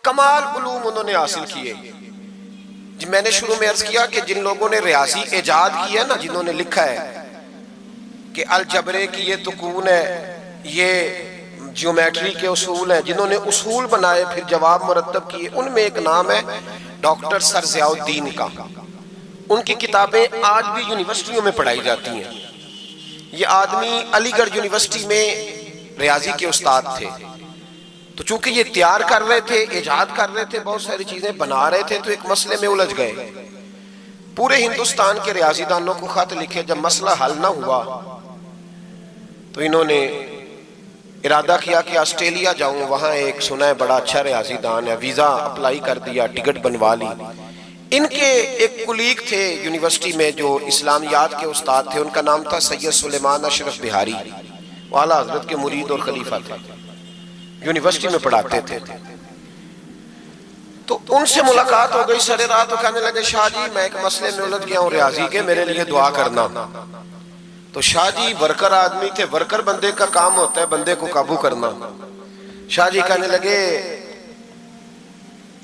कमाल उलूम उन्होंने हासिल किए। मैंने शुरू में अर्ज किया कि जिन लोगों ने रियाजी इजाद की है ना, जिन्होंने लिखा है कि अलजबरे की ये तुकून है, ये ज्योमेट्री के उसूल हैं, जिन्होंने उसूल बनाए फिर जवाब मुरतब किए, उनमें एक नाम है डॉक्टर सर ज़ियाउद्दीन का। उनकी किताबें आज भी यूनिवर्सिटियों में पढ़ाई जाती हैं। ये आदमी अलीगढ़ यूनिवर्सिटी में रियाजी के उस्ताद थे। तो चूंकि ये तैयार कर रहे थे, इजाद कर रहे थे, बहुत सारी चीजें बना रहे थे, तो एक मसले में उलझ गए। पूरे हिंदुस्तान के रियाजीदानों को खत लिखे, जब मसला हल ना हुआ तो इन्होंने इरादा किया कि ऑस्ट्रेलिया जाऊं, वहां एक सुना है बड़ा अच्छा रियाजीदान है, वीजा अप्लाई कर दिया, टिकट बनवा ली। इनके एक कुलीग थे यूनिवर्सिटी में जो इस्लामियात के उस्ताद थे, उनका नाम था सैयद सुलेमान अशरफ बिहारी। वाला हजरत के मुरीद और खलीफा थे, यूनिवर्सिटी में पढ़ाते थे। तो उनसे मुलाकात हो गई सरे रात, तो कहने लगे शाह जी मैं एक मसले में उलझ गया हूँ रियाजी के, मेरे लिए दुआ करना। तो शाह जी वर्कर आदमी थे, वर्कर बंदे का काम होता है बंदे को काबू करना। शाह जी कहने लगे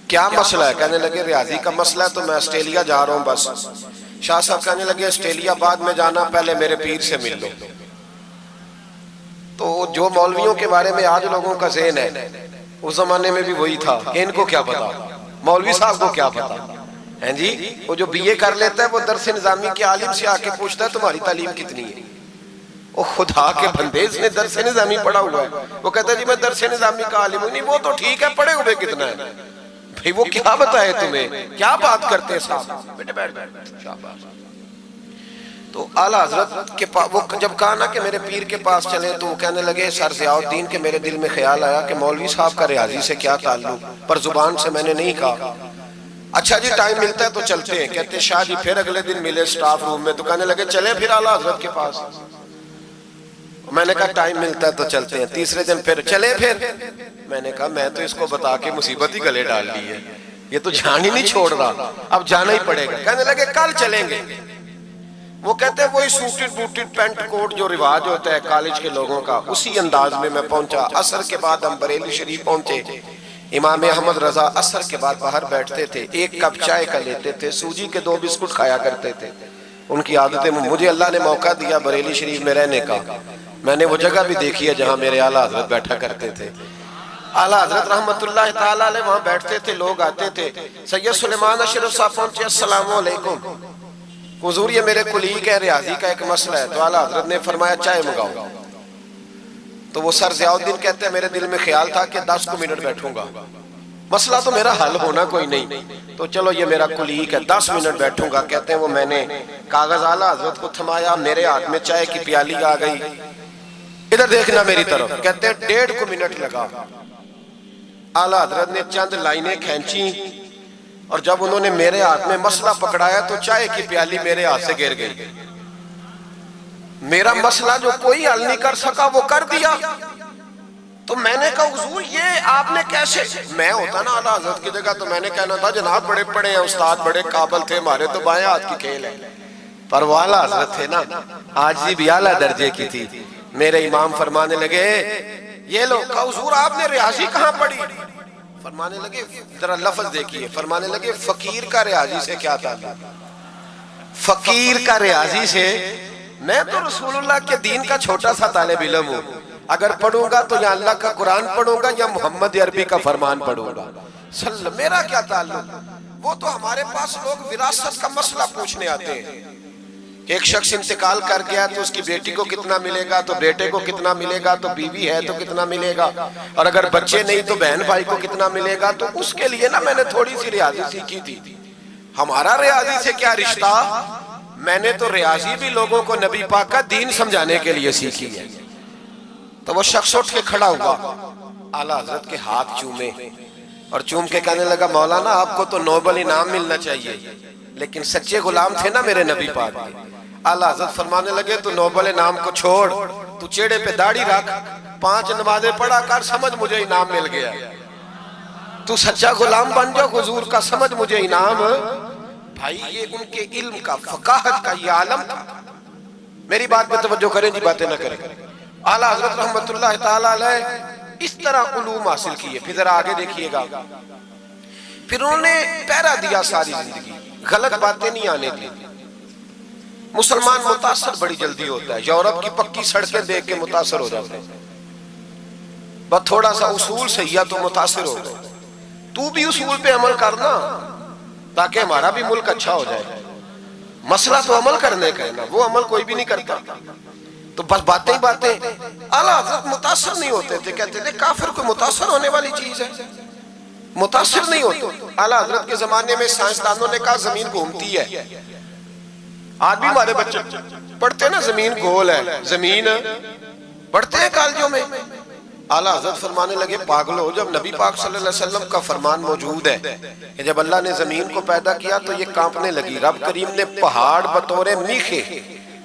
क्या मसला है? कहने लगे रियाजी का मसला है, तो मैं ऑस्ट्रेलिया जा रहा हूँ बस। शाह साहब कहने लगे ऑस्ट्रेलिया बाद में जाना, पहले मेरे पीर से मिल लो। तो जो मौलवियों के बारे में आज लोगों का ज़हन है, उस जमाने में भी वही था कि इनको क्या पता, मौलवी साहब को क्या पता है जी। वो जो बीए कर लेता है वो दरस निजामी के आलिम से आके पूछता है तुम्हारी तालीम कितनी है। वो खुदा के बंदे, इसने दरस निजामी पढ़ा हुआ है, वो कहता है जी मैं दरस निजामी का आलिम हूं। नहीं वो तो ठीक है, पढ़े हुए कितना है भाई, वो क्या बताए तुम्हें, क्या बात करते हैं साहब, बेटे बैठ बैठ शाबाश। तो आला हजरत के पास वो जब कहा ना कि मेरे पीर के पास चले, तो वो कहने लगे सर ज़ियाउद्दीन के मेरे दिल में ख्याल आया कि मौलवी साहब का रियाजी से क्या ताल्लुक, पर जुबान से मैंने नहीं कहा। अच्छा जी टाइम मिलता है तो चलते हैं। कहते शाह जी फिर अगले दिन मिले स्टाफ रूम में, तो कहने लगे चले फिर आला हजरत के पास। मैंने कहा टाइम मिलता है तो चलते हैं। तीसरे दिन फिर चले, फिर मैंने कहा मैं तो इसको बता के मुसीबत ही गले डाल ली है, ये तो जान ही नहीं छोड़ रहा, अब जाना ही पड़ेगा। कहने लगे कल चलेंगे। वो कहते हैं वही सूटेड बूटेड पैंट कोट जो रिवाज होता है कॉलेज के लोगों का, उसी अंदाज में मैं पहुंचा। असर के बाद हम बरेली शरीफ पहुंचे। इमाम अहमद रजा असर के बाद बाहर बैठते थे, एक कप चाय का लेते थे, सूजी के 2 बिस्कुट खाया करते थे। उनकी आदतें, मुझे अल्लाह ने मौका दिया बरेली शरीफ में रहने का, मैंने वो जगह भी देखी है जहाँ मेरे आला हजरत बैठा करते थे। आला हजरत रहमतुल्लाह ताला अलैह वहाँ बैठते थे, लोग आते थे। सैयद सुलेमान अशरफ साहब पहुंचे, अस्सलाम वालेकुम हुजूर ये मेरे कुलीग है, रियाजी का एक मसला है। तो आला हजरत ने फरमाया चाय मंगाओ। तो वो सर ज़ियाउद्दीन कहते हैं मेरे दिल में ख्याल था कि 10 मिनट बैठूंगा, मसला तो मेरा हल होना कोई नहीं, तो चलो ये मेरा कुलीग है 10 मिनट बैठूंगा। कहते हैं वो मैंने कागज आला हजरत को थमाया, मेरे हाथ में चाय की प्याली आ गई, इधर देखना मेरी तरफ। कहते हैं 1.5 मिनट लगा। आला हजरत ने चंद लाइनें खींची और जब उन्होंने मेरे हाथ में मसला पकड़ाया तो चाय की प्याली मेरे हाथ से गिर गई। मेरा मसला जो कोई हल नहीं कर सका वो कर दिया। तो मैंने कहा हुजूर ये आपने कैसे, मैं होता ना आला हजरत की जगह तो मैंने कहना था जनाब बड़े पढ़े हैं, उस्ताद बड़े काबिल थे, हमारे तो बाएं हाथ की खेल है। पर वो आला हजरत थे ना, आजी भी आला दर्जे की थी। मेरे इमाम फरमाने लगे ये लो, कहा हुजूर आपने रियाजी कहाँ पढ़ी? फरमाने लगे जरा लफ्ज देखिए, फरमाने लगे फकीर का रियाजी से क्या ताल्लुक? फकीर का रियाजी से, मैं तो रसूलुल्लाह के दीन का छोटा सा तालिब इल्म हूँ, अगर पढ़ूंगा तो या अल्लाह का कुरान पढ़ूंगा या मोहम्मद अरबी का फरमान पढ़ूंगा। मेरा क्या ताल्लुक? वो तो हमारे पास लोग विरासत का मसला पूछने आते हैं। एक शख्स इंतकाल कर गया तो उसकी बेटी को कितना मिलेगा, तो बेटे को कितना मिलेगा, तो बीवी है तो कितना मिलेगा, और अगर बच्चे नहीं तो बहन भाई को कितना मिलेगा। तो उसके लिए ना मैंने थोड़ी सी रियाजी सीखी थी। हमारा रियाजी से क्या रिश्ता? मैंने तो रियाजी भी लोगों को नबी पाक का दीन समझाने के लिए सीखी है। तो वो शख्स उठ के खड़ा हुआ, आला हजरत के हाथ चूमे और चूम के कहने लगा मौलाना आपको तो नोबल इनाम मिलना चाहिए, लेकिन सच्चे गुलाम थे ना मेरे नबी पाक के। आला हजरत फरमाने लगे तू नोबल इनाम को छोड़, तू चेहरे पे दाढ़ी रख, 5 नमाजें पढ़ा कर, समझ मुझे इनाम मिल गया। तू सच्चा गुलाम बन जा हुजूर का, समझ मुझे इनाम। भाई ये उनके इल्म का, फकाहत का ये आलम था। मेरी बात पे तवज्जो करें जी, बातें ना करें। आला हजरत रहमतुल्लाह ताला अलैह इस तरह उलूम हासिल किए। फिर जरा आगे देखिएगा, फिर उन्होंने पहरा दिया सारी जिंदगी, गलत बातें नहीं आने दी। मुसलमान मुतासर बड़ी जल्दी होता है, यूरोप की पक्की सड़कें देख के मुतासर हो जाते हैं, बस थोड़ा सा उसूल सही है तो मुतासर हो गए। तू भी उसूल पे अमल करना ताकि हमारा भी मुल्क अच्छा हो जाए। मसला तो अमल करने का है ना, वो अमल कोई भी नहीं करता, तो बस बातें ही बातें। आला हज़रत मुतासर नहीं होते थे, कहते थे काफिर को मुतासर होने वाली चीज है, मुतासर नहीं होते। आला हज़रत के जमाने में साइंसदानों ने कहा जमीन घूमती है। आज भी हमारे बच्चे पढ़ते हैं ना, जमीन गोल है, जमीन पढ़ते हैं कॉलेजों में। आला हज़रत फरमाने लगे पागलो, जब नबी पाक सल्लल्लाहु अलैहि वसल्लम का फरमान मौजूद है कि जब अल्लाह ने जमीन को पैदा किया तो ये कांपने लगी। रब करीम ने पहाड़ बतौरे मीखे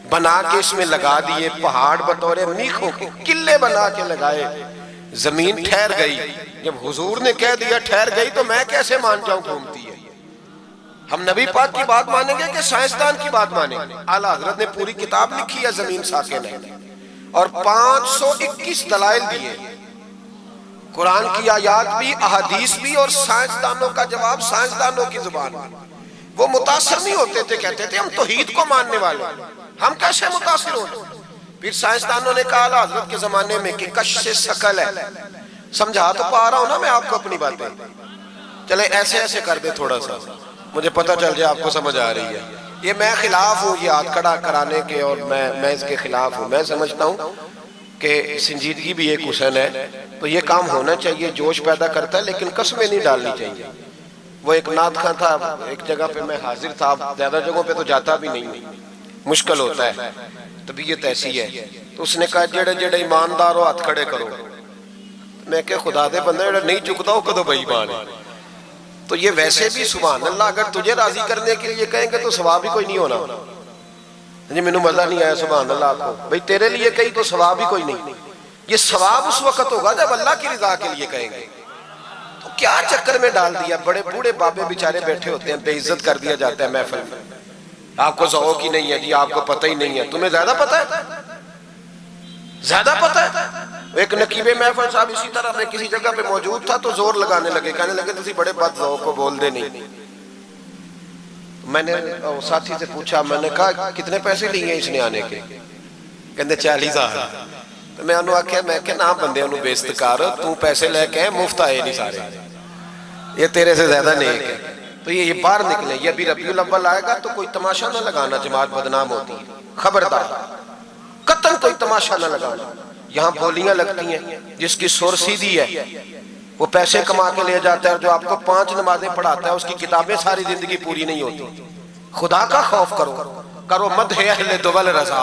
बना के इसमें लगा दिए, पहाड़ बतौरे मीखों के किले बना के लगाए, जमीन ठहर गई। जब हुजूर ने कह दिया ठहर गई तो मैं कैसे मान जाऊं घूमती है। हम नबी पाक की बात मानेंगे कि साइंसदान की बात मानेंगे? आला हज़रत ने पूरी किताब लिखी है जमीन साकिन है, और 521 दलाइल दिए, कुरान की आयात भी, अहादीस भी, और साइंसदानों का जवाब साइंसदानों की जुबान में। वो मुतासर नहीं होते थे, कहते थे हम तौहीद को मानने वाले, हम कैसे मुतासर हो। फिर साइंसदानों ने कहा आला हज़रत के जमाने में कि कश से शकल है। समझा तो पा रहा हूं ना मैं आपको अपनी बातें, चले ऐसे ऐसे कर दे थोड़ा सा, मुझे पता चल जाए आपको समझ आ रही है। ये मैं खिलाफ हूँ ये हाथ खड़ा कराने के, और मैं इसके खिलाफ हूँ। मैं समझता हूँ कि संजीदगी भी एक हुस्न है, तो ये काम होना चाहिए, जोश पैदा करता है, लेकिन कसमें नहीं डालनी चाहिए। वो एक नात खां था, एक जगह पे मैं हाजिर था, ज्यादा जगहों पे तो जाता भी नहीं, मुश्किल होता है, तबीयत ऐसी है। तो उसने कहा जेड़े जेड़े ईमानदार हो हाथ खड़े करो। मैं क्या खुदा दे बंदा जेड़ा नहीं चुकता वो कदों बेईमान है। तो ये वैसे भी सुभान अल्लाह, अगर तुझे राजी करने के लिए कहेंगे तो सवाब ही कोई नहीं होना। जी मैंने मजा नहीं आया सुभान अल्लाह को, भाई तेरे लिए कही तो सवाब ही कोई नहीं। ये सवाब उस वक्त होगा जब अल्लाह की रिजा के लिए कहेंगे। तो क्या चक्कर में डाल दिया, बड़े बूढ़े बाबे बेचारे बैठे होते हैं, बेइज्जत कर दिया जाता है महफिल में। आपको ज़ौक़ ही नहीं है जी, आपको पता ही नहीं है। तुम्हें ज्यादा पता है, ज्यादा पता है। एक नकीबे महफिल साहब इसी तरह मैं किसी जगह पे मौजूद था तो जोर लगाने लगे, कहने लगे तुसी बड़े बदज़ौक़ को बोल दे नहीं। मैंने साथी से पूछा, मैंने कहा कितने पैसे लिए इसने आने के? कहते 40,000। तो मैं उन्होंने आख्या, मैं क्या ना बंदे उन्होंने बेइज्जत कर, तू पैसे लेके मुफ्त आए नहीं सारे, ये तेरे से ज्यादा नहीं है। तो ये बाहर निकले, ये अभी रबीउल अव्वल आएगा तो कोई तमाशा ना लगाना, जमात बदनाम होती है, खबरदार कतन कोई तमाशा ना लगाना। यहाँ बोलियां लगती हैं, जिसकी सुर सीधी है वो पैसे कमा के ले जाता है, और जो आपको 5 नमाजें पढ़ाता है उसकी किताबें सारी जिंदगी पूरी नहीं होती। खुदा का खौफ करो, करो मदह अहले दुवल रजा,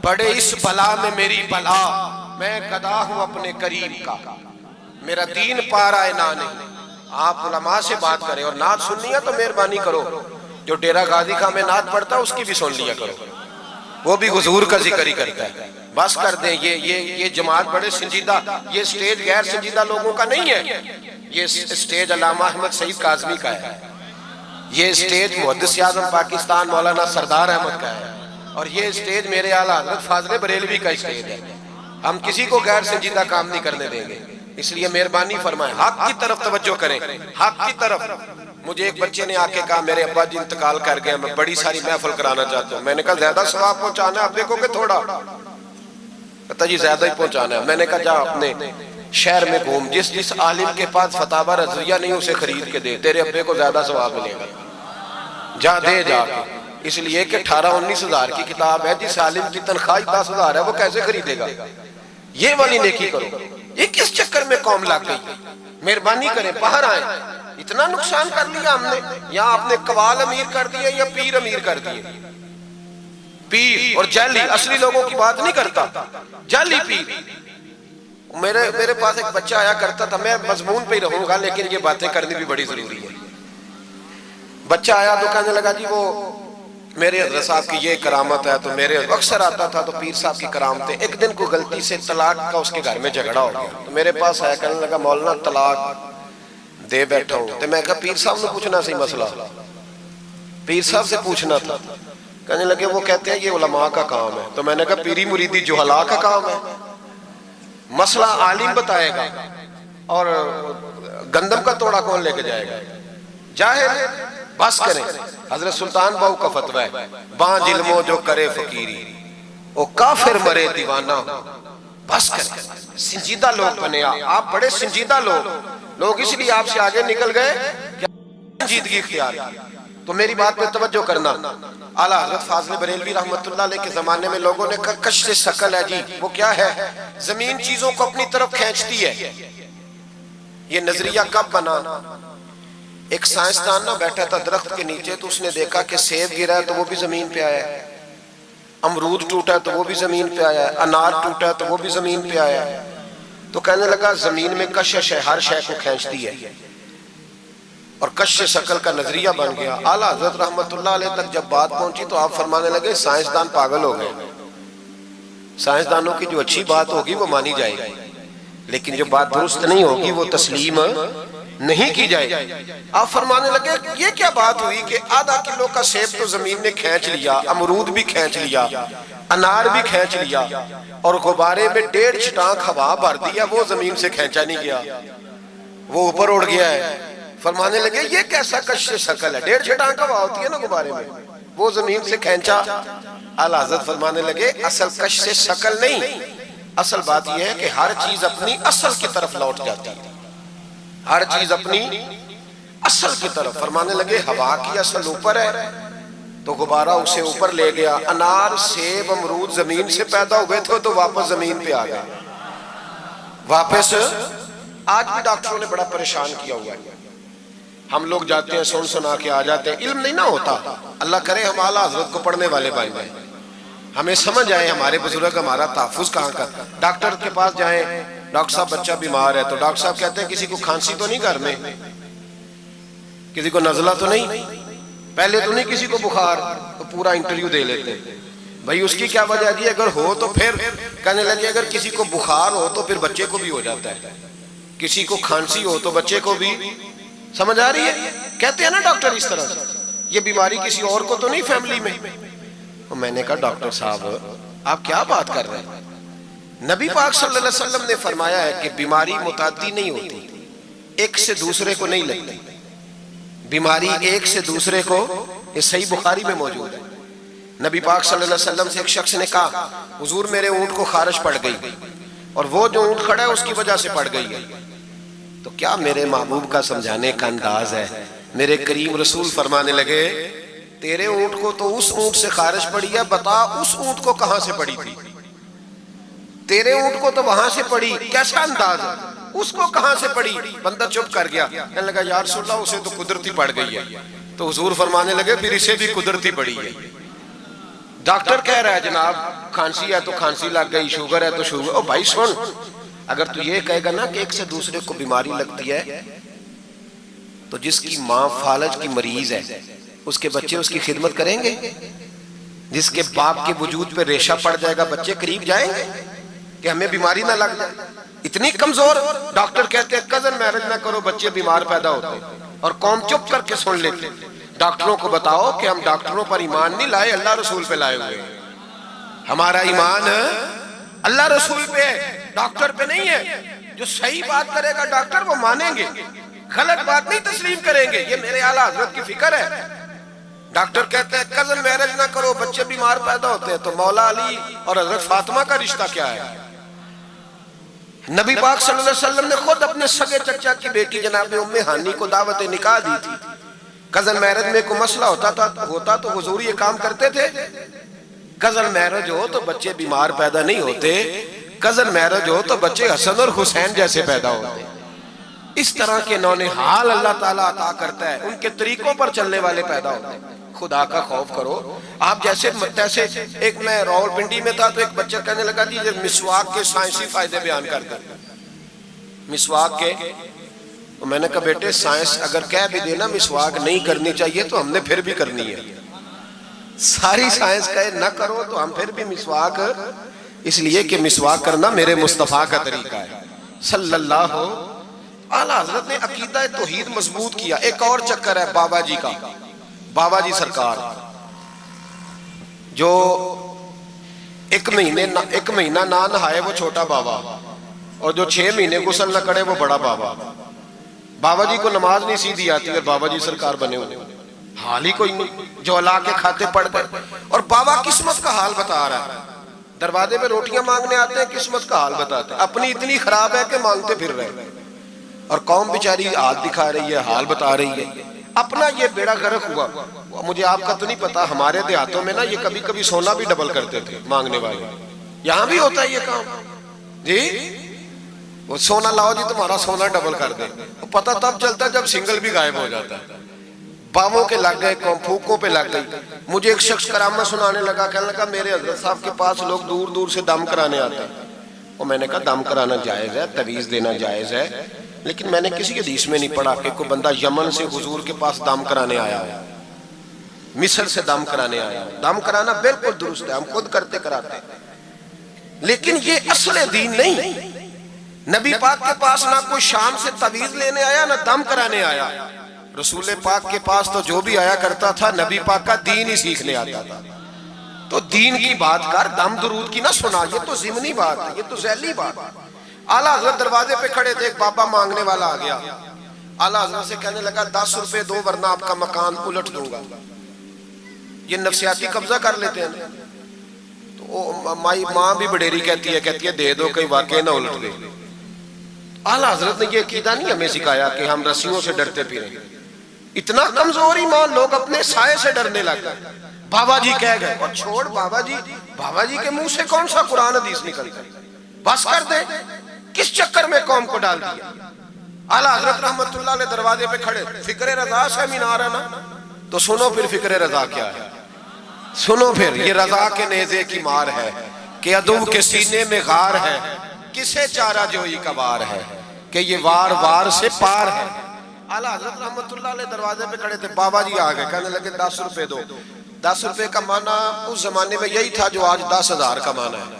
पड़े इस बला में मेरी बला, मैं गदा हूं अपने करीम का, मेरा दीन पा रहा है ना नहीं। आप उलमा से बात करें, और नात सुननी है तो मेहरबानी करो, जो डेरा गाजी खां में नात पढ़ता है उसकी भी सुन लिया करो, वो भी हुजूर का जिक्र ही करता है। बस कर दें, ये जमात बड़े संजीदा, ये स्टेज गैर संजीदा लोगों का नहीं है, ये स्टेज अल्लामा अहमद सईद काज़मी का है, ये स्टेज मुहद्दिस आज़म पाकिस्तान मौलाना सरदार अहमद का है, और ये स्टेज मेरे आला हज़रत फाज़िल बरेलवी का स्टेज है। हम किसी को गैर संजीदा काम नहीं करने देंगे, इसलिए मेहरबानी फरमाएं, हक की तरफ तवज्जो करें, हक की तरफ। मुझे एक बच्चे ने आके कहा मेरे अब्बा जी इंतकाल कर गए, मैं बड़ी सारी महफिल कराना चाहता हूँ। मैंने कहा ज्यादा सवाब पहुंचाना है, आप देखोगे थोड़ा? पता जी ज्यादा ही पहुंचाना है। मैंने कहा जा अपने शहर में घूम, जिस जिस आलिम के पास फतावा रज़विया नहीं उसे खरीद के दे, तेरे अब्बे को ज्यादा सवाब मिलेगा, जा दे जाके। इसलिए कि 18-19 हजार की किताब है, जिस आलिम की तनख्वाह 10,000 है वो कैसे खरीदेगा? ये वाली नेकी करो। ये किस चक्कर में कौम लग गई? मेहरबानी करें, बाहर आए। इतना नुकसान कर लिया हमने, यहाँ आपने कवाल अमीर कर दिए या पीर अमीर कर दिए। पीर और जाली, असली लोगों की बात नहीं करता, जाली पीर। मेरे पास एक बच्चा आया करता था, मैं मजमून पे ही रहूंगा लेकिन ये बातें करनी भी बड़ी जरूरी है। बच्चा आया तो कहने लगा जी वो मेरे हज़रत साहब की ये करामत है, तो मेरे अक्सर आता था तो पीर साहब की करामतें। एक दिन को गलती से तलाक का उसके घर में झगड़ा हो गया, तो मेरे पास आया, कहने लगा मौलाना तलाक दे बैठा हूं। तो मैं कहा पीर साहब ने पूछना सही मसला, पीर साहब से पूछना था। कहने लगे वो कहते हैं ये उलमा का काम है। तो मैंने कहा पीरी मुरीदी जुहला का काम है। मसला आलिम बताएगा और गंदम का तोड़ा कौन लेके जाएगा? जाहिल। बस करें, हजरत सुल्तान बाहू का फतवा है, बां जिल्मो जो करे फकीरी ओ काफिर मरे दीवाना हो। बस करें, संजीदा लोग बने आप बड़े संजीदा लोग इसलिए आपसे आगे निकल गए कि संजीदगी इख्तियार की। तो मेरी बात पे तवज्जो करना। आला हज़रत फाज़िल बरेलवी रहमतुल्लाह अलैह के जमाने में लोगों ने कहा कश्श शकल है जी, वो क्या है? जमीन चीजों को अपनी तरफ खींचती है। ये नजरिया कब बना? एक साइंसदान ना बैठा था दरख्त के नीचे, तो उसने देखा कि सेब गिरा है तो वो भी जमीन पे आया है, अमरूद टूटा है तो वो भी जमीन पे आया है, अनार टूटा है तो वो भी जमीन पे आया है। तो कहने लगा जमीन में कशिश है, हर शय को खींचती है, और कश्श शकल का नजरिया बन गया। आला हज़रत रहमतुल्लाह अलैह तक जब बात पहुंची तो आप फरमाने लगे साइंसदान पागल हो गए। साइंसदानों की जो अच्छी बात होगी वो मानी जाएगी, लेकिन जो बात दुरुस्त नहीं होगी वो तस्लीम नहीं की जाएगी। आप फरमाने लगे ये क्या बात हुई कि आधा किलो का सेब तो जमीन ने खींच लिया, अमरूद भी खींच लिया, अनार भी खींच लिया, और गुब्बारे में 1.5 छटाक हवा भर दिया, वो जमीन से खींचा नहीं गया, वो ऊपर उड़ गया है। फरमाने लगे ये कैसा कश्श शकल है? 1.5 छटाक हवा होती है ना गुब्बारे में, वो जमीन से खींचा। आला हज़रत फरमाने लगे असल कश्श शकल नहीं, असल बात यह है कि हर चीज अपनी असल की तरफ लौट जाती है, हर चीज अपनी असल की तरफ। फरमाने लगे हवा की असल ऊपर है तो गुब्बारा उसे ऊपर ले गया। अनार सेब अमरूद जमीन से पैदा हुए थे तो वापस जमीन पे आ गए, वापस। आज भी डॉक्टरों ने बड़ा परेशान किया हुआ है, हम लोग जाते हैं सुन सुना के आ जाते हैं, इल्म नहीं ना होता। अल्लाह करे हम आला हज़रत को पढ़ने वाले भाई भाई, हमें समझ आए हमारे बुजुर्ग हमारा तहफ़्फ़ुज़ कहाँ का। डॉक्टर के पास जाएं, डॉक्टर साहब बच्चा बीमार है, तो डॉक्टर साहब कहते हैं किसी को खांसी तो नहीं, घर में किसी को नज़ला तो नहीं, पहले तो नहीं किसी को बुखार, तो पूरा इंटरव्यू दे लेते हैं भाई उसकी क्या वजह जी, अगर हो तो फिर कहने लगे अगर किसी को बुखार हो तो फिर बच्चे को भी हो जाता है, किसी को खांसी हो तो बच्चे को भी। समझ आ रही है? कहते हैं ना डॉक्टर इस तरह से, ये बीमारी किसी और को तो नहीं फैमिली में। तो मैंने कहा डॉक्टर साहब आप क्या बात कर रहे हैं? नबी पाक सल्लल्लाहु अलैहि वसल्लम ने फरमाया है कि बीमारी मुताद्दी नहीं होती, एक से दूसरे को नहीं लगती बीमारी, एक से दूसरे को। ये सही बुखारी में मौजूद है। नबी पाक सल्लल्लाहु अलैहि वसल्लम से एक शख्स ने कहा हुजूर मेरे ऊंट को खारिश पड़ गई, और वो जो ऊंट खड़ा है उसकी वजह से पड़ गई है। तो क्या मेरे महबूब का समझाने का अंदाज है? मेरे करीम रसूल फरमाने लगे तेरे ऊंट को तो उस ऊंट से खारिश पड़ी है, बता उस ऊंट को कहां से पड़ी थी? तेरे ऊंट को तो वहां से पड़ी, कैसा अंदाज है, उसको कहां से पड़ी? बंदा चुप कर गया, कहने लगा या रसूलल्लाह उसे तो कुदरती पड़ गई है। तो हुजूर फरमाने लगे फिर इसे भी कुदरती पड़ी है। डॉक्टर कह रहा है जनाब खांसी है तो खांसी लग गई, शुगर है तो शुगर। ओ भाई सुन, अगर तू ये कहेगा ना कि एक से दूसरे को बीमारी लगती है, तो जिसकी माँ फालज की मरीज है उसके बच्चे उसकी खिदमत करेंगे? जिसके बाप के वजूद पे रेशा पड़ जाएगा बच्चे करीब जाएंगे कि हमें बीमारी ना लग जाए? इतनी कमजोर। डॉक्टर कहते हैं कजन मैरिज ना करो बच्चे बीमार पैदा होते हैं, और कौम चुप करके सुन लेते। डॉक्टरों को बताओ कि हम डॉक्टरों पर ईमान नहीं लाए, अल्लाह रसूल पे लाए हुए। हमारा ईमान अल्लाह रसूल पे है, डॉक्टर पे नहीं है। जो सही बात करेगा डॉक्टर वो मानेंगे, गलत बात नहीं तस्लीम करेंगे। ये मेरे आला हजरत की फिक्र है। डॉक्टर कहते हैं कजन मैरिज ना करो बच्चे बीमार पैदा होते हैं, तो मौला अली और हजरत फातिमा का रिश्ता क्या है? नबी पाक सल्लल्लाहु अलैहि वसल्लम ने खुद अपने सगे चचा की बेटी जनाब उम्मे हानी को दावत निकाह दी थी। कजन मैरिज में कोई मसला होता तो हुजूर ये काम करते थे। कजन मैरिज हो तो बच्चे बीमार पैदा नहीं होते, कजन मैरिज हो तो बच्चे हसन और हुसैन जैसे पैदा होते। इस तरह के नौनिहाल अल्लाह ताला अता करता है, उनके तरीकों पर चलने वाले पैदा होते हैं। खुदा का खौफ करो। आप जैसे तैसे, एक मैं रावलपिंडी में था तो एक बच्चा कहने लगा जी मिसवाक के साइंसी फायदे बयान कर दे, मिसवाक के। तो मैंने कहा बेटे साइंस अगर कह भी देना मिसवाक नहीं करनी चाहिए तो हमने फिर भी करनी है। सारी साइंस कहे ना करो तो हम फिर भी मिसवाक, इसलिए कि मिसवाक करना मेरे मुस्तफा का तरीका है सल्लल्लाहु। आला हजरत ने अकीदा तौहीद मजबूत किया। एक और चक्कर है बाबा जी का, बाबा जी सरकार जो एक महीना ना नहाए वो छोटा बाबा, और जो 6 महीने गुस्ल न करे वो बड़ा बाबा। बाबा जी को नमाज नहीं सीधी आती और बाबा जी सरकार बने हुए, हाल ही कोई नहीं, जो अल्लाह के खाते पढ़ गए। और बाबा किस्मत का हाल बता रहा है, दरवाजे पे रोटियां मांगने आते हैं, किस्मत का हाल बताते हैं, अपनी इतनी खराब है कि मांगते फिर रहे हैं। और कौम बेचारी हाथ दिखा रही है, हाल बता रही है, अपना ये बेड़ा गर्क हुआ। मुझे आपका तो नहीं पता, हमारे देहातों में ना ये कभी कभी सोना भी डबल करते थे मांगने वाले, यहाँ भी होता है ये काम जी। वो सोना लाओ जी, तुम्हारा सोना डबल कर दे। वो पता तब चलता है जब सिंगल भी गायब हो जाता है। बावों के लग गए, फूकों पे लग गई। मुझे एक शख्स करामा सुनाने लगा, कहने लगा मेरे हजरत साहब के पास लोग दूर दूर से दम कराने आते हैं। और मैंने कहा दम कराना जायज़ है, तवीज़ देना जायज़ है, लेकिन मैंने किसी के हदीस में नहीं पढ़ा कि कोई बंदा यमन से हुजूर के पास दम कराने आया है, मिस्र से दम कराने आया। दम कराना बिल्कुल दुरुस्त है, हम खुद करते कराते, लेकिन ये असल दीन नहीं। नबी पाक के पास ना कोई शाम से तवीज़ लेने आया, ना दम कराने आया। रसूल पाक के पास तो जो भी आया करता था, नबी पाक का दीन ही सीखने आता था। तो दीन की बात कर, दम दुरूद की ना सुना, ये तो ज़िमनी बात है, ये तो ज़ैली बात है। आला हज़रत दरवाजे पे खड़े थे, एक बाबा मांगने वाला आ गया। आला हज़रत से कहने लगा 10 रुपए दो वरना आपका मकान उलट दूंगा। ये नफसियाती कब्जा कर लेते हैं। तो माई माँ भी बडेरी कहती है दे दो, कई वाकई ना उलट दे। आला हज़रत ने ये अकीदा नहीं हमें सिखाया कि हम रस्सियों से डरते फिरें। इतना कमजोर ईमान, लोग अपने साये से डरने लग गए। बाबा जी कह गए, और छोड़ बाबा जी के मुंह से कौन सा कुरान हदीस निकलता, बस कर दे। किस चक्कर में कौम को डाल दिया। आला हज़रत रहमतुल्लाह अलैह दरवाजे पे खड़े, फिक्र रजा से मीनार है ना, तो सुनो फिर फिक्र रजा क्या है, सुनो फिर ये रजा के नेज़े की मार है कि अदू के सीने में गार है, किसे चारा जोई का वार है कि ये वार वार से पार है। आला हज़रत रहमतुल्लाह अलैह दरवाजे पे खड़े थे, बाबा जी आ गए, कहने लगे 10 रुपए दो। 10 रुपए का माना उस जमाने में यही था जो आज 10,000 का माना है।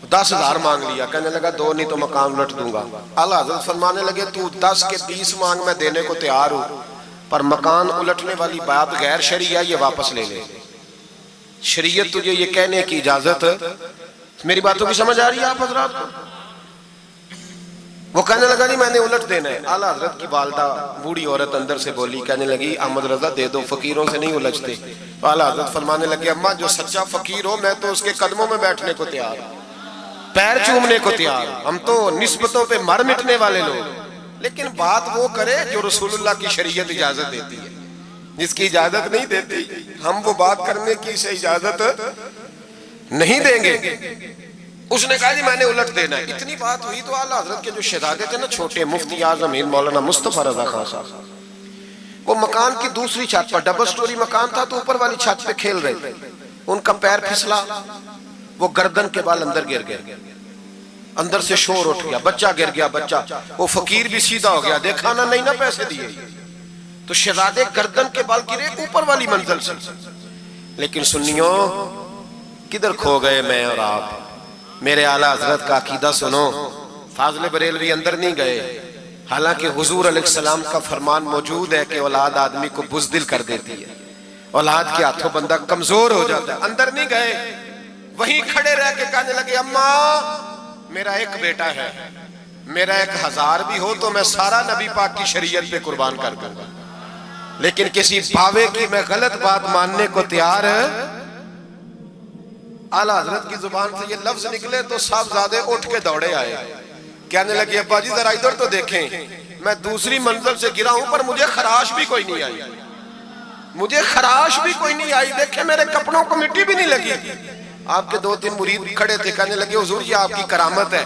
10,000 मांग लिया, कहने लगा दो नहीं तो मकान उलट दूंगा। आला हज़रत फरमाने लगे तू 10 के 20 मांग, मैं देने को तैयार हूँ, पर मकान उलटने वाली बात गैर शरई है, ये वापस ले ले। शरीयत तुझे ये कहने की इजाजत, मेरी बातों की समझ आ रही है आप हजरात को? वो कहने लगा नहीं मैंने उलट देना है। आला हज़रत की वालदा बूढ़ी औरत अंदर से बोली, कहने लगी अहमद रजा दे दो, फकीरों से नहीं उलझते। तो आला हज़रत फरमाने लगे अम्मा जो सच्चा फकीर हो मैं तो उसके कदमों में बैठने को तैयार हूँ, पैर चूमने को तैयार, हम तो निस्बतों पे मर मिटने वाले लोग। लेकिन बात वो करे जो रसूलुल्लाह की शरीयत इजाजत देती है, जिसकी इजाजत नहीं देती हम वो बात करने की से इजाजत नहीं देंगे। उसने कहा जी मैंने उलट देना है। इतनी बात हुई तो आला हज़रत के जो शहजादे थे ना, छोटे मुफ्ती आज़म मीर मौलाना मुस्तफ़ा रज़ा खान साहब, वो मकान की दूसरी छत पर, डबल स्टोरी मकान था, तो ऊपर वाली छत पे खेल रहे थे। उनका पैर फिसला, वो गर्दन के बाल अंदर गिर गए, अंदर से शोर उठ गया, बच्चा गिर गया। बच्चा वो फकीर भी सीधा हो गया, देखा ना नहीं ना पैसे दिए, तो शहजादे गर्दन के बाल गिरे ऊपर वाली मंजिल से। लेकिन सुन्नियों किधर खो गए मैं और आप? मेरे आला हज़रत का अकीदा सुनो, फाज़िल बरेलवी अंदर नहीं गए, हालांकि हुजूर अलैहिस्सलाम का फरमान मौजूद है कि औलाद आदमी को बुज़दिल कर देती है, औलाद के हाथों बंदा कमजोर हो जाता है। अंदर नहीं गए, वहीं खड़े रह के कहने लगे अम्मा मेरा एक बेटा है, मेरा एक 1000 भी हो तो मैं सारा नबी पाक की शरीयत पे कुर्बान कर दूंगा, लेकिन किसी बावे की मैं गलत बात मानने को तैयार है। आला हज़रत की जुबान से ये लफ्ज निकले तो साहबजादे उठ के दौड़े आए, कहने लगे अब्बा जी जरा इधर तो देखें, मैं दूसरी मंजिल से गिरा हूं पर मुझे खराश भी कोई नहीं आई, मुझे खराश भी कोई नहीं आई, देखे मेरे कपड़ों को मिट्टी भी नहीं लगी। आपके 2-3 मुरीद खड़े थे, कहने लगे हुजूर ये आपकी करामत है।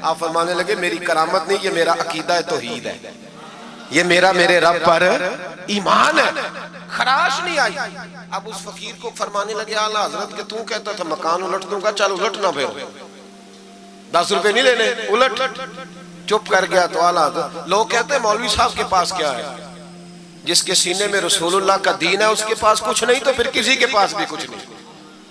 आप फरमाने लगे मेरी करामत नहीं, ये मेरा अकीदा है, तौहीद है, ये मेरा मेरे रब पर ईमान है, खराश नहीं आई। अब उस फकीर को फरमाने लगे आला हज़रत के तू कहता था मकान उलट दूंगा, चल उलट ना, फिर 10 रुपए नहीं लेने, उलट। चुप कर गया। तो आला लोग कहते हैं मौलवी साहब के पास क्या है? जिसके सीने में रसूलुल्लाह का दीन है उसके पास कुछ नहीं, तो फिर किसी के पास भी कुछ नहीं।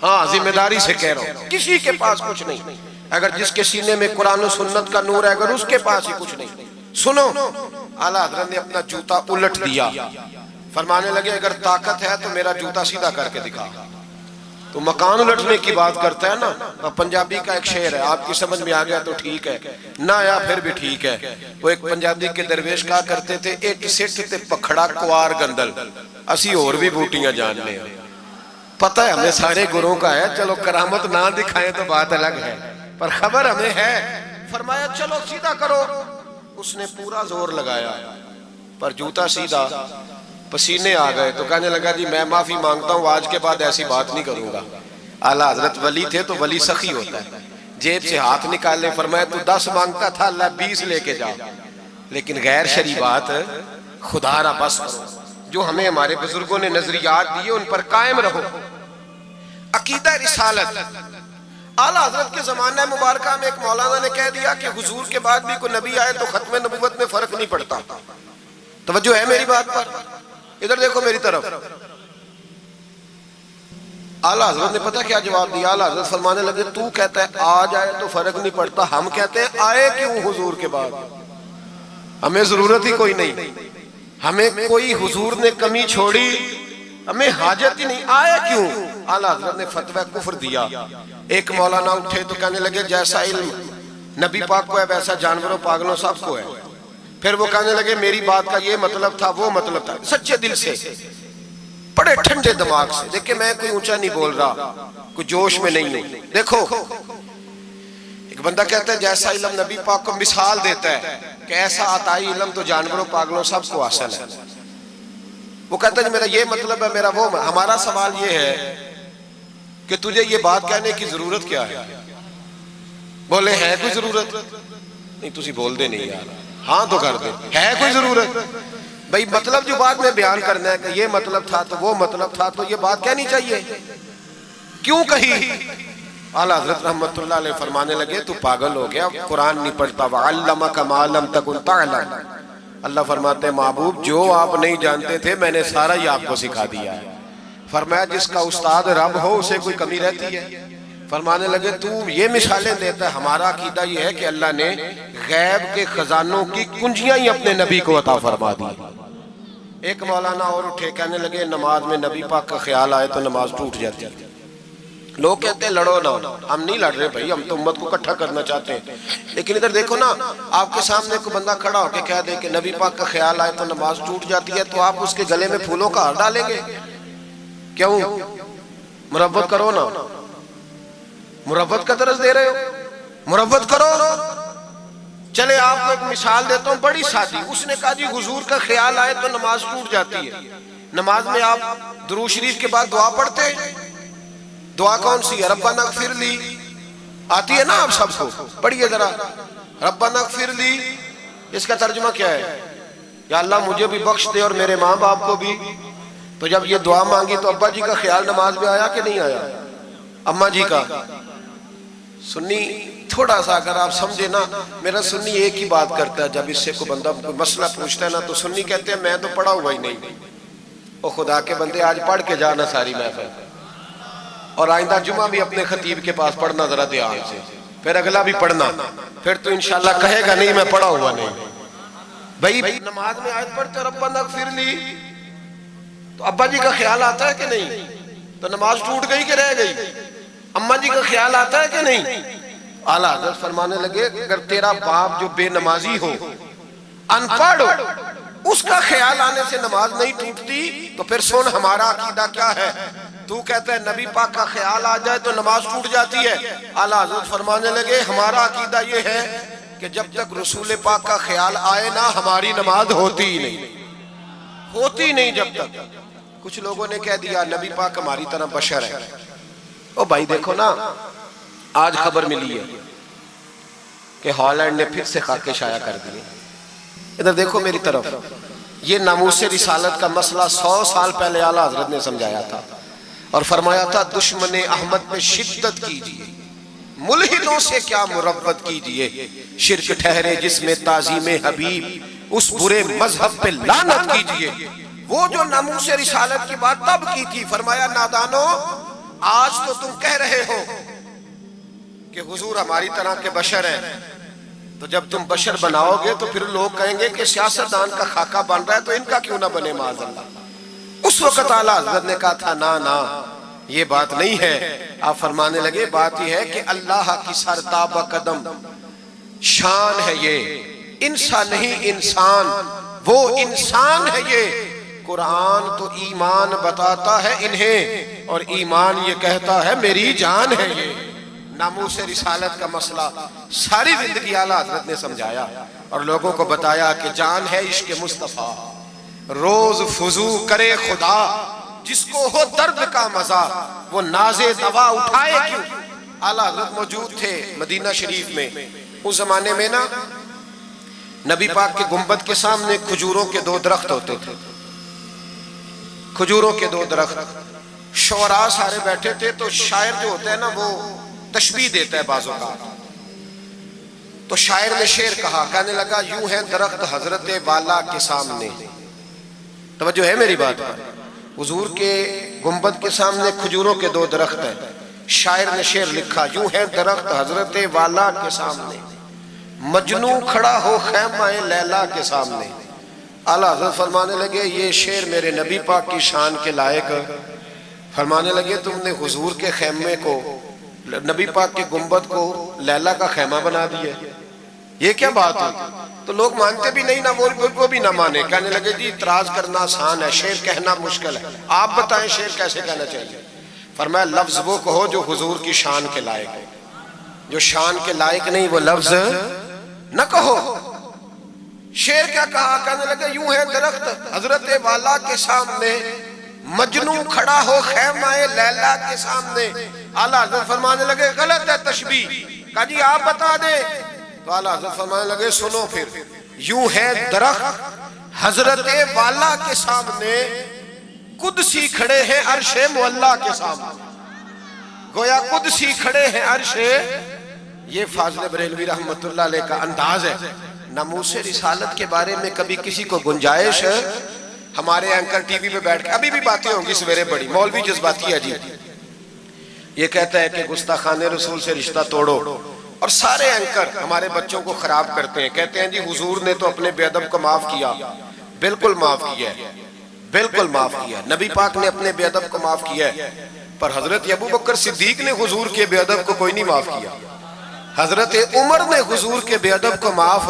हाँ जिम्मेदारी से कह रहा हूं, किसी के पास कुछ नहीं। अगर जिसके सीने में कुरान और सुन्नत का नूर है, अगर उसके पास ही कुछ नहीं। सुनो, आला हज़रत ने अपना जूता उलट दिया, फरमाने लगे अगर ताकत है तो मेरा जूता सीधा करके दिखा। तो मकान उलटने की बात करता है ना। पंजाबी का एक शेर है, आपकी समझ में आ गया तो ठीक है, ना आया फिर भी ठीक है। वो एक पंजाबी के दरवेश कहा करते थे, एक सिट ते पखड़ा कुआर गंदल, असी और भी बूटियां जानने। पता है हमें सारे गुरुओं का है, चलो करामत ना दिखाएं तो बात अलग है, पर खबर हमें है। फरमाया चलो सीधा करो, उसने पूरा जोर लगाया पर जूता सीधा, पसीने आ गए तो कहने लगा जी मैं माफी मांगता हूं, आज के बाद ऐसी बात नहीं करूंगा। आला हजरत वली थे तो वली सखी होता है, जेब से हाथ निकाले, फरमाया तू 10 मांगता था, अल्लाह 20 लेके जा, लेकिन गैर शरी बात खुदा रा बस करो। जो हमें हमारे बुजुर्गों ने नजरियात दिए उन पर कायम रहो। अकीदा रिसालत, आला हजरत के जमाने मुबारक में एक मौलाना ने कह दिया कि हुजूर के बाद भी कोई नबी आए तो खत्म नबूवत में फर्क नहीं पड़ता। तवज्जो है मेरी बात पर? इधर देखो मेरी तरफ। आला हजरत ने पता क्या जवाब दिया? आला हजरत फरमाने लगे तू कहता है आ जाए तो फर्क नहीं पड़ता, हम कहते हैं आए क्यों हुजूर के बाद? हमें जरूरत ही कोई नहीं, हमें कोई हुजूर ने कमी छोड़ी, हमें हाजत ही नहीं, आए क्यों? आला हजरत ने फतवा कुफ्र दिया। एक मौलाना उठे तो कहने लगे जैसा इल्म नबी पाक को है वैसा जानवरों पागलों सबको है। फिर वो कहने लगे मेरी बात का ये मतलब था, वो मतलब था, सच्चे दिल से, बड़े ठंडे दिमाग से। देखिए मैं कोई ऊंचा नहीं बोल रहा, कोई जोश में नहीं हूं। देखो एक बंदा कहता है जैसा इल्म नबी पाक को मिसाल देता है कि ऐसा अताई इल्म तो जानवरों पागलों सबको हासिल है। वो कहता है मेरा ये मतलब है, मेरा वो। हमारा सवाल ये है कि तुझे ये बात कहने की जरूरत क्या है? बोले है कोई जरूरत? नहीं तुसी बोल दे नहीं यार, हाँ तो कर दे, है कोई जरूरत? भाई मतलब जो बात में बयान करना है कि ये मतलब था तो वो मतलब था, तो ये बात कहनी चाहिए, क्यों कही? आला हज़रत रहमतुल्लाह अलैह फरमाने लगे तू पागल हो गया, कुरान नहीं पढ़ता। वअल्लमका मा लम तकुन तअलम, अल्लाह फरमाते हैं महबूब जो आप नहीं जानते थे मैंने सारा ही आपको सिखा दिया है। फरमाया जिसका उस्ताद रब हो उसे कोई कमी रहती है? फरमाने लगे तू ये मिसालें देता है, हमारा अकीदा ये है कि अल्लाह ने गैब के खजानों की कुंजियां ही अपने नबी को अता फरमा दी। एक मौलाना और उठे, कहने लगे नमाज में नबी पाक का ख्याल आए तो नमाज टूट जाती है। लोग कहते हैं लड़ो ना, हम नहीं लड़ रहे भाई, हम तो उम्मत को इकट्ठा करना चाहते हैं। लेकिन इधर देखो ना, आपके सामने कोई बंदा खड़ा होकर कह दे कि नबी पाक का ख्याल आए तो नमाज टूट जाती है, तो आप उसके गले में फूलों का हार डालेंगे? क्यों? मुरव्वत करो ना, मुरव्वत का दर्ज दे रहे हो, मुरव्वत करो। चले आपको एक मिसाल देता हूँ बड़ी सादी। उसने कहा जी हुजूर का ख्याल आए तो नमाज टूट जाती है। नमाज में आप दुरूद शरीफ के बाद दुआ पढ़ते, दुआ कौन सी है? रब्बना इग़फिरली, आती है ना आप सबको, पढ़िए जरा, रब्बना इग़फिरली। इसका तर्जुमा क्या है? या अल्लाह मुझे भी बख्श दे और मेरे माँ बाप को भी। तो जब ये दुआ मांगी तो अब्बा जी का ख्याल नमाज में आया कि नहीं आया? अम्मा जी का? सुन्नी थोड़ा सा अगर आप समझे ना, मेरा सुन्नी एक ही बात करता है, जब इससे कोई बंदा मसला पूछता है ना तो सुन्नी कहते हैं मैं तो पढ़ा हुआ ही नहीं। ओ खुदा के बंदे आज पढ़ के जाना सारी महफिल, और आइंदा जुमा भी अपने खतीब के पास पढ़ना जरा ध्यान से, फिर अगला भी पढ़ना, फिर तो इंशाल्लाह कहेगा नहीं मैं पढ़ा हुआ नहीं। भाई नमाज में आयत पढ़ते रब्बना इग़फिरली, तो अब्बा जी का ख्याल आता है कि नहीं? तो नमाज टूट गई कि रह गई? अम्मा जी का ख्याल आता है कि नहीं? आला हज़रत फरमाने लगे अगर तेरा बाप जो बेनमाजी हो, अनपढ़ हो, उसका ख्याल आने से नमाज नहीं टूटती, तो फिर सुन हमारा अकीदा क्या है। तू कहता है नबी पाक का ख्याल आ जाए तो नमाज टूट जाती है। आला हज़रत फरमाने लगे हमारा अकीदा ये है कि जब तक रसूल पाक का ख्याल आए ना हमारी नमाज होती ही नहीं, होती नहीं जब तक। कुछ लोगों ने कह दिया नबी पाक हमारी तरह बशर है। ओ भाई देखो ना, आज खबर मिली है कि हॉलैंड ने फिर से खाके शाया कर दिए। इधर देखो मेरी तरफ, ये नामूसे रिसालत का मसला 100 साल पहले आला हज़रत ने समझाया था और फरमाया था दुश्मन अहमद पे शिद्दत कीजिए, मुल्हिदों से क्या मुरव्वत कीजिए, शिर्क ठहरे जिसमें ताज़ीम हबीब, उस बुरे मजहब पे लानत कीजिए। वो जो नामूसे रिसालत की बात तब की थी, फरमाया नादानो आज तो तुम कह रहे हो कि हुजूर हमारी तरह के बशर हैं, तो जब तुम बशर बनाओगे तो फिर लोग कहेंगे कि सियासतदान का खाका बन रहा है तो इनका क्यों ना बने माज़अल्लाह। उस वक्त आला हज़रत ने कहा था ना ना, ये बात नहीं है। आप फरमाने लगे बात यह है कि अल्लाह की सरताबा कदम शान है ये, इंसान नहीं इंसान, वो इंसान है ये। कुरान तो ईमान बताता है इन्हें और ईमान ये कहता है मेरी जान है ये। नामूस रिसालत का मसला सारी जिंदगी आला हजरत ने समझाया और लोगों को बताया कि जान है इश्क मुस्तफा, रोज फुजू करे खुदा, जिसको हो दर्द का मजा वो नाजे दवा उठाए क्यों। आला हजरत मौजूद थे मदीना शरीफ में। उस जमाने में ना नबी पाक के गुंबद के सामने खजूरों के 2 दरख्त होते थे, खजूरों के 2 दरख्त। शोरा सारे बैठे थे, तो शायर जो होता है ना वो तशबीह देता है बाजों का। तो शायर ने शेर कहा, कहने लगा यूं है दरख्त हजरत वाला के सामने। तवज्जो है मेरी बात पर। हुजूर के गुंबद के सामने खजूरों के 2 दरख्त हैं। शायर ने शेर लिखा, यूं है दरख्त हजरत वाला के सामने, मजनू खड़ा हो खैमाए लैला के सामने। आला हज़रत फरमाने लगे ये शेर मेरे नबी पाक की शान के लायक। फरमाने लगे तुमने हुजूर के खैमे को, नबी पाक के गुंबद को लैला का खैमा बना दिया, ये क्या बात है। तो लोग मानते भी नहीं ना, वो भी ना माने। कहने लगे जी इतराज करना आसान है, शेर कहना मुश्किल है, आप बताएं शेर कैसे कहना चाहिए। फरमाया लफ्ज वो कहो जो हुजूर की शान के लायक है, जो शान के लायक नहीं वो लफ्ज न कहो। शेर क्या कहा, कहने लगे यूं है दरख्त हजरत वाला के सामने, मजनू खड़ा हो खैमाए लैला के सामने। आला हज़रत फरमाने लगे गलत है तशबीह। कहा जी आप बता दे। तो आला हज़रत फरमाने लगे सुनो फिर, यूं है दरख्त हजरत वाला के सामने, कुदसी खड़े हैं अर्शे मुअल्ला के सामने। गोया कुदसी खड़े हैं अर्शे। ये फाज़िल बरेलवी रहमतुल्लाह अलैह का अंदाज है। नामूस रिसालत के बारे में कभी किसी को गुंजाइश, हमारे एंकर टीवी पे बैठ के अभी भी बातें होंगी सवेरे बड़ी, मौलवी जज्बाती है जी, ये कहता है कि गुस्ताखाने रसूल से रिश्ता तोड़ो, और सारे एंकर हमारे बच्चों को खराब करते हैं। कहते हैं जी हुजूर ने तो अपने बेअदब को माफ किया। बिल्कुल माफ किया है, बिल्कुल माफ किया। नबी पाक ने अपने बेअदब को माफ किया है, पर हजरत अबू बकर सिद्दीक ने हुजूर के बेअदब को कोई नहीं माफ किया। हजरत उमर ने हुजूर के बेअदब को माफ,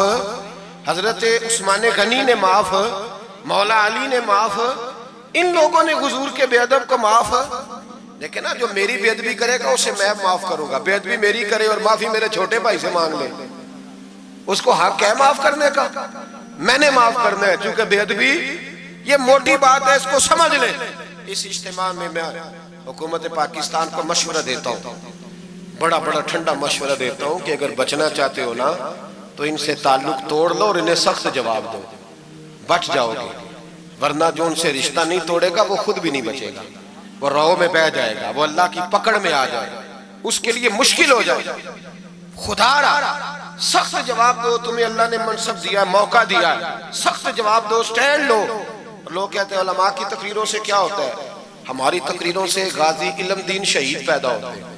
हजरत उस्मान गनी ने माफ, मौला अली ने माफ, इन लोगों ने हुजूर के बेअदब को माफ। लेकिन ना जो मेरी बेअदबी करेगा उसे मैं माफ करूंगा। बेअदबी मेरी करे और माफी मेरे छोटे भाई से मांग ले, उसको हक है माफ करने का, मैंने माफ करना है। क्योंकि बेअदबी ये मोटी बात है, इसको समझ ले। इस इज्तिमा में मैं हुकूमत पाकिस्तान को मशवरा देता हूँ, बड़ा बड़ा ठंडा मशवरा देता हूँ कि अगर बचना चाहते हो ना तो इनसे ताल्लुक तोड़ लो और इन्हें सख्त जवाब दो, बच जाओगे। वरना जो उनसे रिश्ता नहीं तोड़ेगा वो खुद भी नहीं बचेगा, वो राह में बह जाएगा, वो अल्लाह की पकड़ में आ जाएगा, उसके लिए मुश्किल हो जाएगा। खुदारा सख्त जवाब दो, तुम्हें अल्लाह ने मनसब दिया, मौका दिया, सख्त जवाब दो, स्टैंड लो। लोग कहते हैं उलमा की तकरीरों से क्या होता है, हमारी तकरीरों से गाजी इल्म दीन शहीद पैदा होते हैं,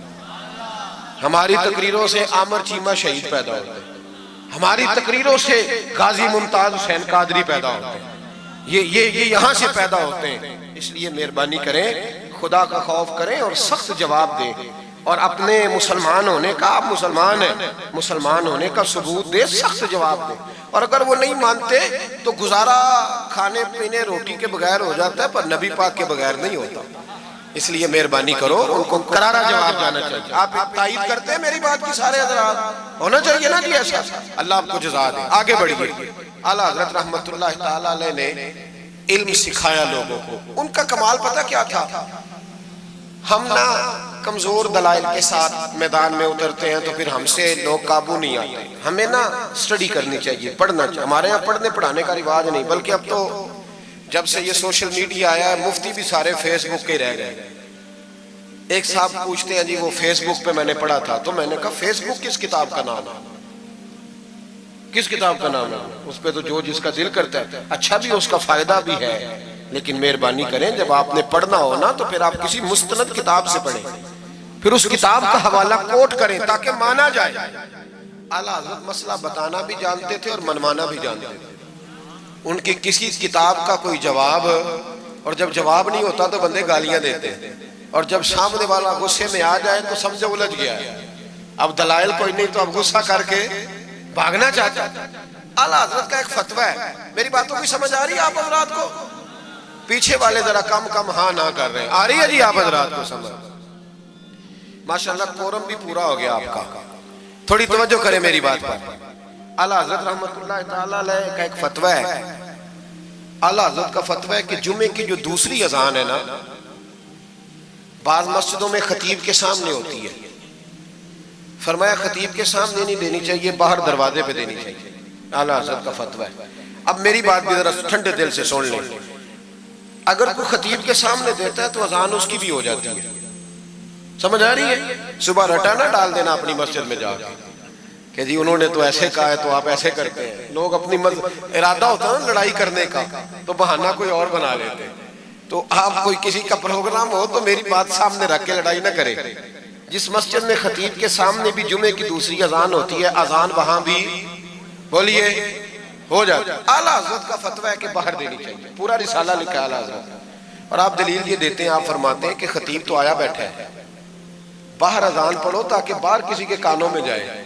हमारी तकरीरों से आमर चीमा शहीद पैदा होते हैं, हमारी तकरीरों से गाजी मुमताज हुसैन कादरी पैदा होते हैं, ये यहाँ से पैदा होते हैं। इसलिए मेहरबानी करें, खुदा का खौफ करें और सख्त जवाब दें, और अपने मुसलमान होने का, आप मुसलमान हैं, मुसलमान होने का सबूत दे, सख्त जवाब दे। और अगर वो नहीं मानते तो गुजारा खाने पीने रोटी के बगैर हो जाता है, पर नबी पाक के बगैर नहीं होता। इसलिए मेहरबानी करो, उनको करारा जवाब जाना चाहिए। आप तायीद करते हैं मेरी बात की, सारे हज़रात होना चाहिए ना जी ऐसा। अल्लाह आपको जज़ा दे। आगे बढ़िए। आला हज़रत रहमतुल्लाह तआला अलैह ने इल्म सिखाया लोगों को। उनका कमाल पता क्या था, हम ना कमजोर दलाइल के साथ मैदान में उतरते हैं तो फिर हमसे लोग काबू नहीं आते। हमें ना स्टडी करनी चाहिए, पढ़ना चाहिए। हमारे यहाँ पढ़ने पढ़ाने का रिवाज नहीं, बल्कि अब तो जब से ये सोशल मीडिया आया है, मुफ्ती भी सारे फेसबुक के रह गए। एक साहब पूछते हैं जी वो फेसबुक पे मैंने पढ़ा था, तो मैंने कहा फेसबुक किस किताब का नाम है, किस किताब का नाम है? उस पे तो जो जिसका दिल करता है, अच्छा भी उसका फायदा भी है, लेकिन मेहरबानी करें जब आपने पढ़ना हो ना तो फिर आप किसी मुस्तनद किताब से पढ़ें, फिर उस किताब का हवाला कोट करें ताकि माना जाए। आला हज़रत मसला बताना भी जानते थे और मनवाना भी जानते थे। उनकी किसी किताब का कोई जवाब, और जब जवाब नहीं होता तो बंदे गालियां देते हैं, और जब सामने वाला गुस्से में आ जाए तो समझो उलझ गया है, अब दलाइल कोई नहीं तो अब गुस्सा करके भागना चाहता है। आला हजरत का एक फतवा है, मेरी बातों की समझ आ रही है आप हजरात को? पीछे वाले जरा कम कम हाँ ना कर रहे हैं, आ रही है जी आप हजरात को समझ? माशाल्लाह कोरम भी पूरा हो गया आपका, थोड़ी तवज्जो करें मेरी बात पर। आला हजरत रहमतुल्लाह ताला अलैह का एक फतवा है, आला हजरत का फतवा है कि जुमे की जो दूसरी अजान है ना, बाज मस्जिदों में खतीब के सामने होती है, फरमाया खतीब के सामने नहीं देनी चाहिए, बाहर दरवाजे पे देनी चाहिए। आला हजरत का फतवा है। अब मेरी बात भी जरा ठंडे दिल से सुन लें, अगर कोई खतीब के सामने देता है तो अजान उसकी भी हो जाती है, समझ आ रही है? सुबह रटा ना डाल देना अपनी मस्जिद में जाके कि जी उन्होंने तो ऐसे कहा है तो आप ऐसे करते हैं। लोग अपनी इरादा होता है ना लड़ाई करने का, तो बहाना कोई और बना लेते हैं। तो आप कोई किसी का प्रोग्राम हो तो मेरी बात सामने रख के लड़ाई ना करें। जिस मस्जिद में खतीब के सामने भी जुमे की दूसरी अजान होती है, अजान वहां भी बोलिए हो जाता है। आला हजरत का फतवा है कि बाहर देनी चाहिए, पूरा रिसाला लिखा है आला हजरत। और आप दलील ये देते हैं, आप फरमाते हैं कि खतीब तो आया बैठा है, बाहर अजान पढ़ो ताकि बाहर किसी के कानों में जाए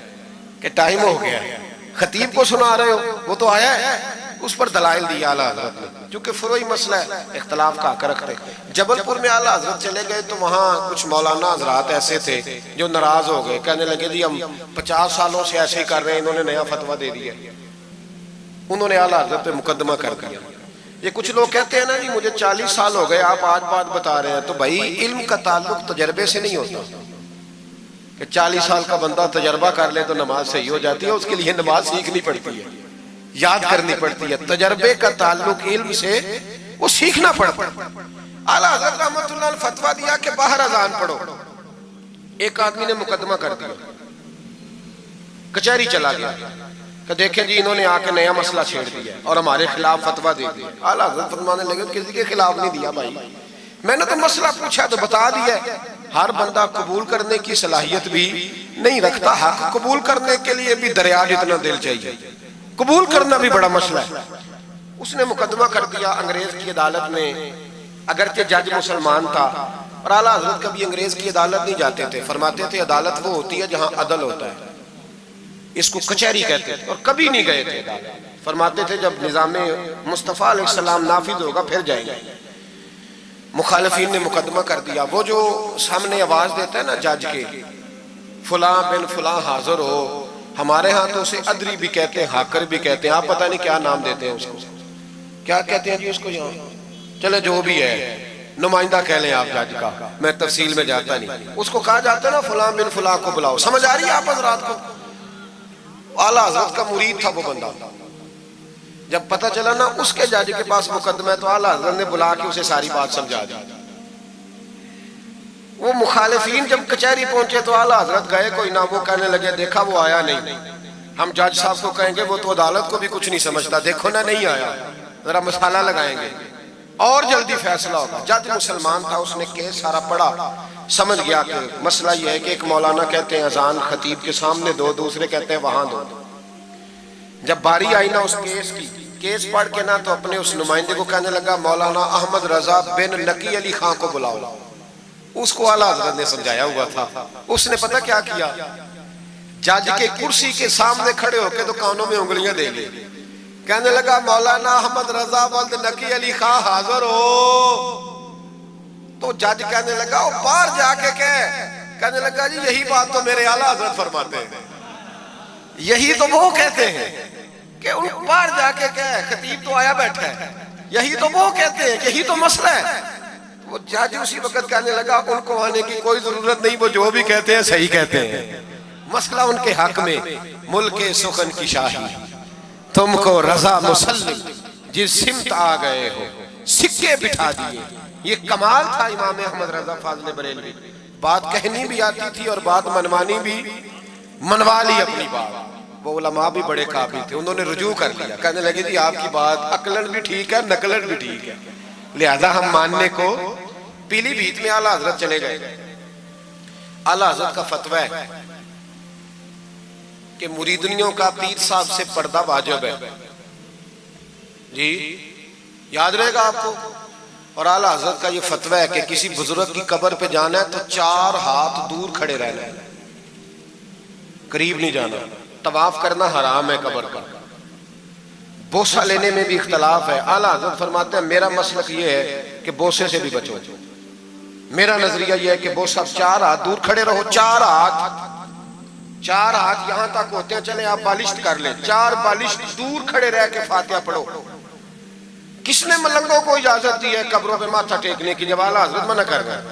कि टाइम हो गया है। खतीब को सुना रहे हो, वो तो आया है, उस पर दलाइल दिया आला हजरत ने, क्योंकि फुरोई मसला है, इख्तलाफ का हक रखते। जबलपुर में आला हजरत चले गए तो वहाँ कुछ मौलाना हजरात ऐसे थे जो नाराज हो गए, कहने लगे जी हम 50 सालों से ऐसे ही कर रहे हैं, इन्होंने नया फतवा दे दिया। उन्होंने आला हजरत पे मुकदमा कर दिया। ये कुछ लोग कहते हैं ना जी मुझे 40 साल हो गए, आप आज बात बता रहे हैं, तो भाई इल्म का ताल्लुक तजर्बे से नहीं होता कि 40 साल का बंदा तजर्बा कर ले तो नमाज सही हो जाती है। उसके लिए नमाज सीखनी पड़ती है, याद करनी पड़ती है। तजर्बे का ताल्लुक इल्म से, वो सीखना पड़ता है। आला हज़रत रहमतुल्लाह अलैह फतवा दिया कि बाहर अजान पढ़ो। एक आदमी ने मुकदमा कर दिया, कचहरी चला गया कि देखें जी इन्होंने आके नया मसला छेड़ दिया और हमारे खिलाफ फतवा दे दिया। आला हज़रत फरमाने लगे किसी के खिलाफ नहीं दिया भाई, मैंने तो मसला पूछा तो बता दिया। हर बंदा कबूल करने की सलाहियत भी नहीं रखता, हक कबूल करने के लिए भी दरिया जितना दिल चाहिए, कबूल करना भी बड़ा मसला है। उसने मुकदमा कर दिया अंग्रेज की अदालत में, अगरचे जज मुसलमान था। और आला हज़रत कभी अंग्रेज की अदालत नहीं जाते थे, फरमाते थे अदालत वो होती है जहां अदल होता है, इसको कचहरी कहते थे, और कभी नहीं गए थे अदालत। फरमाते थे जब निज़ामे मुस्तफ़ा अलैहिस्सलाम नाफिज होगा फिर जाएंगे। मुखालिफीन ने मुकदमा कर दिया। वो जो सामने आवाज देता है ना जज के, फुला बिन फुला हाजिर हो, हमारे यहाँ तो उसे अदरी भी कहते हैं, हाकर भी कहते हैं, आप पता नहीं क्या नाम देते हैं उसको, क्या कहते हैं जी उसको यहाँ, चले जो भी है, नुमाइंदा कह लें आप जज का, मैं तफसील में जाता नहीं। उसको कहा जाता है ना फुला बिन फुला को बुलाओ। समझ आ रही है आप हज़रात को? आला हज़रत का मुरीद था वो बंदा। जब पता चला ना उसके जज के पास मुकदमा है, तो आला हज़रत ने बुला के उसे सारी बात समझा दी। वो मुखालिफीन जब कचहरी पहुंचे तो आला हज़रत गए कोई ना, वो कहने लगे देखा वो आया नहीं, हम जज साहब को कहेंगे वो तो अदालत को भी कुछ नहीं समझता, देखो ना नहीं आया, जरा मसाला लगाएंगे और जल्दी फैसला होगा। जज मुसलमान था, उसने केस सारा पढ़ा, समझ गया कि मसला यह है कि एक मौलाना कहते हैं अजान खतीब के सामने दो, दूसरे कहते हैं वहां दो। जब बारी आई ना उस केस की, केस पढ़ के ना तो अपने उस नुमाइंदे को कहने लगा मौलाना अहमद रजा बिन नकी अली खां को बुलाओ। उसको आला हज़रत ने समझाया हुआ था, उसने पता क्या किया, जज के कुर्सी के सामने खड़े होके तो कानों में उंगलियां दे ली, कहने लगा मौलाना अहमद रजा बिन नकी अली खां हाजिर हो। तो जज कहने लगा बाहर जाके कहने लगा जी यही बात तो मेरे आला हज़रत फरमाते हैं, यही तो वो कहते हैं कि उन बाहर जाके खतीब तो आया बैठा है, यही तो वो कहते हैं, यही तो मसला है। वो जज उसी वक्त कहने लगा उनको आने की कोई जरूरत नहीं, वो जो भी कहते हैं सही कहते हैं, मसला उनके हक में। मुल्के सुखन की शाही तुमको रजा मुसल्लिम जिस सिमत आ गए हो सिक्के बिठा दिए। ये कमाल था इमाम अहमद रजा फाज़िल बरेलवी, बात कहनी भी आती थी और बात मनवानी भी, मनवा ली अपनी बात। वो उलमा भी बड़े काबिल थे, उन्होंने रुजू कर लिया, कहने लगे जी आपकी बात अकलन भी ठीक है, नकलन भी ठीक है, लिहाजा हम मानने को। पीलीभीत में आला हज़रत चले गए। आला हज़रत का फतवा है कि मुरीदनियों का पीर साहब से पर्दा वाजिब है जी, याद रहेगा आपको। और आला हजरत का ये फतवा है कि किसी बुजुर्ग की कब्र पे जाना है तो 4 हाथ दूर खड़े रहना है, करीब नहीं जाना। तवाफ करना हराम है कब्र का। बोसा लेने में भी इख्तलाफ है। आला हजरत फरमाते हैं मेरा मसलक ये है कि बोसे से भी बचो। मेरा नजरिया ये है कि बोसा 4 हाथ दूर खड़े रहो। 4 हाथ यहां तक होते हैं, चले आप बालिश्त कर ले, 4 बालिश्त दूर खड़े रह के फातिहा पढ़ो। किसने मलंगों को इजाजत दी है कब्रों पे माथा टेकने की, जब आला हजरत मना कर रहे हैं?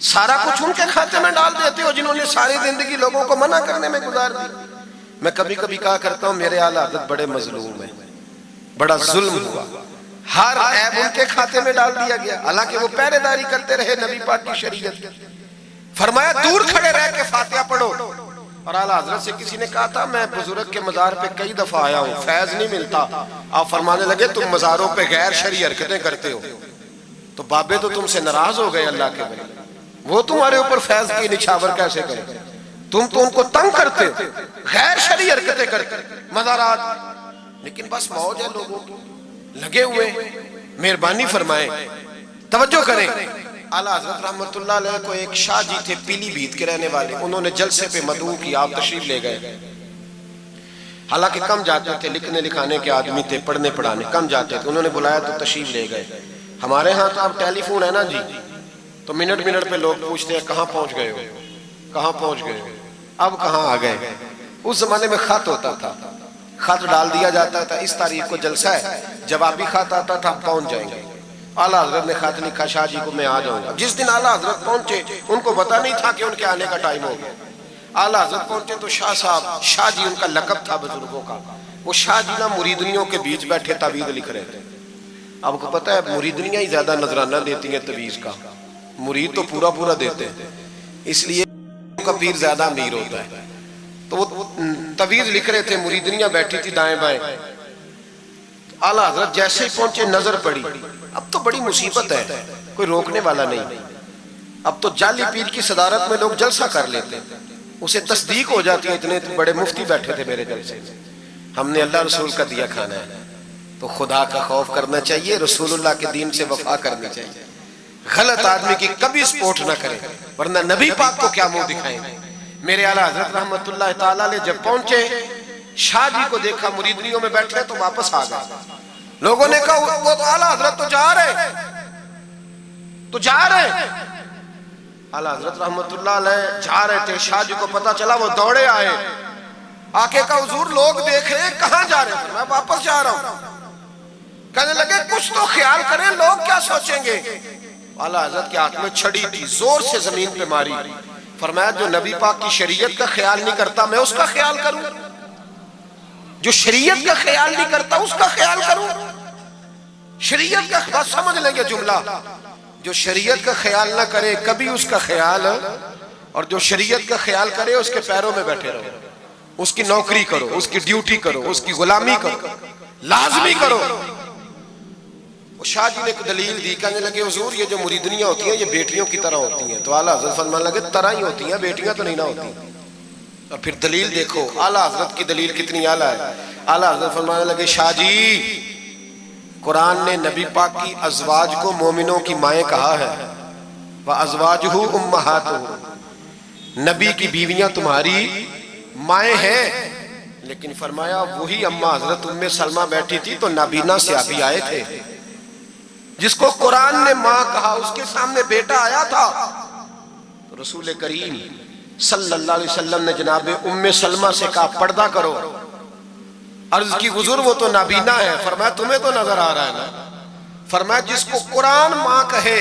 सारा कुछ उनके खाते में डाल देते हो जिन्होंने सारी जिंदगी लोगों को मना करने में गुजार दी। मैं कभी कभी कहा करता हूं मेरे आला हजरत बड़े मजलूम है, बड़ा जुल्म हुआ, हर ऐब उनके खाते में डाल दिया गया, हालांकि वो पहरेदारी करते रहे नबी पाक की शरीयत। फरमाया दूर खड़े रह के फातिहा पढ़ो। और आला हजरत से किसी ने कहा था मैं बुजुर्ग के मजार पे कई दफा आया हूं, फैज नहीं मिलता। आप फरमाने लगे तुम मजारों पे गैर शरई हरकतें करते हो, तो बाबे तो तुमसे नाराज हो गए अल्लाह के बले, वो तुम्हारे ऊपर फैज की निछावर कैसे करें? तुम तो उनको तंग करते हो, गैर शरई हरकतें करते मजारात। लेकिन बस मौज है लोगों की, लगे हुए। मेहरबानी फरमाए, तवज्जो करें। आला हजरत रहमतुल्लाह अलैह को एक शाह जी थे पीलीभीत के रहने वाले, उन्होंने जलसे पे मदऊ की, आप तशरीफ ले गए। हालांकि कम जाते थे, लिखने लिखाने के आदमी थे, पढ़ने पढ़ाने कम जाते थे, उन्होंने बुलाया तो तशरीफ ले गए। हमारे यहाँ तो अब टेलीफोन है ना जी, तो मिनट मिनट पे लोग पूछते हैं कहाँ पहुंच गए हो, कहाँ पहुंच गए हो, अब कहाँ आ गए। उस जमाने में खत होता था, खत डाल दिया जाता था, इस तारीख को जलसा है, जवाबी खत आता था, पहुंच जाएंगे। आला हजरत ने खत लिखा शाह जी को मैं आ जाऊंगा। जिस दिन आला हजरत पहुंचे उनको पता नहीं था कि उनके आने का टाइम हो गया। आला हजरत पहुंचे तो शाह साहब, शाह जी उनका लकब था बुजुर्गों का, वो शाह जी ना मुरीदनियों के बीच बैठे तावीज़ लिख रहे थे। आपको पता है मुरीदनियां ही ज्यादा नजराना देती हैं तवीज़ का, मुरीद तो पूरा पूरा देते हैं, इसलिए का पीर ज्यादा अमीर होता है। तो वो तवीज़ लिख रहे थे, मुरीदनियां बैठी थी दाएं बाएं। आला हजरत जैसे ही पहुंचे नजर पड़ी, अब तो बड़ी मुसीबत है, कोई रोकने वाला नहीं। अब तो जाली पीर की सदारत में लोग जलसा कर लेते हैं, उसे तस्दीक हो जाती है। इतने बड़े मुफ्ती बैठे थे मेरे जलसे में, हमने अल्लाह रसूल का दिया खाना है, तो खुदा का खौफ करना चाहिए, रसूलुल्लाह के दीन से वफा करनी चाहिए। गलत आदमी की कभी सपोर्ट ना करें, वरना नबी पाक को क्या मुंह दिखाएंगे। मेरे आला हजरत रहमतुल्लाह ताला अलैह जब पहुंचे, शाह जी को देखा मुरीदनियों में बैठे तो वापस आ गए। लोगों ने कहा वो तो आला हजरत तो जा रहे, तो जा रहे। आला हजरत रहमतुल्लाह अलैह जा रहे थे, शाह जी को पता चला, वो दौड़े आए, आके कहा हुजूर लोग देख रहे हैं, कहां जा रहे हैं? मैं वापस जा रहा हूं। कहने लगे कुछ तो ख्याल करें, लोग क्या सोचेंगे। आला हजरत के हाथ में छड़ी थी, जोर से जमीन पे मारी। फरमाया जो नबी पाक की शरीयत का ख्याल नहीं करता मैं उसका ख्याल करूं, जो शरीयत का ख्याल नहीं करता उसका ख्याल करूं। शरीयत का बस समझ लेंगे जुमला, जो शरीयत का ख्याल ना करे कभी उसका ख्याल, और जो शरीयत का ख्याल करे उसके पैरों में बैठे रहो, उसकी नौकरी करो, उसकी ड्यूटी करो, उसकी गुलामी करो, लाजमी करो। शाह जी ने एक दलील दी, कहने लगे हुजूर ये जो मुरीदनियां होती हैं ये बेटियों की तरह होती हैं। तो आला हजरत फरमाने लगे तरह ही होती हैं, बेटियां तो नहीं ना होती। और फिर दलील देखो, आला हजरत की दलील कितनी आला है। आला हजरत फरमाने लगे शाह जी कुरान ने नबी पाक की अज़वाज को मोमिनों की माएँ कहा है, व अज़वाजुहु उम्महातुहु, नबी की बीवियां तुम्हारी माएँ हैं। लेकिन फरमाया वही अम्मा हजरत उम्मे सलमा बैठी थी तो नाबीना से अभी आए थे, जिसको कुरान ने माँ कहा उसके सामने बेटा आया था। तो रसूल करीम सल्लल्लाहु अलैहि वसल्लम ने जनाबे उम्मे सलमा से कहा पर्दा करो। अर्ज की हुजूर वो तो नाबीना है। फरमाया तुम्हें तो नजर आ रहा है ना। फरमाया जिसको कुरान माँ कहे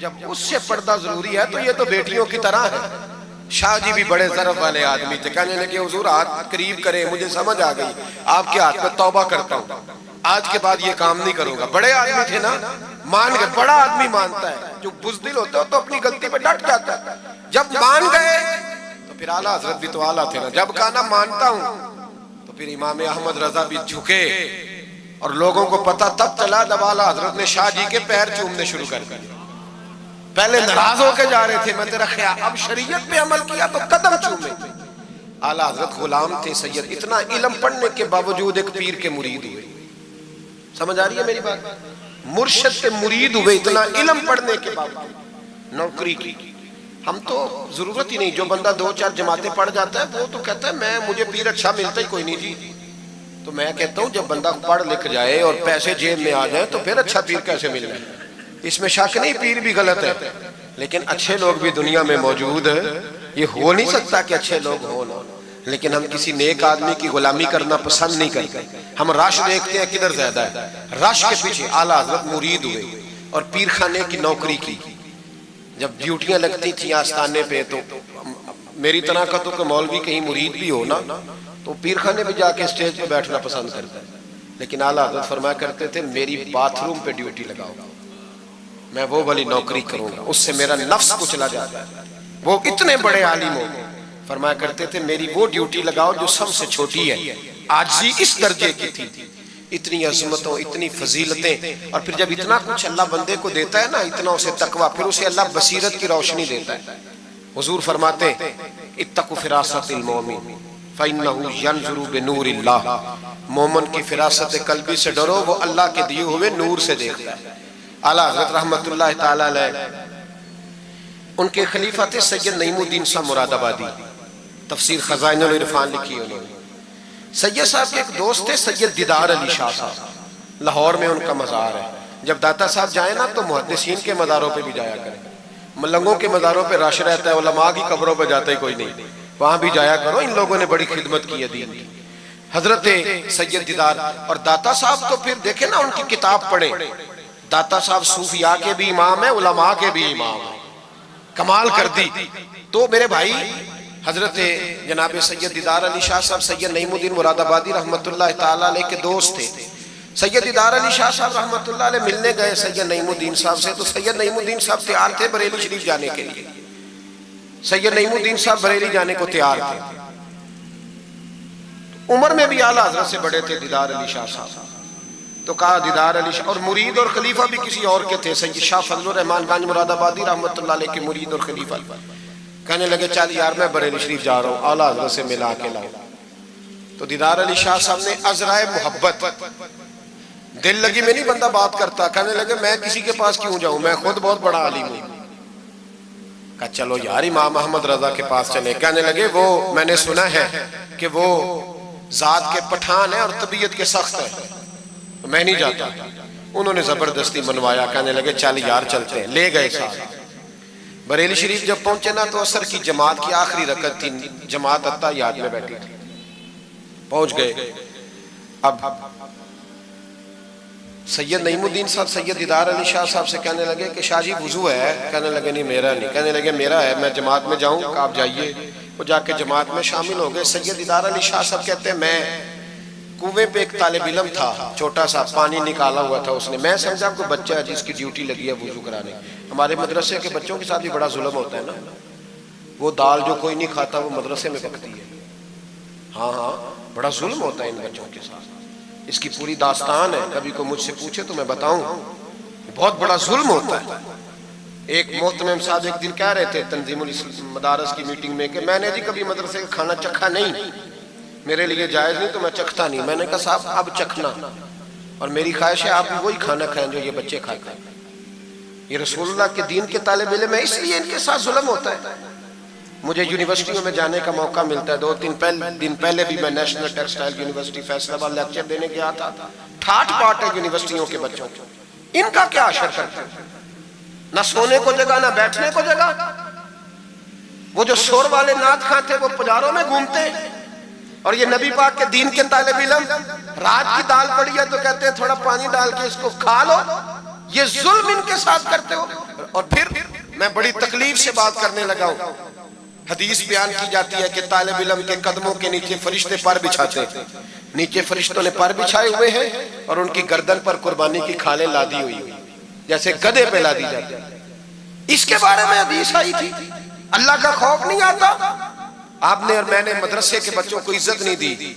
जब उससे पर्दा जरूरी है तो ये तो बेटियों की तरह है। शाह जी भी बड़े ज़रफ़ वाले आदमी थे, कहने लगे हुजूर हाथ करीब करें, मुझे समझ आ गई आपके हाथ में तौबा करता हूँ, आज के बाद ये काम नहीं करूंगा। बड़े आदमी थे ना, मान गए। बड़ा आदमी मानता है, जो बुज़दिल होता है तो अपनी गलती पे डट जाता है। जब मान गए तो फिर आला हजरत भी तो आला थे ना, जब कहा ना मानता हूं तो फिर इमाम अहमद रजा भी झुके। और लोगों को पता तब चला जब आला हजरत ने शाह जी के पैर चूमने शुरू कर दिए। पहले नाराज होकर जा रहे थे, मैं तेरा ख्याल, अब शरीयत पे अमल किया तो कदम चूमे। आला हजरत गुलाम थे सैयद, इतना इल्म पढ़ने के बावजूद एक पीर के मुरीद हुए। समझ आ रही है मेरी बात? मुर्शिद के मुरीद हुए, इतना इल्म पढ़ने के बावजूद, नौकरी की। हम तो जरूरत ही नहीं, जो बंदा 2-4 जमातें पढ़ जाता है वो तो कहता है मैं, मुझे पीर अच्छा मिलता ही कोई नहीं जी। तो मैं कहता हूँ जब बंदा पढ़ लिख जाए और पैसे जेब में आ जाए तो फिर अच्छा पीर कैसे मिल जाए, इसमें शक नहीं, पीर भी गलत है, लेकिन अच्छे लोग भी दुनिया में मौजूद है। ये हो नहीं सकता कि अच्छे लोग हो ना, लेकिन हम किसी नेक आदमी की गुलामी करना पसंद नहीं करते। हम रश देखते हैं किधर ज्यादा है, रश के पीछे आला हज़रत मुरीद हुए और पीर खाने की नौकरी की। जब ड्यूटियां लगती थी आस्थाने पे, तो मेरी तरह का तो मौलवी कहीं मुरीद भी हो ना, तो पीर खाने पे जाके स्टेज पे बैठना पसंद करता है। लेकिन आला हज़रत फरमाया करते थे मेरी बाथरूम पे ड्यूटी लगाओ, मैं वो वाली नौकरी करूंगा, उससे मेरा नफ्स कुचला जाता है। वो इतने बड़े आलिम हो, फरमाया करते थे मेरी वो ड्यूटी लगाओ जो सबसे छोटी है, आजी इस दर्जे की थी, इतनी अज़मतों, इतनी फजीलतें। और फिर जब इतना कुछ अल्लाह बंदे को देता है ना, इतना उसे तकवा, फिर उसे अल्लाह बसीरत की रोशनी देता है। हुजूर फरमाते इत्तकु फिरासतिल मोमिन फइन्नहु यंजुरु बिनूरिल्लाह, मोमिन की फिरासत कल्बी से डरो, वो अल्लाह के दिए हुए नूर से देखता है। आला हज़रत रहमतुल्लाह तआला अलैह, उनके खलीफा थे सैयद नईमुद्दीन साहब मुरादाबादी, तफसीर खज़ाइनुल इरफान लिखी उन्होंने। सैयद साहब के एक दोस्त थे सैयद दीदार अली शाह साहब, लाहौर में उनका मज़ार है। जब दाता साहब जाए ना तो मुहद्दिसीन के मज़ारों पे भी जाया करें, मलंगों के मज़ारों पे रश रहता है, उलमा की कब्रों पे जाता ही कोई नहीं, वहां भी जाया करो, इन लोगों ने बड़ी खिदमत की है दीन की। हजरत सैयद दीदार और दाता साहब तो फिर देखे ना, उनकी किताब पढ़े, दाता साहब सूफिया के भी इमाम है, उलमा के भी इमाम है, कमाल कर दी। तो मेरे भाई हजरत जनाब सैयद दीदार अली शाह साहब सैयद नईमुद्दीन मुरादाबादी रहमतुल्लाह ताला अलैह के दोस्त थे। सैयद दीदार अली शाह साहब रहमतुल्लाह अलैह मिलने गए सैयद नईमुद्दीन साहब से, तो सैयद नईमुद्दीन साहब तैयार थे बरेली शरीफ जाने के लिए। सैयद नईमुद्दीन साहब बरेली जाने को तैयार थे, उम्र में भी आला हजरत से बड़े थे दीदार अली शाह साहब। तो कहा दीदार अली शाह, और मुरीद और खलीफा भी किसी और के थे, सैयद शाह फजलुर रहमान गंज मुरादाबादी रहमतुल्लाह अलैह के मुरीद और खलीफा। कहने लगे चल यार मैं बरेली शरीफ जा रहा हूँ, आला हज़रत से मिला के लाओ। तो दीदार अली शाह साहब ने अज़राए मोहब्बत, दिल लगी में नहीं बंदा बात करता, कहने लगे मैं किसी के पास क्यों जाऊं, मैं खुद बहुत बड़ा आलिम हूं। कहा चलो यार इमाम अहमद रजा के पास चले। कहने लगे वो मैंने सुना है कि वो जात के पठान है और तबीयत के सख्त है, तो मैं नहीं जाता। उन्होंने जबरदस्ती मनवाया, कहने लगे चल यार चलते हैं, ले गए साथ। बरेली शरीफ जब पहुंचे ना तो असर की जमात की आखिरी रकत थी, जमात अत्ता याद में बैठी थी। पहुंच गए, अब सैयद नईमुद्दीन साहब सैयद दीदार अली शाह साहब से कहने लगे कि शाह जी वुजू है? कहने लगे नहीं मेरा नहीं। कहने लगे मेरा है, मैं जमात में जाऊं? आप जाइए। वो जाके जमात में शामिल हो गए। सैयद दीदार अली शाह साहब कहते हैं मैं कुएं पे एक तालिब इल्म था, छोटा सा पानी निकाला हुआ था उसने, मैं समझा कोई बच्चा है जिसकी ड्यूटी लगी है वुजू कराने। हमारे मदरसे के बच्चों के साथ भी बड़ा जुल्म होता है ना, वो दाल जो कोई नहीं खाता वो मदरसे में पकती है। हाँ हाँ, बड़ा जुल्म होता है इन बच्चों के साथ, इसकी पूरी दास्तान है, कभी को मुझसे पूछे तो मैं बताऊं, बहुत बड़ा जुल्म होता है। एक मोहतरम साहब एक दिन कह रहे थे तंजीमुल मदारस की मीटिंग में कि मैंने जी कभी मदरसे का खाना चखा नहीं, मेरे लिए जायज नहीं, तो मैं चखता नहीं। मैंने कहा साहब अब चखना, और मेरी ख्वाहिश है आप भी वही खाना खाएं जो ये बच्चे खाते हैं। ये रसूलुल्लाह के दीन के तालिब इल्म है, इसलिए इनके साथ जुल्म होता है। मुझे यूनिवर्सिटियों में जाने का मौका मिलता है, 2-3 दिन पहले भी मैं national textile university Faisalabad lecture देने गया था। ठाठ बाट है यूनिवर्सिटियों के बच्चों को, इनका क्या असर करता है? ना सोने को जगह ना बैठने को जगह। वो जो शोर वाले नात खां थे वो पुजारों में घूमते हैं, और ये नबी पाक के दीन के तालिब इल्म रात की दाल पड़ी है तो कहते हैं थोड़ा पानी डाल के इसको खा लो। ये जुल्म इनके साथ करते हो। और फिर मैं बड़ी तकलीफ से बात करने लगा हूं। हदीस बयान की जाती है कि तालिब इल्म के कदमों के नीचे फरिश्ते पर बिछाते हैं, नीचे फरिश्तों ने पर बिछाए हुए हैं और उनकी गर्दन पर कुर्बानी की खालें लादी हुई है, जैसे गधे पे लादी जाती है। इसके बारे में हदीस आई थी। अल्लाह का खौफ नहीं आता? आपने और मैंने मदरसे के बच्चों को इज्जत नहीं दी,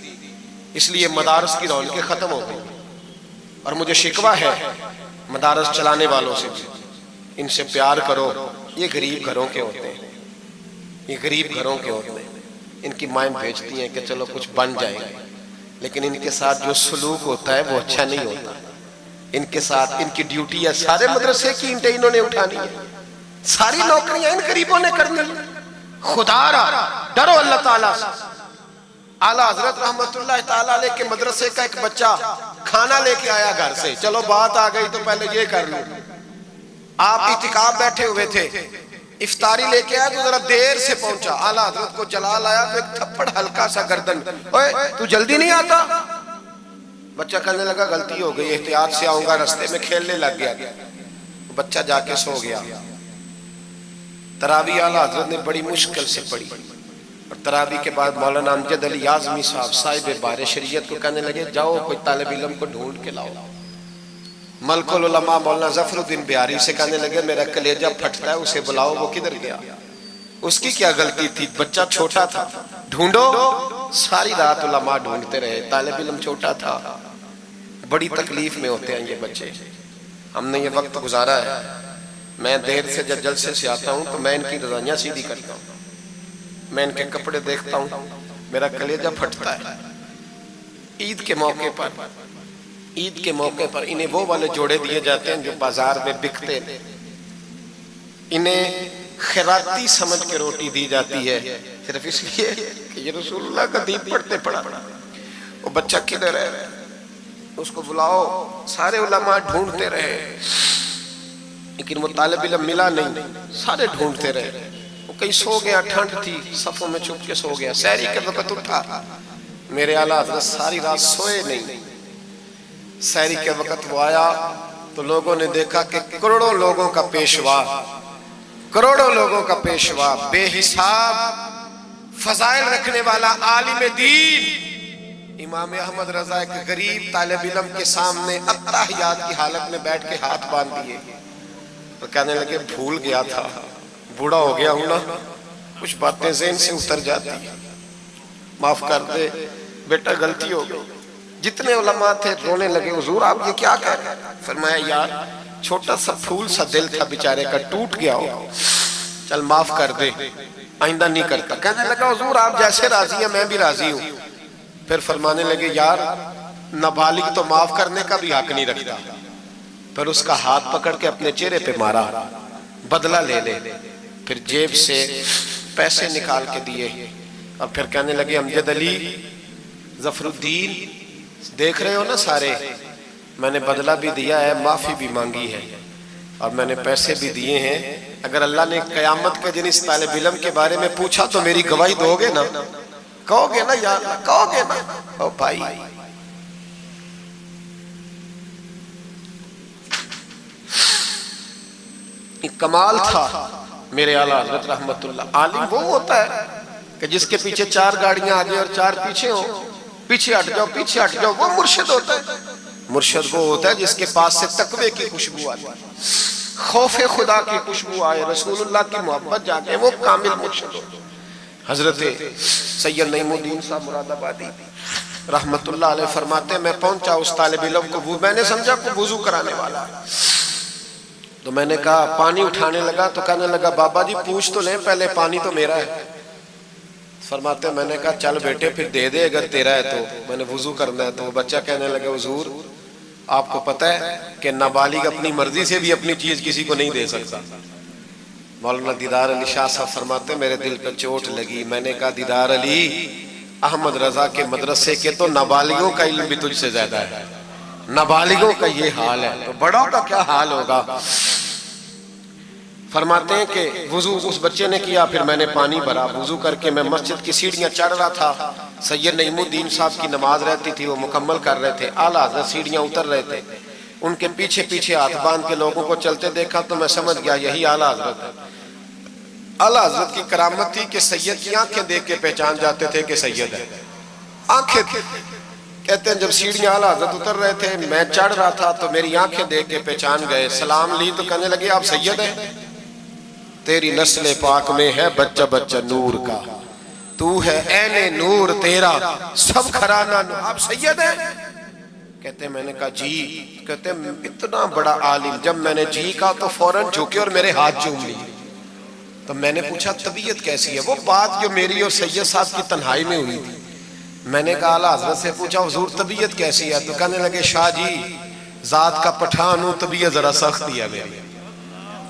इसलिए मदारस की रौनकें खत्म हो गई। और मुझे शिकवा है मदारस चलाने वालों से, इनसे प्यार करो। ये गरीब घरों के होते हैं, ये गरीब घरों के होते हैं, इनकी माएं भेजती हैं कि चलो कुछ बन जाएंगे, लेकिन इनके साथ जो सलूक होता है वो अच्छा नहीं होता। इनके साथ इनकी ड्यूटी है, सारे मदरसे की ईंटें इन्होंने उठानी है, सारी नौकरियां इन गरीबों ने करनी है। खुदारा डरो अल्लाह ताला से। आला हजरत रहमतुल्लाह ताला अलैह के मदरसे का एक बच्चा खाना लेके आया घर से, चलो बात आ गई तो पहले ये कर लो। आप इतिकाफ बैठे हुए थे, इफ्तारी लेके आया तो जरा देर से पहुंचा, आला हजरत को जलाल आया तो एक थप्पड़ हल्का सा गर्दन, ओए तू जल्दी नहीं आता? बच्चा कहने लगा गलती हो गई, एहतियात से आऊंगा, रास्ते में खेलने लग गया। बच्चा जाके सो गया। तरावी आला हजरत ने बड़ी मुश्किल से पढ़ी और तरावी के बाद मौलाना अमजद अली आजमी साहब साहिब बारे शरीयत को कहने लगे जाओ कोई तालिब इल्म को ढूंढ के लाओ। मलकुल उलमा मौलाना जफरुद्दीन बिहारी से कहने लगे मेरा कलेजा फटता है, उसे बुलाओ, वो किधर गया? उसकी क्या गलती थी? बच्चा छोटा था, ढूंढो। सारी रात उलमा ढूंढते रहे, तालिब इल्म छोटा था। बड़ी तकलीफ में होते हैं ये बच्चे। हमने ये वक्त गुजारा है, मैं देर से जब जलसे से आता हूँ तो मैं इनकी रजाइयाँ सीधी करता हूँ, मैं इनके कपड़े देखता हूँ, मेरा कलेजा फटता है। ईद के मौके पर इन्हें वो वाले जोड़े दिए जाते हैं जो बाजार में बिकते हैं, इन्हें खैराती समझ के रोटी दी जाती है सिर्फ इसलिए कि ये रसूलुल्लाह का दीन पढ़ते पढ़ा। वो बच्चा किधर है? उसको बुलाओ। सारे उलमा ढूंढते रहे लेकिन वो तालिब इल्म मिला नहीं, सारे ढूंढते रहे। वो कहीं सो गया, ठंड थी, सफों में छुप के सो गया। सहरी के वक्त उठा, मेरे आला हज़रत सारी रात सोए नहीं। सहरी के वक्त वो आया तो लोगों ने देखा कि करोड़ों लोगों का पेशवा, बेहिसाब फजाइल रखने वाला आलिम दीन इमाम अहमद रजा एक गरीब तालिब इल्म के सामने अत्ताहियात की हालत में बैठ के हाथ बांध दिए और कहने लगे भूल गया था, बूढ़ा हो गया हूं ना, कुछ बातें ज़हन से उतर जाती है, माफ कर दे बेटा, गलती हो गई। जितने उलमा थे रोने लगे, हुजूर आप ये क्या कह रहे हैं? फरमाया यार छोटा सा फूल सा दिल था बेचारे का, टूट गया हो, चल माफ कर दे, आइंदा नहीं करता। कहने लगा हुजूर आप जैसे राजी हैं मैं भी राजी हूँ। फिर फरमाने लगे यार नाबालिग तो माफ करने का भी हक नहीं रखता। फिर उसका हाथ पकड़ के अपने चेहरे पे मारा, बदला ले ले। फिर जेब से पैसे निकाल के दिए और फिर कहने लगे अमजद अली जफरुद्दीन देख रहे हो ना सारे, मैंने बदला भी दिया है, माफी भी मांगी है और मैंने पैसे भी दिए हैं। अगर अल्लाह ने कयामत के दिन इस तालिब इल्म के बारे में पूछा तो मेरी गवाही दोगे ना? कहोगे ना यार, कहोगे ना? ओ भाई कमाल था मेरे आला हज़रत रहमतुल्लाह। आलिम वो होता है कि जिसके पीछे 4 गाड़ियां आगे और 4 पीछे हो, पीछे हट जाओ, पीछे हट जाओ, वो मुर्शिद होता है। मुर्शिद वो होता है जिसके पास से तकवे की खुशबू आती है, खौफे खुदा की खुशबू आए, रसूलुल्लाह की मोहब्बत जाके, वो कामिल मुर्शिद होता है। हजरत सैयद नईमुद्दीन साहब मुरादाबादी रहमतुल्लाह अलैह फरमाते मैं पहुंचा उस तालिब इल्म को, मैंने समझा को वुजू कराने वाला है, तो मैंने कहा पानी उठाने लगा तो कहने लगा बाबा जी पूछ तो ले पहले, पानी तो मेरा है। फरमाते मैंने कहा चल बेटे फिर दे दे अगर तेरा है तो, मैंने वुजू करना है। तो वो बच्चा कहने लगा हुजूर आपको पता है कि नाबालिग अपनी मर्जी से भी अपनी चीज किसी को नहीं दे सकता। मौलाना दीदार अली शाह साहब फरमाते मेरे दिल पर चोट लगी। मैंने कहा दीदार अली अहमद रजा के मदरसे के तो नाबालिगों का इल्म भी तुझसे ज्यादा है, नाबालिगों का ये हाल है तो बड़ों का क्या हाल होगा। फरमाते हैं कि वुजू उस बच्चे ने किया, फिर मैंने पानी भरा, वुजू करके मैं मस्जिद की सीढ़ियां चढ़ रहा था। सैयद नईमुद्दीन साहब की नमाज रहती थी, वो मुकम्मल कर रहे थे, आला हज़रत सीढ़ियां उतर रहे थे, उनके पीछे पीछे हाथ बांध के लोगों को चलते देखा तो मैं समझ गया यही आला हज़रत है। आला हज़रत की करामत थी कि सैयद की आंखें देख के पहचान जाते थे कि सैयद है। आंखें कहते हैं जब सीढ़ियां आला हज़रत उतर रहे थे मैं चढ़ रहा था तो मेरी आंखें देख के पहचान गए, सलाम ली तो कहने लगे आप सैयद हैं, तेरी नस्ल पाक में है बच्चा बच्चा नूर का, तू है ऐने नूर तेरा सब घराना नूर, आप सैयद हैं? कहते मैंने कहा जी। कहते इतना बड़ा आलिम, जब मैंने जी कहा तो फौरन झुके और मेरे हाथ चूम लिए। तो मैंने पूछा तबीयत कैसी है? वो बात जो मेरी और सैयद साहब की तन्हाई में हुई थी। मैंने कहा आला हज़रत से पूछा हुजूर तबीयत कैसी है? तो कहने लगे शाह जी जात का पठान हूं, तबीयत जरा सख्ती है मेरी,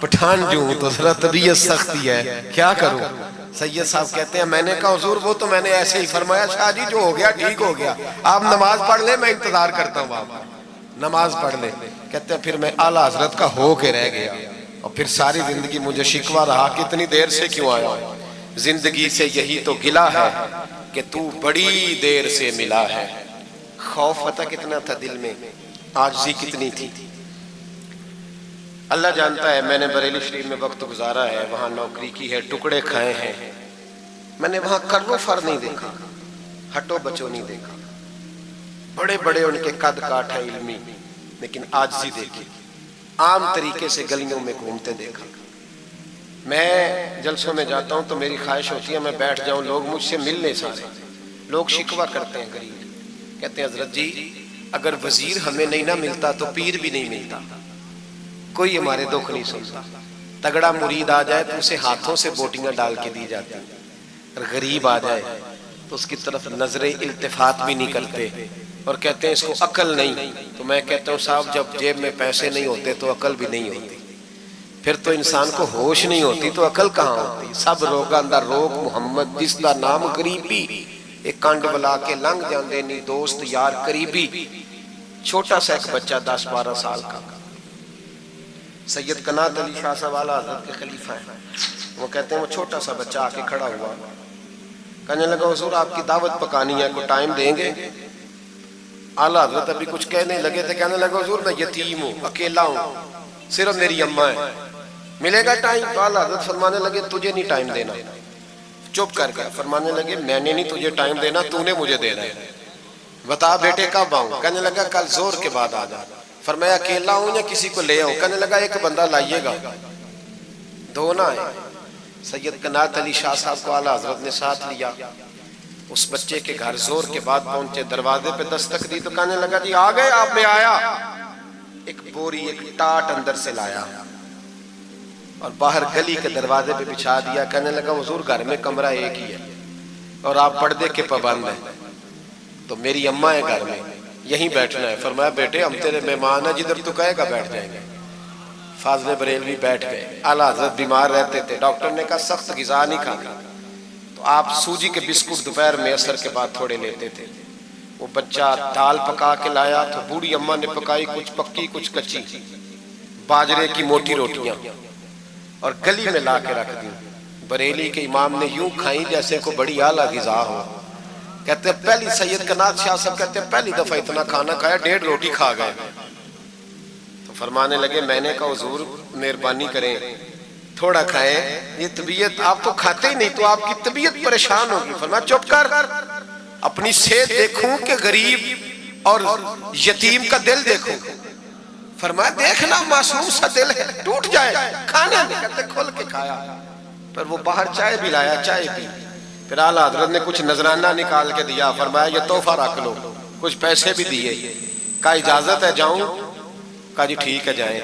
पठान जो हूं तो जरा तबीयत सख्ती है, क्या करूं। सैयद साहब कहते हैं मैंने कहा हुजूर वो तो मैंने ऐसे ही फरमाया, शाह जी जो हो गया ठीक हो गया, आप नमाज पढ़ ले, मैं इंतजार करता हूँ, आप नमाज पढ़ ले। कहते हैं फिर मैं आला हजरत का हो के रह गया, और फिर सारी जिंदगी मुझे शिकवा रहा कि इतनी देर से क्यों आया, जिंदगी से यही तो गिला है कि तू बड़ी देर से मिला है। खौफ पता कितना था दिल में, आजिज़ी कितनी थी, अल्लाह जानता है। मैंने बरेली शरीफ में वक्त गुजारा है, वहाँ नौकरी की है, टुकड़े खाए हैं, मैंने वहाँ कर्रो फर नहीं देखा, हटो बचो नहीं देखा, बड़े बड़े उनके कद काठ है इल्मी, लेकिन आजिज़ी देखी, आम तरीके से गलियों में घूमते देखा। मैं जलसों में जाता हूँ तो मेरी ख्वाहिश होती है मैं बैठ जाऊँ, लोग मुझसे मिलने सारे, लोग शिकवा करते हैं गरीब, कहते हैं हजरत जी अगर वजीर हमें नहीं ना मिलता तो पीर भी नहीं मिलता, कोई हमारे दुख नहीं सुनता। तगड़ा मुरीद आ जाए तो उसे हाथों से बोटियां डाल के दी जाती, और गरीब आ जाए तो उसकी तरफ नजरे इल्तिफात भी नहीं करते, और कहते हैं इसको अकल नहीं। तो मैं कहता हूँ साहब जब जेब में पैसे नहीं होते तो अकल भी नहीं होती, फिर तो इंसान को होश नहीं होती तो अकल कहाँ होती। सब रोगां दा रोग मुहम्मद जिसका नाम गरीबी, एक कंड बुला के लंघ जाते नहीं दोस्त यार करीबी। छोटा सा एक बच्चा 10-12 साल का, सैयद कनात अली शाह साहब आला हज़रत के खलीफा है, वो कहते हैं वो छोटा सा बच्चा आके खड़ा हुआ, कहने लगा हुजूर आपकी दावत पकानी है, को टाइम देंगे। आला हज़रत अभी कुछ कहने लगे थे, कहने लगा हुजूर मैं यतीम हूँ, अकेला हूँ, सिर्फ मेरी अम्मा है, मिलेगा टाइम? तो आला हज़रत फरमाने लगे तुझे नहीं टाइम देना। चुप कर गया, फरमाने लगे मैंने नहीं तुझे टाइम देना, तूने मुझे देना है, बता बेटे कब आऊँ? कहने लगा कल जोर के बाद आ जा। फरमाया अकेला हूं या किसी को ले आऊं? कहने लगा एक बंदा लाइएगा, दो ना आए। सैयद कनात अली शाह साहब को आला हजरत ने साथ लिया, उस बच्चे के घर जोर के बाद पहुंचे, दरवाजे पे दस्तक दी तो कहने लगा जी आ गए आप? में आया, एक बोरी एक टाट अंदर से लाया और बाहर गली के दरवाजे पे बिछा दिया। कहने लगा हुजूर घर में कमरा एक ही है और आप पर्दे के पाबंद हैं, तो मेरी अम्मा है घर में, यहीं बैठना है। फरमाया बेटे हम तेरे मेहमान है, जिधर तू कहेगा बैठ जाएंगे। फाज़िल बरेलवी बैठ गए। आला हज़रत बीमार रहते थे, डॉक्टर ने कहा सख्त ग़िज़ा नहीं खाना, तो आप सूजी के बिस्कुट दोपहर में असर के बाद थोड़े लेते थे। वो बच्चा दाल पका के लाया तो बूढ़ी अम्मा ने पकाई, कुछ पक्की कुछ कच्ची, बाजरे की मोटी रोटियां, और गली में ला के रख दी। बरेली के इमाम ने यूं खाई जैसे को बड़ी आला ग़िज़ा हो। कहते हैं पहली सैयद कनात शाह साहब कहते हैं पहली दफा इतना खाना खाया, 1.5 रोटी खा गए। तो फरमाने लगे मैंने कहा हुजूर मेहरबानी करें थोड़ा खाएं, ये तबीयत आप तो खाते ही नहीं तो आपकी तबीयत परेशान होगी। फरमाया चुप कर, अपनी सेहत देखूं कि गरीब और यतीम का दिल देखूं। फरमाया देखना मासूम सा दिल है, टूट जाए खाने में। कहते खुल के खाया, पर वो बाहर चाय भी लाया, चाय पी। फिर आला हज़रत ने कुछ नजराना निकाल के दिया, फरमाया ये तोहफा रख लो, कुछ पैसे भी दिए। का इजाजत है जाऊं? का जी ठीक है जाएं।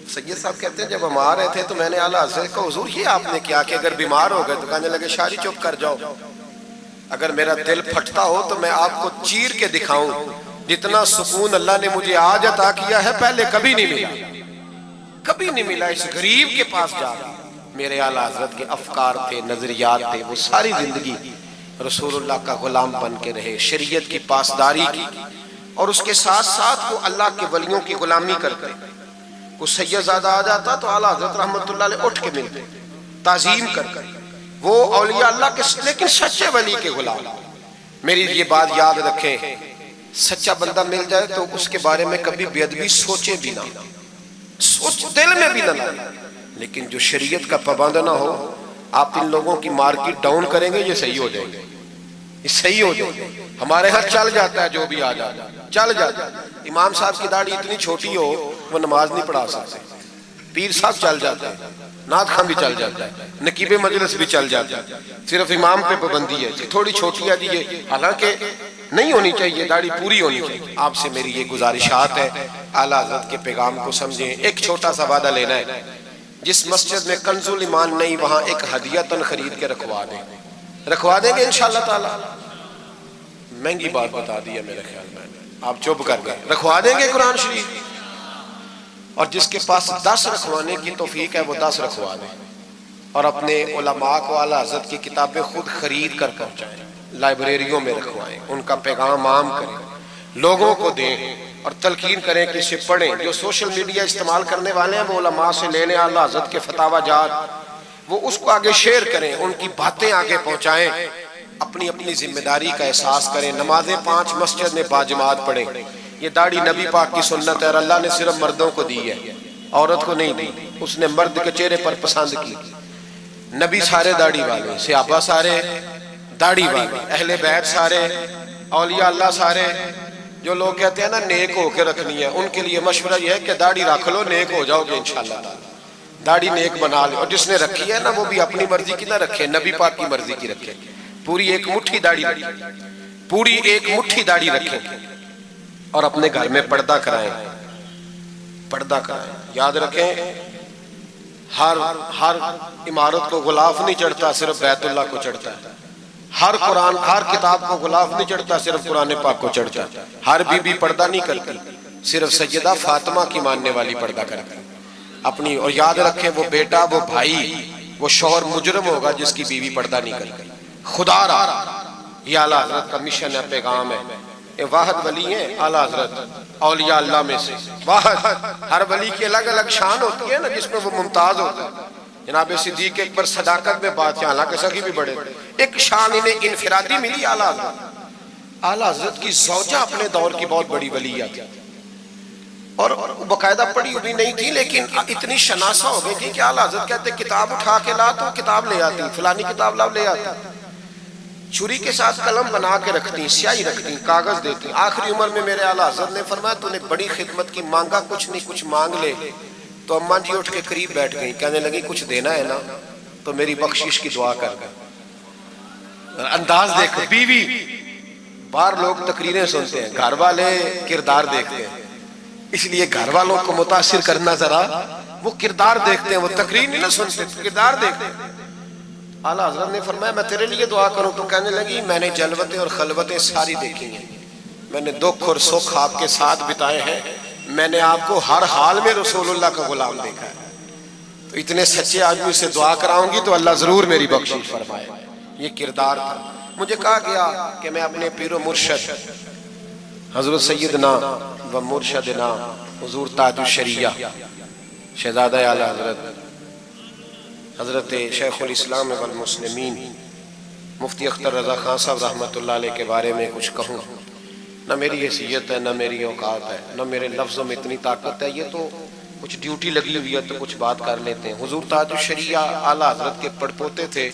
सैयद साहब कहते हैं जब हम आ रहे थे तो मैंने आला हज़रत को हुजूर ये आपने क्या कि अगर बीमार हो गए? तो कहने लगे शाह जी चुप कर जाओ, अगर मेरा दिल फटता हो तो मैं आपको चीर के दिखाऊं, जितना सुकून अल्लाह ने मुझे आज अता किया है पहले कभी नहीं मिला, कभी नहीं मिला। इस गरीब के पास जा मेरे आला हज़रत के अफकार थे, नजरियात थे, वो सारी जिंदगी रसूलुल्लाह का गुलाम बन के रहे, शरीयत की पासदारी की, और उसके साथ साथ वो अल्लाह के वलियों की गुलामी करते। कुछ सैयदजादा आ जाता तो आला हज़रत रहमतुल्लाह अलैह उठ के मिलते, ताजीम करते। वो औलिया अल्लाह के लेकिन सच्चे वली के गुलाम। मेरी ये बात याद रखें, सच्चा बंदा मिल जाए तो उसके बारे में कभी बेअदबी सोचे भी ना, सोच दिल में भी ना लाए, लेकिन जो शरीयत का पाबंद ना हो, आप इन लोगों की मार्केट डाउन करेंगे ये सही हो जाएंगे, ये सही हो जाएंगे। हमारे यहाँ चल जाता है जो भी आ जाता है, चल जाता है। इमाम साहब की दाढ़ी इतनी छोटी हो वो नमाज नहीं पढ़ा सकते, पीर साहब चल जाते हैं, नात खां भी चल जाता है, नकीबे मजलिस भी चल जाता है, सिर्फ इमाम पे पाबंदी है जी थोड़ी छोटी है जी ये, हालांकि नहीं होनी चाहिए, दाढ़ी पूरी होनी चाहिए। आपसे मेरी ये गुजारिशात है, आला हज़रत के पैगाम को समझें। एक छोटा सा वादा लेना है, जिस मस्जिद में कंजुल ईमान नहीं वहां एक हदियतन खरीद के रखवा देंगे इंशाअल्लाह ताला। महंगी बात बता दी है मेरे ख्याल में, आप चुप कर गए, रखवा देंगे कुरान शरीफ। और जिसके पास 10 रखवाने की तौफीक है वो 10 रखवा दे और अपने उलमा को आला हज़रत की किताबें खुद खरीद कर पहुंचाएं, लाइब्रेरियों में रखवाएं, उनका पैगाम आम करें, लोगों को दें और तलकीन करें कि इसे पढ़ें। जो सोशल मीडिया इस्तेमाल करने वाले हैं वो उलमा से ले लें, आला हज़रत के फतावा जात, वो उसको आगे शेयर करें, उनकी बातें आगे पहुंचाएं, अपनी अपनी जिम्मेदारी का एहसास करें। नमाजें 5 मस्जिद में बाजमात पढ़ें। ये दाढ़ी नबी पाक की सुन्नत है और अल्लाह ने सिर्फ मर्दों को दी है, औरत को नहीं दी। उसने मर्द के चेहरे पर पसंद की। नबी सारे दाढ़ी वाले, सहाबा सारे दाढ़ी वाले, अहले बैत सारे, औलिया अल्लाह सारे। जो लोग कहते हैं ना नेक होकर रखनी है, उनके लिए मशवरा यह है कि दाढ़ी रख लो, नेक हो जाओगे इंशाल्लाह। दाढ़ी नेक बना लो। और जिसने रखी है ना वो भी अपनी मर्जी की ना रखे, नबी पाक की मर्जी की रखे। पूरी एक मुट्ठी दाढ़ी रखे, पूरी एक मुट्ठी दाढ़ी रखें और अपने घर में पर्दा कराएं, पर्दा कराएं। याद रखें, हर इमारत को गुलाफ नहीं चढ़ता, सिर्फ बैतुल्लाह को चढ़ता है। हर कुरान, हर किताब को गुलाफ नहीं चढ़ता, सिर्फ कुरान पाक को चढ़ता है। हर बीबी पर्दा नहीं करती, सिर्फ सैयदा फातिमा की मानने वाली पर्दा करती अपनी। और याद रखें, वो बेटा, वो भाई, वो शौहर मुजरम होगा जिसकी बीवी पर्दा नहीं करती। खुदा ये आला हज़रत का मिशन है, पैगाम है। ये वाहद वली है आला हज़रत औलिया अल्लाह में से वाहद। हर वली की अलग अलग शान होती है ना, जिसमें वो मुमताज होता है। जनाब सिद्दीक अकबर सदाकत में बात है, हालांकि सखी भी बड़े, एक शान इन्हें इनफिरादी मिली आला हज़रत। आला हज़रत की ज़ौजा अपने दौर की बहुत बड़ी वलिया थी और बाकायदा पढ़ी हुई नहीं थी, लेकिन इतनी शनासा हो गई थी कि आला हज़रत कहते किताब उठा के ला तो किताब ले आती, फलानी किताब ला ले आती। छुरी के साथ कलम बना के रखती, स्याही रखती, कागज देती। आखिरी उम्र में मेरे आला हज़रत ने फरमाया तूने बड़ी खिदमत की, मांगा कुछ नहीं, कुछ मांग ले। तो अम्मा जी उठ के करीब बैठ गई, कहने लगी कुछ देना है ना तो मेरी बख्शिश की दुआ कर। अंदाज देखो, बीवी, बाहर लोग तकरीरें सुनते हैं, घर वाले किरदार देखते हैं। इसलिए घर वालों को मुतासिर करना, जरा वो किरदार देखते हैं, वो तकरीर नहीं ना सुनते, किरदार देखते हैं। आला हज़रत ने फरमाया मैं तेरे लिए दुआ करूं? तो कहने लगी मैंने जलवतें और खलवतें सारी देखी हैं, मैंने दुख और सुख आपके साथ बिताए हैं, मैंने आपको हर हाल में रसूलुल्लाह का गुलाम देखा है। तो इतने सच्चे आदमी से दुआ कराऊंगी तो अल्लाह जरूर मेरी बख्शिश फरमाए। ये किरदार था। मुझे कहा गया कि मैं अपने पीरो मुर्शद हज़रत सैयदना व मुर्शदना हुज़ूर ताजुश शरिया शहज़ादा आला हज़रत हज़रत शेखुल इस्लाम वल मुस्लिमीन मुफ्ती अख्तर रज़ा खान साहब रहमतुल्लाह अलैह के बारे में कुछ कहूँ, न मेरी हैसियत है, न मेरी औकात है, न मेरे लफ्ज़ों में इतनी ताकत है। ये तो कुछ ड्यूटी लगी हुई है तो कुछ बात कर लेते हैं। हुज़ूर ताजुश शरिया आला हज़रत के पड़पोते थे।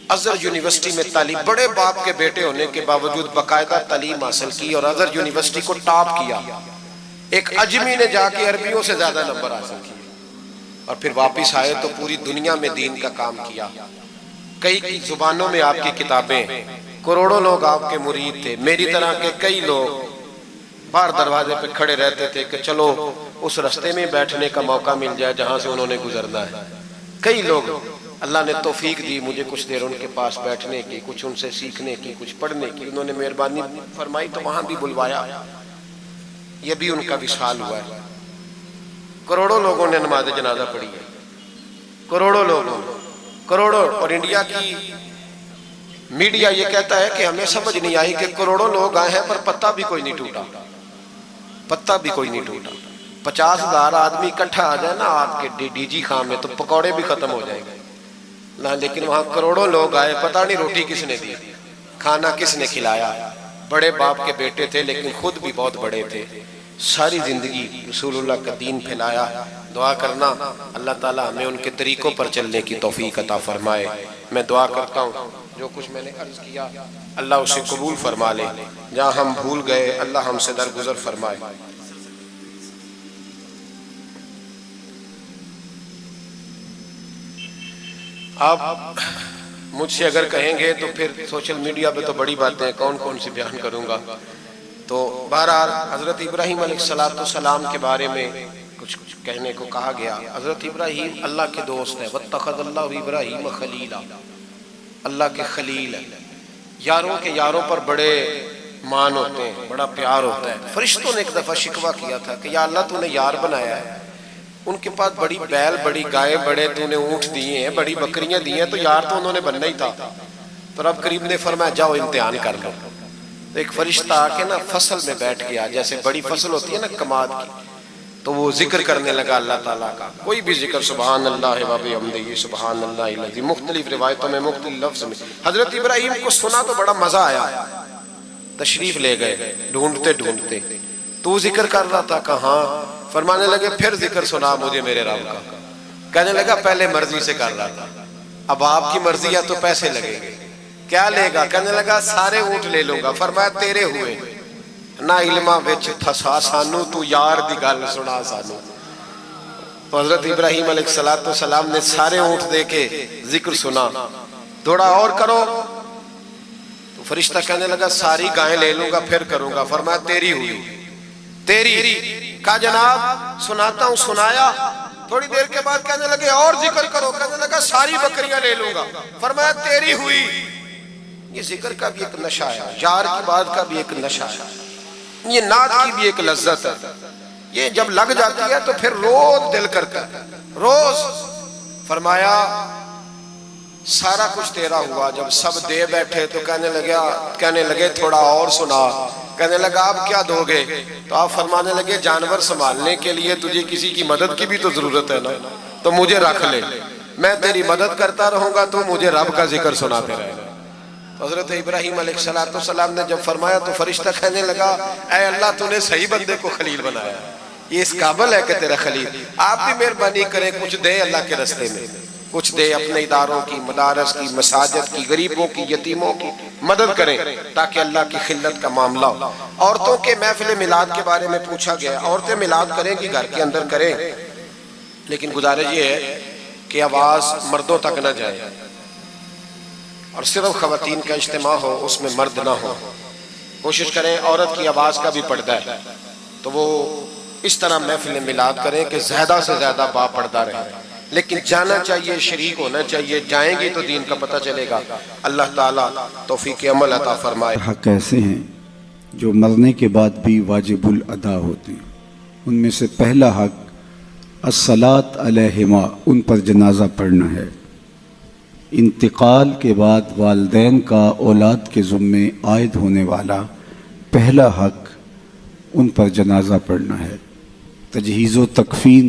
अज़हर यूनिवर्सिटी में तालीम, बड़े बाप के बेटे होने के बावजूद बाकायदा तालीम हासिल की और अज़हर यूनिवर्सिटी को टॉप किया। एक अजमी ने जाके अरबियों से ज्यादा नंबर हासिल किए और फिर वापिस आए तो पूरी दुनिया में दीन का काम किया। कई जुबानों में आपकी किताबें, करोड़ों लोग आपके मुरीद थे। मेरी तरह के कई लोग बाहर दरवाजे पे खड़े रहते थे कि चलो उस रास्ते में बैठने का मौका मिल जाए जहां से उन्होंने गुजरना है। कई लोग अल्लाह ने तौफीक दी मुझे कुछ देर उनके पास बैठने की, कुछ उनसे सीखने की, कुछ पढ़ने की। उन्होंने मेहरबानी फरमाई तो वहां भी बुलवाया, ये भी उनका विशाल हुआ है। करोड़ों लोगों ने नमाज जनाजा पढ़ी है, करोड़ों लोगों, करोड़ों। और इंडिया की मीडिया ये कहता है कि हमें समझ नहीं आई कि करोड़ों लोग आए हैं पर पत्ता भी कोई नहीं टूटा, पत्ता भी कोई नहीं टूटा। 50,000 आदमी इकट्ठा आ जाए ना आपके डीजी खां में तो पकौड़े भी खत्म हो जाएंगे ना, लेकिन वहां करोड़ों लोग आए, पता नहीं रोटी किसने दी, खाना किसने खिलाया। बड़े बाप के बेटे थे लेकिन खुद भी बहुत बड़े थे। सारी जिंदगी रसूलुल्लाह का दीन फैलाया। दुआ करना अल्लाह ताला हमें उनके तरीकों पर चलने की तौफीक अता फरमाए। मैं दुआ करता हूँ जो कुछ मैंने अर्ज किया अल्लाह उसे कबूल फरमा ले, जहाँ हम भूल गए अल्लाह हमसे दरगुजर फरमाए। आप मुझसे अगर कहेंगे तो फिर सोशल मीडिया पे तो बड़ी बातें कौन कौन सी बयान करूंगा। तो बहरहाल हजरत इब्राहीम अलैहिस्सलाम के बारे में कुछ कहने को कहा गया। हजरत इब्राहीम अल्लाह के दोस्त है। वत्तखज़ल्लाहु इब्राहीम खलीला, अल्लाह के खलील है। यारों के यारों पर बड़े मान होते हैं, बड़ा प्यार होता है। फरिश्तों ने एक दफा शिकवा किया था कि या अल्लाह तूने यार बनाया है, उनके पास बड़ी बैल, बड़ी गायें, बड़े तूने ऊंट दिए हैं, बड़ी बकरियां दी हैं, तो यार तो उन्होंने बनना ही था। तो रब करीम ने फरमाया जाओ इम्तिहान कर लो। तो एक फरिश्ता आके ना फसल में बैठ गया, जैसे बड़ी फसल होती है ना कमाद की, तो वो जिक्र करने लगा अल्लाह ताला का, कोई भी जिक्र, सुबहान अल्लाह व बिहम्दिही सुबहान अल्लाह, मुख्तलिफ रिवायतों में मुख्तलिफ लफ्ज में। हजरत इब्राहिम को सुना तो बड़ा मजा आया, तशरीफ ले गए ढूंढते ढूंढते। तू जिक्र कर रहा था, कहाँ? फरमाने लगे फिर जिक्र सुना मुझे मेरे रब का। कहने लगा पहले मर्जी से कर रहा था, अब आपकी मर्जी है तो पैसे लगेंगे। क्या लेगा? कहने लगा सारे ऊंट ले लूंगा। फरमाया तेरे हुए ना इल्मा विच फसा सानू, तू यार दी गल सुना सानू। तो हजरत इब्राहिम अलैहिस्सलाम ने सारे ऊंट दे के जिक्र सुना, थोड़ा और करो। तो फरिश्ता कहने लगा सारी गायें ले लूंगा फिर करूंगा। फरमाया तेरी हुई, तेरी। कहा जनाब सुनाता हूं, सुनाया। थोड़ी देर के बाद कहने लगे और जिक्र करो। कहने लगा सारी बकरियां ले लूंगा। फरमाया तेरी हुई। ये जिक्र का भी एक नशा है, यार की बात का भी एक नशा है, ये नात की भी एक लज्जत है। ये जब लग जाती है तो फिर रोज दिल करता है, रोज। फरमाया सारा कुछ तेरा हुआ। जब सब दे बैठे तो कहने लगे थोड़ा और सुना। कहने लगा आप क्या दोगे? तो आप फरमाने लगे जानवर संभालने के लिए तुझे किसी की मदद की भी तो जरूरत है ना, तो मुझे रख ले, मैं तेरी मदद करता रहूंगा, तो मुझे रब का जिक्र सुनाते रहेगा। हजरत इब्राहिम अलैहिस्सलाम ने जब फरमाया तो फरिश्ता कहने लगा ऐ अल्लाह तूने सही बंदे को खलील बनाया, ये इस काबिल है कि तेरा खलील। आप भी मेहरबानी करें, कुछ दे अल्लाह के रास्ते में, कुछ दे, अपने इदारों की, मदारस की, मसाजिद की, गरीबों की, यतीमों की मदद करें ताकि अल्लाह की खिल्लत का मामला हो। औरतों के महफिल मिलाद के बारे में पूछा गया, औरतें मिलाद करें कि घर के अंदर करें, लेकिन गुजारिश ये है कि आवाज मर्दों तक न जाए और सिर्फ खवातीन का इज्तिमा हो, उसमें मर्द ना हो। कोशिश करें औरत की आवाज का भी पर्दा है तो वो इस तरह महफिल मिलाद करें कि ज्यादा से ज्यादा बापर्दा रहे, लेकिन जाना चाहिए, शरीक होना चाहिए। जाएंगे तो दीन का पता चलेगा। अल्लाह ताला तौफीक अमल अता फरमाए। हक ऐसे हैं जो मरने के बाद भी वाजिबुल अदा होते हैं। उनमें से पहला हक अस्सलात अलैहिमा, उन पर जनाजा पढ़ना है। इंतकाल के बाद वालिदैन का औलाद के ज़ुम्मे आयद होने वाला पहला हक उन पर जनाजा पढ़ना है। तजहीज़ व तकफ़ीन,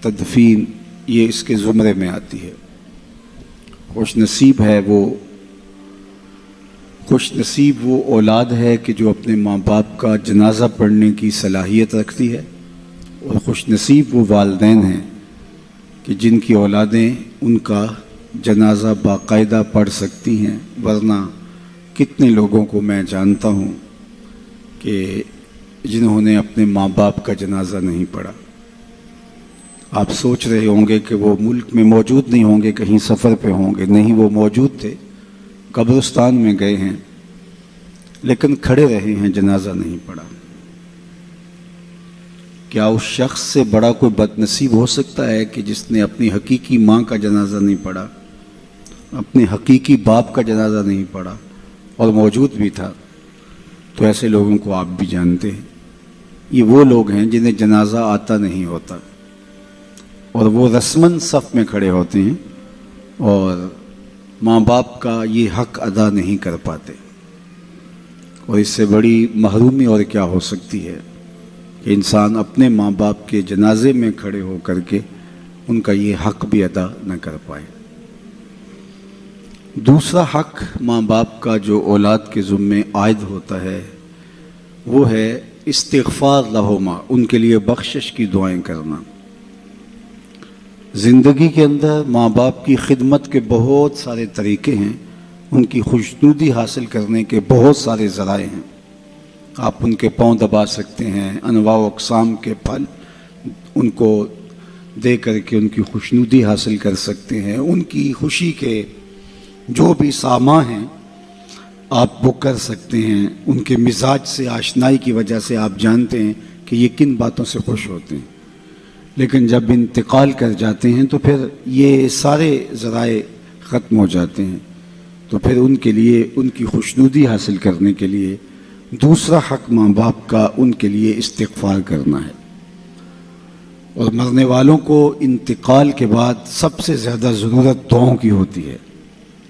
तदफ़ीन, ये इसके ज़ुमरे में आती है। खुशनसीब वो औलाद है कि जो अपने माँ बाप का जनाजा पढ़ने की सलाहियत रखती है, और खुशनसीब वो वालिदैन हैं कि जिनकी औलादें उनका जनाजा बाकायदा पढ़ सकती हैं। वरना कितने लोगों को मैं जानता हूँ कि जिन्होंने अपने माँ बाप का जनाजा नहीं पढ़ा। आप सोच रहे होंगे कि वो मुल्क में मौजूद नहीं होंगे, कहीं सफ़र पे होंगे। नहीं, वो मौजूद थे, कब्रिस्तान में गए हैं, लेकिन खड़े रहे हैं, जनाजा नहीं पढ़ा। क्या उस शख्स से बड़ा कोई बदनसीब हो सकता है कि जिसने अपनी हकीकी माँ का जनाजा नहीं पढ़ा, अपने हकीकी बाप का जनाजा नहीं पढ़ा और मौजूद भी था? तो ऐसे लोगों को आप भी जानते हैं। ये वो लोग हैं जिन्हें जनाजा आता नहीं होता और वो रस्मन सफ़ में खड़े होते हैं और माँ बाप का ये हक अदा नहीं कर पाते। और इससे बड़ी महरूमी और क्या हो सकती है कि इंसान अपने माँ बाप के जनाजे में खड़े हो करके उनका ये हक भी अदा न कर पाए। दूसरा हक माँ बाप का जो औलाद के ज़ुम्मे आयद होता है वो है इस्तिग़फ़ार लहुमा, उनके लिए बख्शिश की दुआएं करना। ज़िंदगी के अंदर माँ बाप की खिदमत के बहुत सारे तरीक़े हैं, उनकी खुशनुदी हासिल करने के बहुत सारे ज़राए हैं। आप उनके पाँव दबा सकते हैं, अनवा व अक़साम के फल उनको दे करके उनकी खुशनुदी हासिल कर सकते हैं। उनकी खुशी के जो भी सामा हैं आप वो कर सकते हैं। उनके मिजाज से आशनाई की वजह से आप जानते हैं कि ये किन बातों से खुश होते हैं। लेकिन जब इंतकाल कर जाते हैं तो फिर ये सारे ज़राए ख़त्म हो जाते हैं। तो फिर उनके लिए, उनकी खुशनुदी हासिल करने के लिए दूसरा हक माँ बाप का उनके लिए इस्तिग़फ़ार करना है। और मरने वालों को इंतकाल के बाद सबसे ज़्यादा ज़रूरत दुआओं की होती है।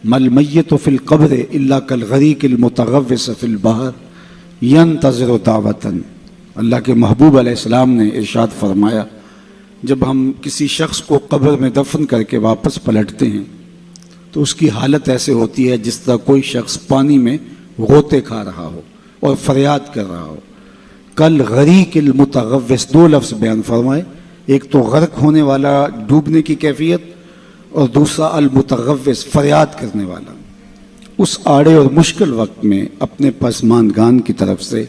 मल मय्यतु फ़िल क़ब्र इल्ला कल गरीक़िल मुतग़व्विस फ़िल बहर यंतज़िरु दावतन। अल्लाह के महबूब अलैहिस्सलाम ने इरशाद फरमाया, जब हम किसी शख्स को कब्र में दफन करके वापस पलटते हैं तो उसकी हालत ऐसे होती है जिस तरह कोई शख्स पानी में गोते खा रहा हो और फरियाद कर रहा हो। कल गरीक़िल मुतग़व्विस, दो लफ्ज़ बयान फरमाए, एक तो गर्क होने वाला, डूबने की कैफियत, और दूसरा अल मुतग़व्विस, फरियाद करने वाला। उस आड़े और मुश्किल वक्त में अपने पसमानगान की तरफ से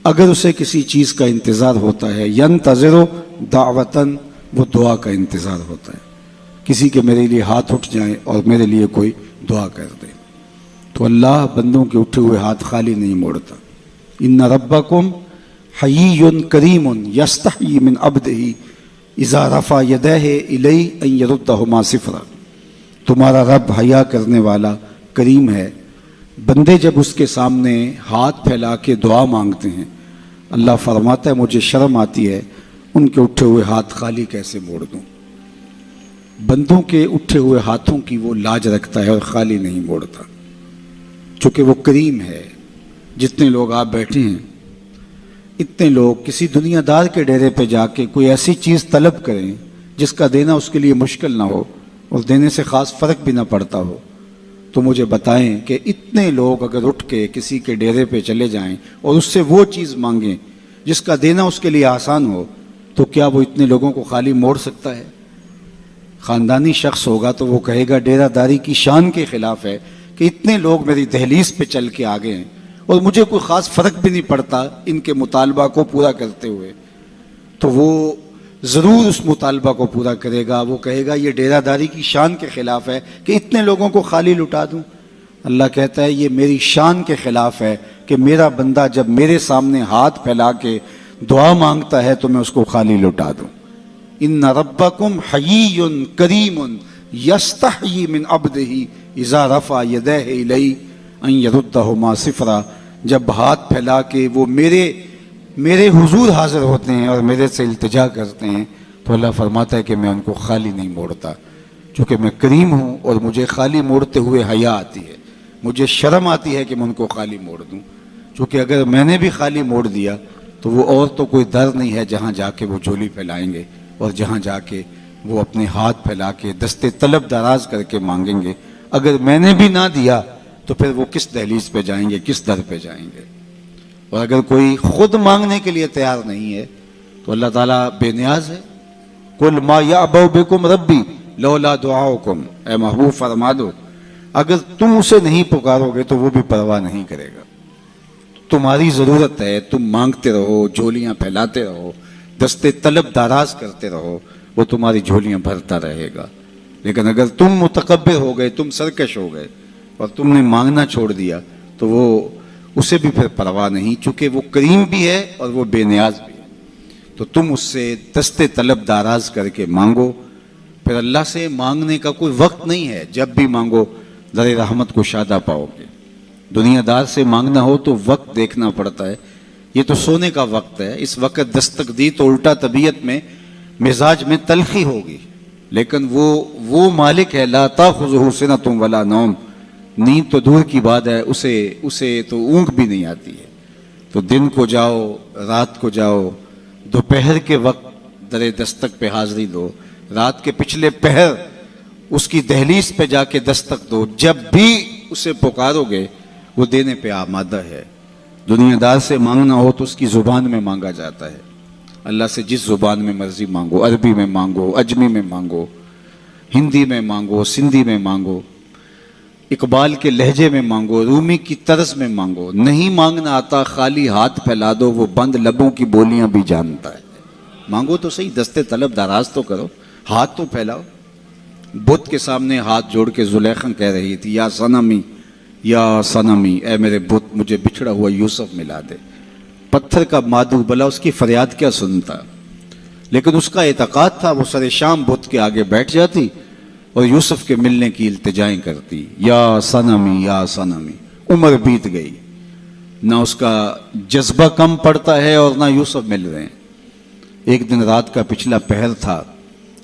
अगर उसे किसी चीज़ का इंतज़ार होता है, यंतज़िरु दावतन, वो दुआ का इंतज़ार होता है, किसी के मेरे लिए हाथ उठ जाए और मेरे लिए कोई दुआ कर दे। तो अल्लाह बंदों के उठे हुए हाथ खाली नहीं मोड़ता। इन्ना रब्बकुम हय्युन करीमुन यस्तही मिन अब्दिही इज़ा रफ़ा यदैहि इलैहि अन यरुद्दहुमा सिफ़रा। तुम्हारा रब हया करने वाला करीम है। बंदे जब उसके सामने हाथ फैला के दुआ मांगते हैं, अल्लाह फरमाता है मुझे शर्म आती है उनके उठे हुए हाथ खाली कैसे मोड़ दूं। बंदों के उठे हुए हाथों की वो लाज रखता है और खाली नहीं मोड़ता, चूँकि वो करीम है। जितने लोग आप बैठे हैं, इतने लोग किसी दुनियादार के डेरे पे जाके कोई ऐसी चीज़ तलब करें जिसका देना उसके लिए मुश्किल ना हो और देने से ख़ास फ़र्क भी ना पड़ता हो, तो मुझे बताएं कि इतने लोग अगर उठ के किसी के डेरे पे चले जाएं और उससे वो चीज़ मांगें जिसका देना उसके लिए आसान हो, तो क्या वो इतने लोगों को खाली मोड़ सकता है? ख़ानदानी शख्स होगा तो वो कहेगा डेरादारी की शान के ख़िलाफ़ है कि इतने लोग मेरी दहलीज पे चल के आ गए हैं और मुझे कोई ख़ास फ़र्क भी नहीं पड़ता इनके मुतालबा को पूरा करते हुए, तो वो ज़रूर उस मुतालबा को पूरा करेगा। वो कहेगा ये डेरादारी की शान के ख़िलाफ़ है कि इतने लोगों को खाली लुटा दूँ। अल्लाह कहता है ये मेरी शान के ख़िलाफ़ है कि मेरा बंदा जब मेरे सामने हाथ फैला के दुआ मांगता है तो मैं उसको खाली लुटा दूँ। इन्ना रब्बकुम हय्युन करीमुन यस्तही मिन अब्दिही इज़ा रफ़ा यदैहि इलैहि अन यरुद्दहुमा सिफ़रा। जब हाथ फैला के वो मेरे हुजूर हाजिर होते हैं और मेरे से इल्तिजा करते हैं, तो अल्लाह फरमाता है कि मैं उनको खाली नहीं मोड़ता, चूँकि मैं करीम हूँ और मुझे खाली मोड़ते हुए हया आती है, मुझे शर्म आती है कि मैं उनको खाली मोड़ दूँ। चूँकि अगर मैंने भी खाली मोड़ दिया तो वो और तो कोई दर नहीं है जहाँ जाके वो झोली फैलाएंगे और जहाँ जाके वो अपने हाथ फैला के दस्ते तलब दराज करके मांगेंगे। अगर मैंने भी ना दिया तो फिर वो किस दहलीज पे जाएंगे, किस दर पे जाएंगे? और अगर कोई खुद मांगने के लिए तैयार नहीं है तो अल्लाह ताला बेनियाज है। कुल मा यअबउ बिकुम रब्बी लौला दुआउकुम, ए महबूब फरमा दो अगर तुम उसे नहीं पुकारोगे तो वो भी परवाह नहीं करेगा। तुम्हारी ज़रूरत है, तुम मांगते रहो, झोलियाँ फैलाते रहो, दस्ते तलब दाराज करते रहो, वो तुम्हारी झोलियाँ भरता रहेगा। लेकिन अगर तुम मुतकब्बिर हो गए, तुम सरकश हो गए और तुमने मांगना छोड़ दिया तो वो उसे भी फिर परवाह नहीं, चूँकि वो करीम भी है और वो बेनियाज भी है। तो तुम उससे दस्ते तलब दाराज करके मांगो। फिर अल्लाह से मांगने का कोई वक्त नहीं है, जब भी मांगो दर रहमत को शादा पाओगे। दुनियादार से मांगना हो तो वक्त देखना पड़ता है। ये तो सोने का वक्त है, इस वक्त दस्तक दी तो उल्टा तबीयत में, मिजाज में तलखी होगी। लेकिन वो मालिक है ला ताखुज़ुहु सिनतुम वला नौम, नींद तो दूर की बात है, उसे तो ऊँघ भी नहीं आती है। तो दिन को जाओ, रात को जाओ, दोपहर के वक्त दरे दस्तक पे हाजिरी दो, रात के पिछले पहर उसकी दहलीज पे जाके दस्तक दो। जब भी उसे पुकारोगे वो देने पे आमादा है। दुनियादार से मांगना हो तो उसकी ज़ुबान में मांगा जाता है। अल्लाह से जिस ज़ुबान में मर्जी मांगो, अरबी में मांगो, अजमी में मांगो, हिंदी में मांगो, सिंधी में मांगो, इकबाल के लहजे में मांगो, रूमी की तर्ज में मांगो। नहीं मांगना आता, खाली हाथ फैला दो, वो बंद लबों की बोलियां भी जानता है। मांगो तो सही, दस्ते तलब दराज तो करो, हाथ तो फैलाओ। बुत के सामने हाथ जोड़ के जुलेखा कह रही थी, या सनमी या सनमी, ए मेरे बुत मुझे बिछड़ा हुआ यूसुफ मिला दे। पत्थर का मादू भला उसकी फरियाद क्या सुनता, लेकिन उसका एतकाद था। वो सरे शाम बुत के आगे बैठ जाती और यूसुफ के मिलने की इल्तिजाएं करती, या सनमी या सनमी। उम्र बीत गई, ना उसका जज्बा कम पड़ता है और ना यूसुफ मिल रहे हैं। एक दिन रात का पिछला पहर था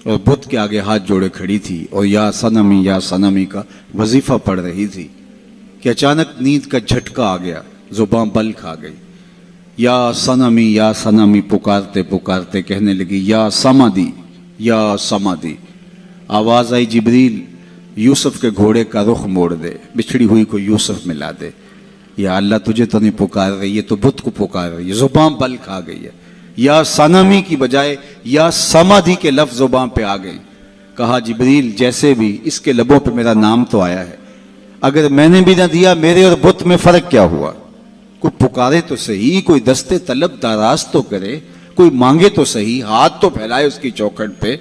और बुत के आगे हाथ जोड़े खड़ी थी और या सनमी का वजीफा पढ़ रही थी कि अचानक नींद का झटका आ गया, जुबान बल खा गई। या सनमी पुकारते पुकारते कहने लगी या समादी। आवाज आई, जिब्रील यूसुफ के घोड़े का रुख मोड़ दे, बिछड़ी हुई को यूसुफ मिला दे। या अल्लाह तुझे तो नहीं पुकार रही है, तो बुत को पुकार रही है, जुबान बल खा गई है। या सनमी की बजाय या समाधि के लफ्ज जुबान पे आ गए। कहा जिब्रील जैसे भी इसके लबों पे मेरा नाम तो आया है, अगर मैंने भी ना दिया मेरे और बुत में फर्क क्या हुआ? कोई पुकारे तो सही, कोई दस्ते तलब दाराज तो करे, कोई मांगे तो सही, हाथ तो फैलाए उसकी चौखट पे।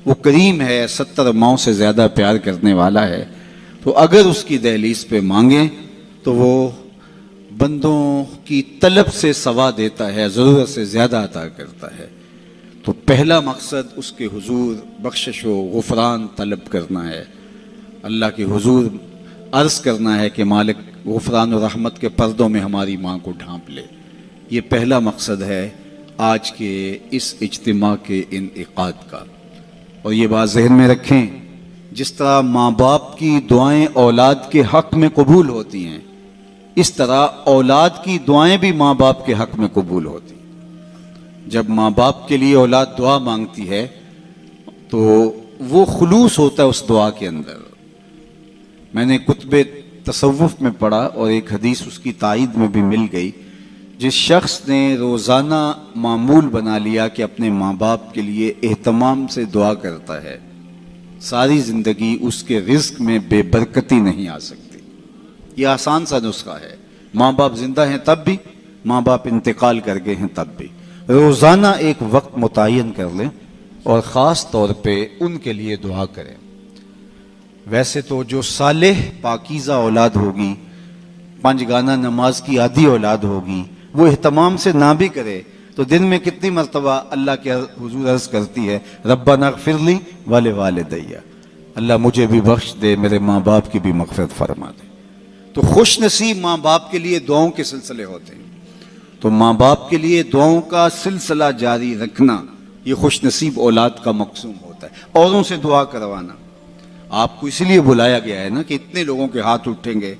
वो करीम है, 70 माओं से ज्यादा प्यार करने वाला है। तो अगर उसकी दहलीज पे मांगे तो वो बंदों की तलब से सवा देता है, जरूरत से ज्यादा अता करता है। तो पहला मकसद उसके हुजूर बख्शिश व गुफरान तलब करना है, अल्लाह के हुजूर अर्ज करना है कि मालिक गुफरान और रहमत के पर्दों में हमारी माँ को ढांप ले। ये पहला मकसद है आज के इस इज्तिमा के इनेकाद का। और ये बात जहन में रखें, जिस तरह माँ बाप की दुआएं औलाद के हक में कबूल होती हैं, इस तरह औलाद की दुआएं भी माँ बाप के हक में कबूल होती हैं। जब माँ बाप के लिए औलाद दुआ मांगती है तो वो खुलूस होता है उस दुआ के अंदर। मैंने कुतबे तसव्वुफ में पढ़ा और एक हदीस उसकी तायीद में भी मिल गई। जिस शख्स ने रोज़ाना मामूल बना लिया कि अपने माँ बाप के लिए एहतमाम से दुआ करता है, सारी ज़िंदगी उसके रिज्क में बेबरकती नहीं आ सकती। ये आसान सा नुस्खा है। माँ बाप जिंदा हैं तब भी, माँ बाप इंतकाल कर गए हैं तब भी, रोज़ाना एक वक्त मुतय्यन कर लें और ख़ास तौर पे उनके लिए दुआ करें। वैसे तो जो सालेह पाकीज़ा औलाद होगी, 5 गाना नमाज की आदी औलाद होगी, वो एहतमाम से ना भी करे तो दिन में कितनी मरतबा अल्लाह के हुजूर अर्ज करती है, रब्बना ग़फ़िरली वाले वालिदैया, अल्लाह मुझे भी बख्श दे, मेरे माँ बाप की भी मग़फ़िरत फरमा दे। तो खुश नसीब माँ बाप के लिए दुआओं के सिलसिले होते हैं। तो माँ बाप के लिए दुआओं का सिलसिला जारी रखना, ये खुश नसीब औलाद का मकसूम होता है। औरों से दुआ करवाना, आपको इसलिए बुलाया गया है ना कि इतने लोगों के हाथ उठेंगे,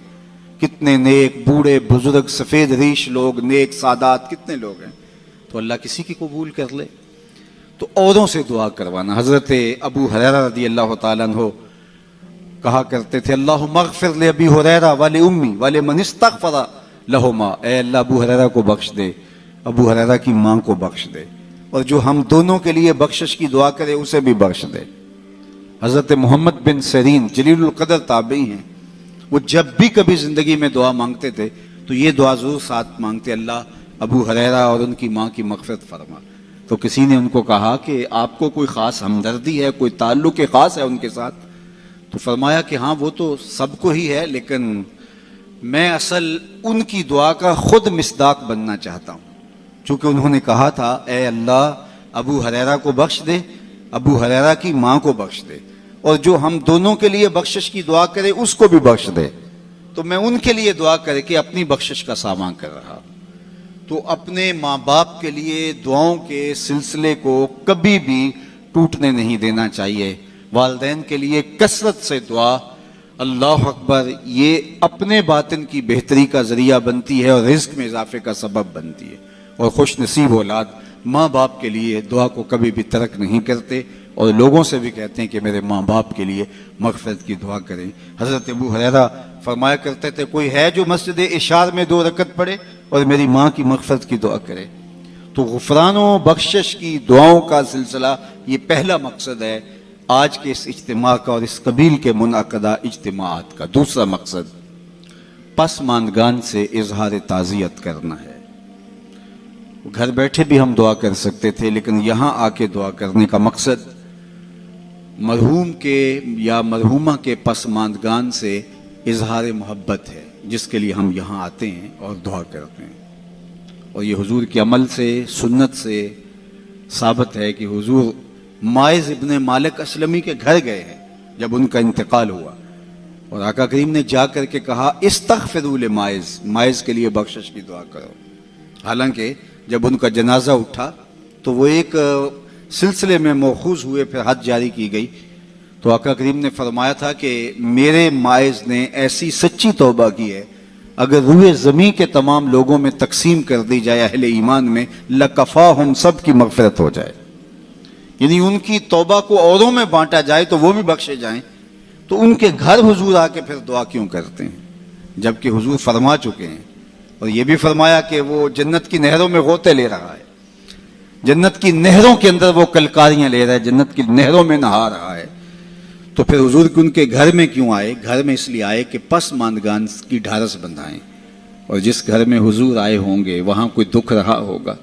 कितने नेक बूढ़े बुजुर्ग सफ़ेद रीश लोग, नेक सादात कितने लोग हैं, तो अल्लाह किसी की कबूल कर ले। तो औरों से दुआ करवाना। हज़रत अबू हुरैरा रज़ी अल्लाह तआला अन्हु कहा करते थे, अल्लाहुम्मा अग़फ़िर ले अबी हुरैरा वाले उम्मी वाले मन इस्तग़फ़रा लहुमा, ए अल्लाह अबू हुरैरा को बख्श दे, अबू हुरैरा की माँ को बख्श दे, और जो हम दोनों के लिए बख्शिश की दुआ करे उसे भी बख्श दे। हज़रत मोहम्मद बिन सरीन जलीलुल क़द्र ताबई हैं, वो जब भी कभी ज़िंदगी में दुआ मांगते थे तो ये दुआ ज़रूर साथ मांगते, अल्लाह अबू हुरैरा और उनकी माँ की मग़फ़िरत फरमा। तो किसी ने उनको कहा कि आपको कोई ख़ास हमदर्दी है, कोई ताल्लुक़ ख़ास है उनके साथ? तो फरमाया कि हाँ वो तो सबको ही है, लेकिन मैं असल उनकी दुआ का खुद मिसदाक बनना चाहता हूँ। चूँकि उन्होंने कहा था, ए अल्लाह अबू हुरैरा को बख्श दे, अबू हुरैरा की माँ को बख्श दे, और जो हम दोनों के लिए बख्शिश की दुआ करे उसको भी बख्श दे। तो मैं उनके लिए दुआ करके अपनी बख्शिश का सामान कर रहा। तो अपने माँ बाप के लिए दुआओं के सिलसिले को कभी भी टूटने नहीं देना चाहिए। वालिदैन के लिए कसरत से दुआ, अल्लाह अकबर, ये अपने बातिन की बेहतरी का जरिया बनती है और रिज्क में इजाफे का सबब बनती है। और खुश नसीब औलाद माँ बाप के लिए दुआ को कभी भी तर्क नहीं करते और लोगों से भी कहते हैं कि मेरे माँ बाप के लिए मग़फ़िरत की दुआ करें। हज़रत अबू हुरैरा फरमाया करते थे, कोई है जो मस्जिद इशार में 2 रकत पढ़े और मेरी माँ की मग़फ़िरत की दुआ करे? तो गुफ़रान व बख्शिश की दुआओं का सिलसिला, ये पहला मकसद है आज के इस इज्तिमा का और इस कबील के मुनअक़दा इज्तिमाआत का। दूसरा मकसद पसमानदगान से इजहार ताज़ियत करना है। घर बैठे भी हम दुआ कर सकते थे, लेकिन यहाँ आके दुआ करने का मकसद मरहूम के या मरहूमा के पसमानदगान से इजहार मोहब्बत है, जिसके लिए हम यहाँ आते हैं और दुआ करते हैं। और ये हुजूर के अमल से, सुन्नत से साबित है कि हुजूर माइज़ इब्ने मालिक असलमी के घर गए हैं जब उनका इंतकाल हुआ। और आका करीम ने जा करके कहा इस्तग़फिरू माइज, माइज के लिए बख्शिश की दुआ करो। हालांकि जब उनका जनाजा उठा तो वो एक सिलसिले में मौखूज़ हुए, फिर हद जारी की गई। तो आका करीम ने फरमाया था कि मेरे माइज ने ऐसी सच्ची तौबा की है, अगर रूए ज़मीन के तमाम लोगों में तकसीम कर दी जाए अहले ईमान में, लकफ़ा हम सब की मग़फ़िरत हो जाए। यानी उनकी तौबा को औरों में बांटा जाए तो वो भी बख्शे जाएं, तो उनके घर हुजूर आके फिर दुआ क्यों करते हैं, जबकि हुजूर फरमा चुके हैं। और ये भी फरमाया कि वो जन्नत की नहरों में गोते ले रहा है, जन्नत की नहरों के अंदर वो कलकारियां ले रहा है, जन्नत की नहरों में नहा रहा है। तो फिर हुजूर के उनके घर में क्यों आए? घर में इसलिए आए कि पसमानदगान की ढारस बंधाएं, और जिस घर में हुजूर आए होंगे वहां कोई दुख रहा होगा।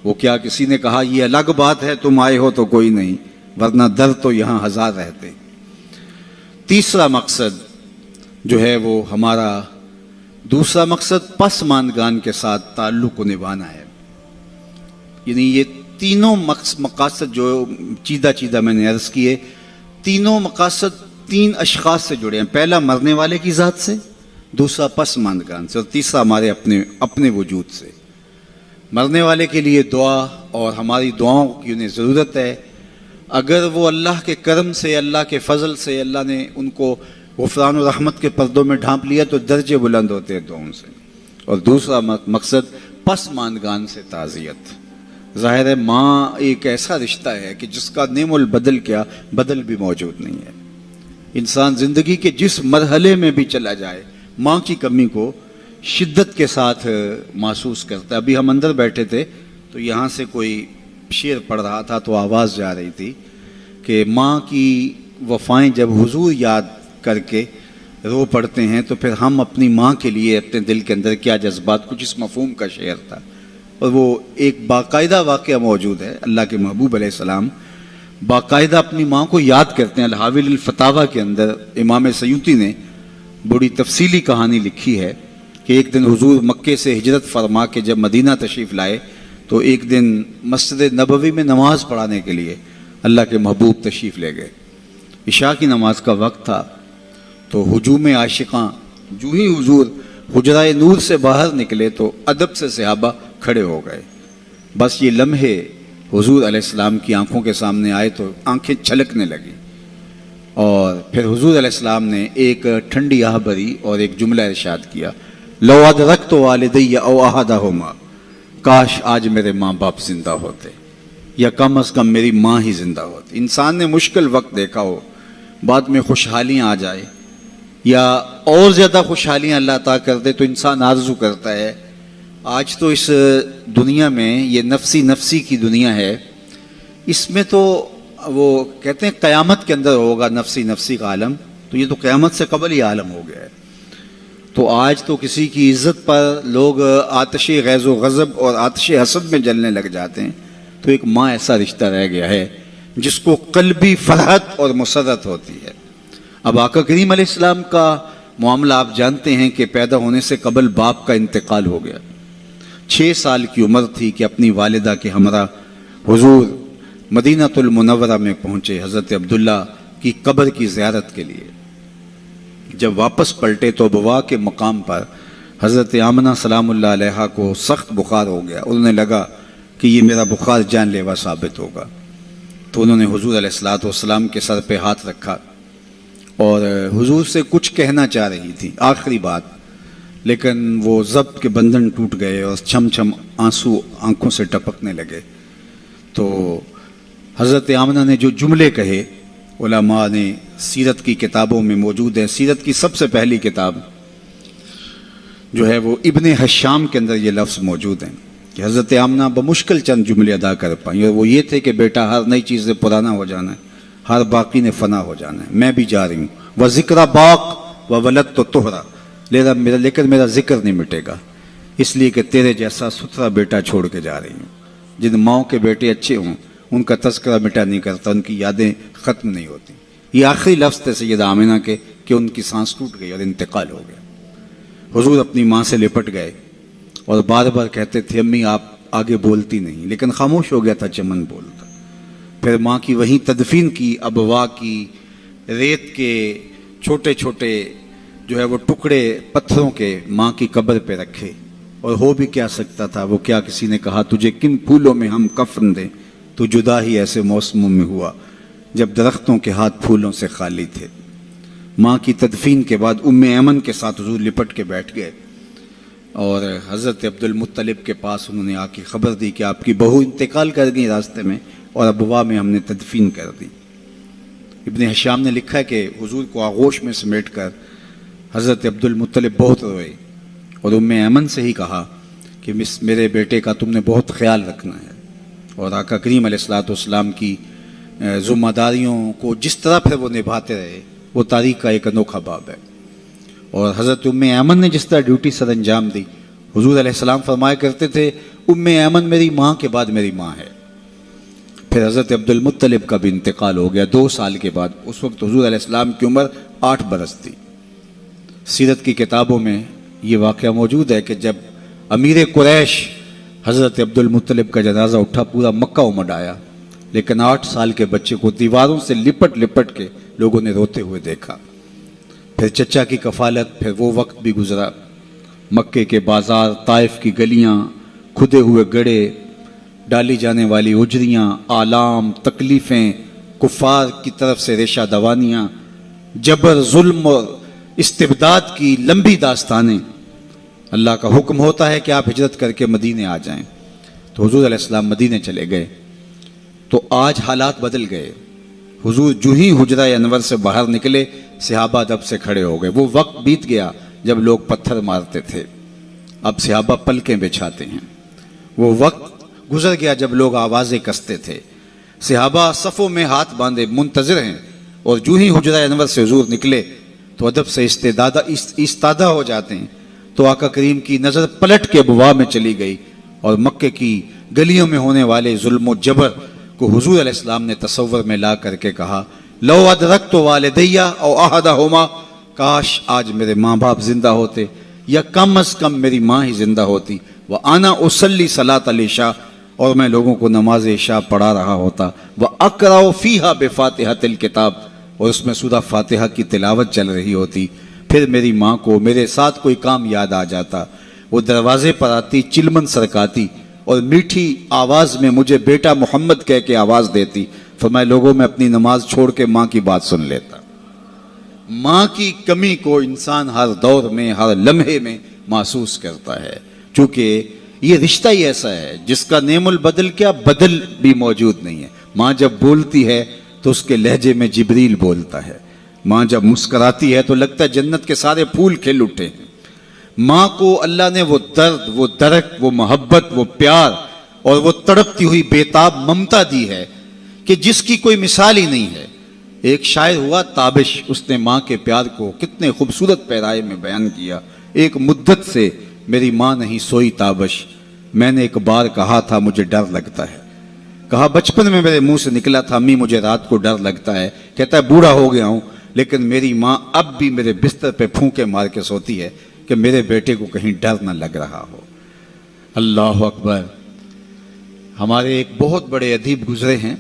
वो क्या किसी ने कहा ये अलग बात है तुम आए हो तो कोई नहीं, वरना दर तो यहां हजार रहते। तीसरा मकसद जो है वो हमारा, दूसरा मकसद पसमानदगान के साथ ताल्लुक को निभाना है। यानी ये तीनों मकासद जो चीदा चीदा मैंने अर्ज किए, तीनों मकासद तीन अशखास से जुड़े हैं। पहला मरने वाले की ज़ात से, दूसरा पसमानदगान से, और तीसरा हमारे अपने वजूद से। मरने वाले के लिए दुआ, और हमारी दुआओं की उन्हें ज़रूरत है। अगर वो अल्लाह के करम से, अल्लाह के फजल से अल्लाह ने उनको गुफरान और रहमत के पर्दों में ढांप लिया तो दर्जे बुलंद होते हैं दुआओं से। और दूसरा मकसद पसमानदगान से ताज़ियत। ज़ाहिर है माँ एक ऐसा रिश्ता है कि जिसका नेमुल बदल क्या बदल भी मौजूद नहीं है। इंसान ज़िंदगी के जिस मरहले में भी चला जाए माँ की कमी को शिद्दत के साथ महसूस करता है। अभी हम अंदर बैठे थे तो यहाँ से कोई शेर पढ़ रहा था तो आवाज़ जा रही थी कि माँ की वफ़ाएं जब हुजूर याद करके रो पड़ते हैं तो फिर हम अपनी माँ के लिए अपने दिल के अंदर क्या जज्बात, कुछ इस मफहूम का शेर था। और वो एक बाकायदा वाक़या मौजूद है, अल्लाह के महबूब अलैहिस्सलाम बाकायदा अपनी माँ को याद करते हैं। अल-हाविल अल-फतावा के अंदर इमाम सयूती ने बड़ी तफसीली कहानी लिखी है कि एक दिन हुजूर मक्के से हिजरत फरमा के जब मदीना तशरीफ़ लाए तो एक दिन मस्जिद नबवी में नमाज पढ़ाने के लिए अल्लाह के महबूब तशरीफ़ ले गए। इशा की नमाज का वक्त था तो हुजूम आशिकां जो ही हुजूर हुजराए नूर से बाहर निकले तो अदब से सहाबा खड़े हो गए। बस ये लम्हे हुजूर अलैहिस्सलाम की आंखों के सामने आए तो आंखें छलकने लगी। और फिर हुजूर अलैहिस्सलाम ने एक ठंडी आह भरी और एक जुमला इरशाद किया, लो अदरक्तु वालिदैया औ अहदहुमा, काश आज मेरे माँ बाप जिंदा होते या कम अज़ कम मेरी माँ ही जिंदा होती। इंसान ने मुश्किल वक्त देखा हो, बाद में खुशहालियाँ आ जाए या और ज़्यादा खुशहालियाँ अल्लाह अता कर दे तो इंसान आरज़ू करता है। आज तो इस दुनिया में ये नफसी नफसी की दुनिया है, इसमें तो वो कहते हैं क़यामत के अंदर होगा नफसी नफसी का आलम, तो ये तो क़यामत से कबल ही आलम हो गया है। तो आज तो किसी की इज़्ज़त पर लोग आतिश गैज़ व गज़ब और आतिश हसद में जलने लग जाते हैं। तो एक माँ ऐसा रिश्ता रह गया है जिसको क़ल्बी फ़रहत और मुसर्रत होती है। अब आका करीम अलैहिस्सलाम का मामला आप जानते हैं कि पैदा होने से कबल बाप का इंतकाल हो गया। 6 साल की उम्र थी कि अपनी वालिदा के हमरा हुजूर मदीनातुल मुनव्वरा में पहुँचे हज़रत अब्दुल्ला की कब्र की ज़ियारत के लिए। जब वापस पलटे तो अबवा के मकाम पर हज़रत आमना सलामुल्लाह अलैहा को सख्त बुखार हो गया। उन्हें लगा कि ये मेरा बुखार जानलेवा साबित होगा, तो उन्होंने हुजूर अलैहिस्सलातु वस्सलाम के सर पे हाथ रखा और हुजूर से कुछ कहना चाह रही थी, आखिरी बात, लेकिन वो ज़ब्त के बंधन टूट गए और छम छम आंसू आंखों से टपकने लगे। तो हज़रत आमना ने जो जुमले कहे उलमा ने सीरत की किताबों में मौजूद है। सीरत की सबसे पहली किताब जो है वो इब्ने हशाम के अंदर ये लफ्ज़ मौजूद हैं कि हज़रत आमना बमुश्किल चंद जुमले अदा कर पाई, और वो ये थे कि बेटा हर नई चीज़ से पुराना हो जाना है, हर बाकी ने फना हो जाना है, मैं भी जा रही हूँ। व ज़िक्रा बाक व वलद तो तोहरा, लेकिन मेरा जिक्र नहीं मिटेगा, इसलिए कि तेरे जैसा सुथरा बेटा छोड़ के जा रही हूँ। जिन माओ के बेटे अच्छे हों उनका तज़किरा मिटा नहीं करता, उनकी यादें ख़त्म नहीं होती। ये आखिरी लफ्ज़ थे सैयदा आमिना के कि उनकी सांस टूट गई और इंतकाल हो गया। हुजूर अपनी माँ से लिपट गए और बार बार कहते थे अम्मी आप आगे बोलती नहीं, लेकिन खामोश हो गया था चमन बोलता। फिर माँ की वहीं तदफीन की, अबवा की रेत के छोटे छोटे जो है वो टुकड़े पत्थरों के माँ की कब्र पे रखे। और हो भी क्या सकता था, वो क्या किसी ने कहा तुझे किन फूलों में हम कफन दें, तो जुदा ही ऐसे मौसमों में हुआ जब दरख्तों के हाथ फूलों से खाली थे। माँ की तदफीन के बाद उम्मे ऐमन के साथ हुजूर लिपट के बैठ गए और हज़रत अब्दुल मुत्तलिब के पास उन्होंने आके ख़बर दी कि आपकी बहू इंतकाल कर गई रास्ते में और अबवा में हमने तदफीन कर दी। इब्ने हिशाम ने लिखा है कि हुजूर को आगोश में समेट कर हज़रत अब्दुल मुत्तलिब बहुत रोए और उम्मे ऐमन से ही कहा कि मेरे बेटे का तुमने बहुत ख्याल रखना है। और आका करीम अलैहिस्सलाम की ज़िम्मेदारियों को जिस तरह फिर वो निभाते रहे, वो तारीख़ का एक अनोखा बाब है। और हज़रत उम्मे ऐमन ने जिस तरह ड्यूटी सर अंजाम दी, हुजूर अलैहिस्सलाम फरमाया करते थे उम्मे ऐमन मेरी माँ के बाद मेरी माँ है। फिर हज़रत अब्दुल मुत्तलिब का भी इंतकाल हो गया 2 साल के बाद। उस वक्त हुजूर अलैहिस्सलाम की उम्र 8 बरस थी। सीरत की किताबों में ये वाक़या मौजूद है कि जब अमीर कुरैश हज़रत अब्दुल मुत्तलिब का जनाजा उठा, पूरा मक्का उमड़ आया, लेकिन 8 साल के बच्चे को दीवारों से लिपट लिपट के लोगों ने रोते हुए देखा। फिर चचा की कफालत, फिर वो वक्त भी गुजरा। मक्के के बाजार, ताइफ की गलियां, खुदे हुए गड़े, डाली जाने वाली उजरियां, आलाम, तकलीफ़ें, कुफार की तरफ से रेशा दवानियाँ, जबर, जुल्म और इस्तिबदाद की लंबी दास्तानें। अल्लाह का हुक्म होता है कि आप हिजरत करके मदीने आ जाएं, तो हुजूर अलैहिस्सलाम मदीने चले गए। तो आज हालात बदल गए। हुजूर जो ही हुजरा अनवर से बाहर निकले, सहाबा दब से खड़े हो गए। वो वक्त बीत गया जब लोग पत्थर मारते थे, अब सहाबा पलकें बिछाते हैं। वो वक्त गुजर गया जब लोग आवाज़ें कसते थे। सहाबा सफ़ों में हाथ बांधे मुंतज़िर हैं, और जो ही हुजरा अनवर से हुजूर निकले तो अदब से इस्तादा हो जाते हैं। तो आका करीम की नज़र पलट के अबवा में चली गई और मक्के की गलियों में होने वाले जुल्म व जबर को हुजूर अलैहिस्सलाम ने तसव्वुर में ला करके कहा, लो अदरकतु वालिदैया औ अहदहुमा, काश आज मेरे माँ बाप जिंदा होते या कम अज कम मेरी माँ ही जिंदा होती। व आना उसल्ली सलात अल इशा, और मैं लोगों को नमाज इशा पढ़ा रहा होता। व अक़राउ फ़ीहा बिफ़ातिहतिल किताब, और उसमें सूरा फातिहा की तिलावत चल रही होती। फिर मेरी माँ को मेरे साथ कोई काम याद आ जाता, वो दरवाजे पर आती, चिलमन सरकाती और मीठी आवाज़ में मुझे बेटा मोहम्मद कह के आवाज़ देती। फरमाए लोगों में अपनी नमाज छोड़ के माँ की बात सुन लेता। माँ की कमी को इंसान हर दौर में, हर लम्हे में महसूस करता है, चूँकि ये रिश्ता ही ऐसा है जिसका नेमुल बदल क्या बदल भी मौजूद नहीं है। माँ जब बोलती है तो उसके लहजे में जिब्रील बोलता है। माँ जब मुस्कराती है तो लगता है जन्नत के सारे फूल खिल उठे हैं। माँ को अल्लाह ने वो दर्द, वो दरक, वो मोहब्बत, वो प्यार और वो तड़पती हुई बेताब ममता दी है कि जिसकी कोई मिसाल ही नहीं है। एक शायर हुआ ताबिश, उसने माँ के प्यार को कितने खूबसूरत पैराए में बयान किया। एक मुद्दत से मेरी माँ नहीं सोई ताबिश, मैंने एक बार कहा था मुझे डर लगता है। कहा बचपन में मेरे मुंह से निकला था अम्मी मुझे रात को डर लगता है। कहता है बूढ़ा हो गया हूं लेकिन मेरी माँ अब भी मेरे बिस्तर पे फूंके मार के सोती है कि मेरे बेटे को कहीं डर न लग रहा हो। अल्लाह अकबर। हमारे एक बहुत बड़े अदीब गुजरे हैं,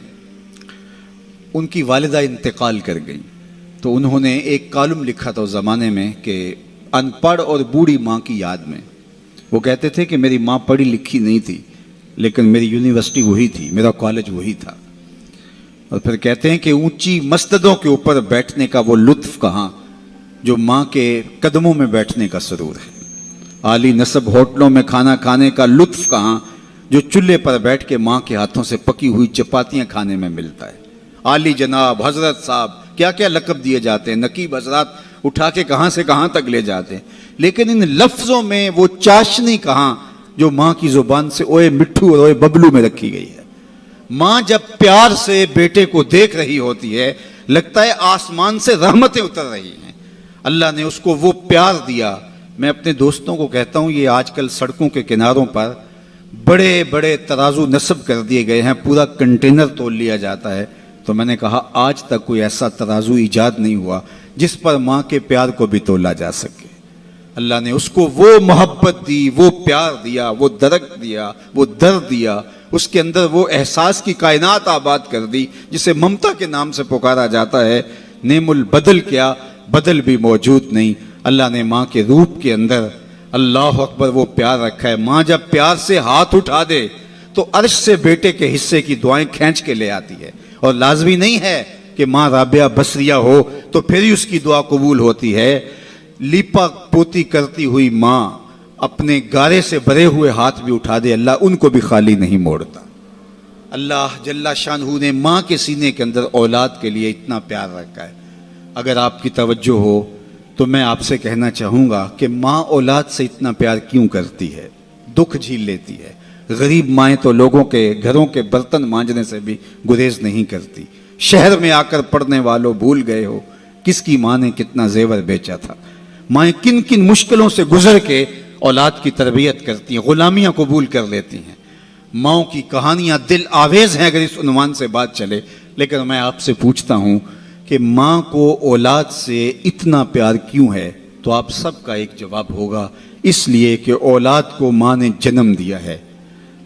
उनकी वालिदा इंतकाल कर गई, तो उन्होंने एक कॉलम लिखा था उस ज़माने में कि अनपढ़ और बूढ़ी माँ की याद में। वो कहते थे कि मेरी माँ पढ़ी लिखी नहीं थी लेकिन मेरी यूनिवर्सिटी वही थी, मेरा कॉलेज वही था। और फिर कहते हैं कि ऊंची मस्तदों के ऊपर बैठने का वो लुत्फ कहाँ जो माँ के कदमों में बैठने का सुरूर है। आली नस्ब होटलों में खाना खाने का लुत्फ कहाँ जो चूल्हे पर बैठ के माँ के हाथों से पकी हुई चपातियाँ खाने में मिलता है। आली जनाब, हजरत साहब, क्या क्या लक़ब दिए जाते हैं, नकीब हजरात उठा के कहाँ से कहाँ तक ले जाते हैं, लेकिन इन लफ्ज़ों में वो चाशनी कहाँ जो माँ की ज़ुबान से ओए मिट्ठू और ओए बबलू में रखी गई है। माँ जब प्यार से बेटे को देख रही होती है लगता है आसमान से रहमतें उतर रही हैं। अल्लाह ने उसको वो प्यार दिया। मैं अपने दोस्तों को कहता हूँ ये आजकल सड़कों के किनारों पर बड़े बड़े तराजू नस्ब कर दिए गए हैं, पूरा कंटेनर तोल लिया जाता है। तो मैंने कहा आज तक कोई ऐसा तराजू ईजाद नहीं हुआ जिस पर माँ के प्यार को भी तोला जा सके। अल्लाह ने उसको वो मोहब्बत दी, वो प्यार दिया, वो दरक दिया, वो दर्द दिया, उसके अंदर वो एहसास की कायनात आबाद कर दी जिसे ममता के नाम से पुकारा जाता है। नेमुल बदल क्या बदल भी मौजूद नहीं। अल्लाह ने माँ के रूप के अंदर अल्लाह अकबर वो प्यार रखा है। माँ जब प्यार से हाथ उठा दे तो अर्श से बेटे के हिस्से की दुआएं खींच के ले आती है। और लाजमी नहीं है कि माँ राबिया बसरिया हो तो फिर ही उसकी दुआ कबूल होती है। लीपा पोती करती हुई माँ अपने गारे से भरे हुए हाथ भी उठा दे, अल्लाह उनको भी खाली नहीं मोड़ता। अल्लाह जल्ला शानहू ने माँ के सीने के अंदर औलाद के लिए इतना प्यार रखा है। अगर आपकी तवज्जो हो तो मैं आपसे कहना चाहूँगा कि माँ औलाद से इतना प्यार क्यों करती है, दुख झील लेती है। गरीब माएँ तो लोगों के घरों के बर्तन मांजने से भी गुरेज नहीं करती। शहर में आकर पढ़ने वालों भूल गए हो किसकी माँ ने कितना जेवर बेचा था। माएँ किन किन मुश्किलों से गुजर के औलाद की तरबियत करती हैं, गुलामियाँ कबूल कर लेती हैं। माँओं की कहानियाँ दिल आवेज हैं अगर इस उन्वान से बात चले। लेकिन मैं आपसे पूछता हूँ कि माँ को औलाद से इतना प्यार क्यों है, तो आप सबका एक जवाब होगा, इसलिए कि औलाद को माँ ने जन्म दिया है।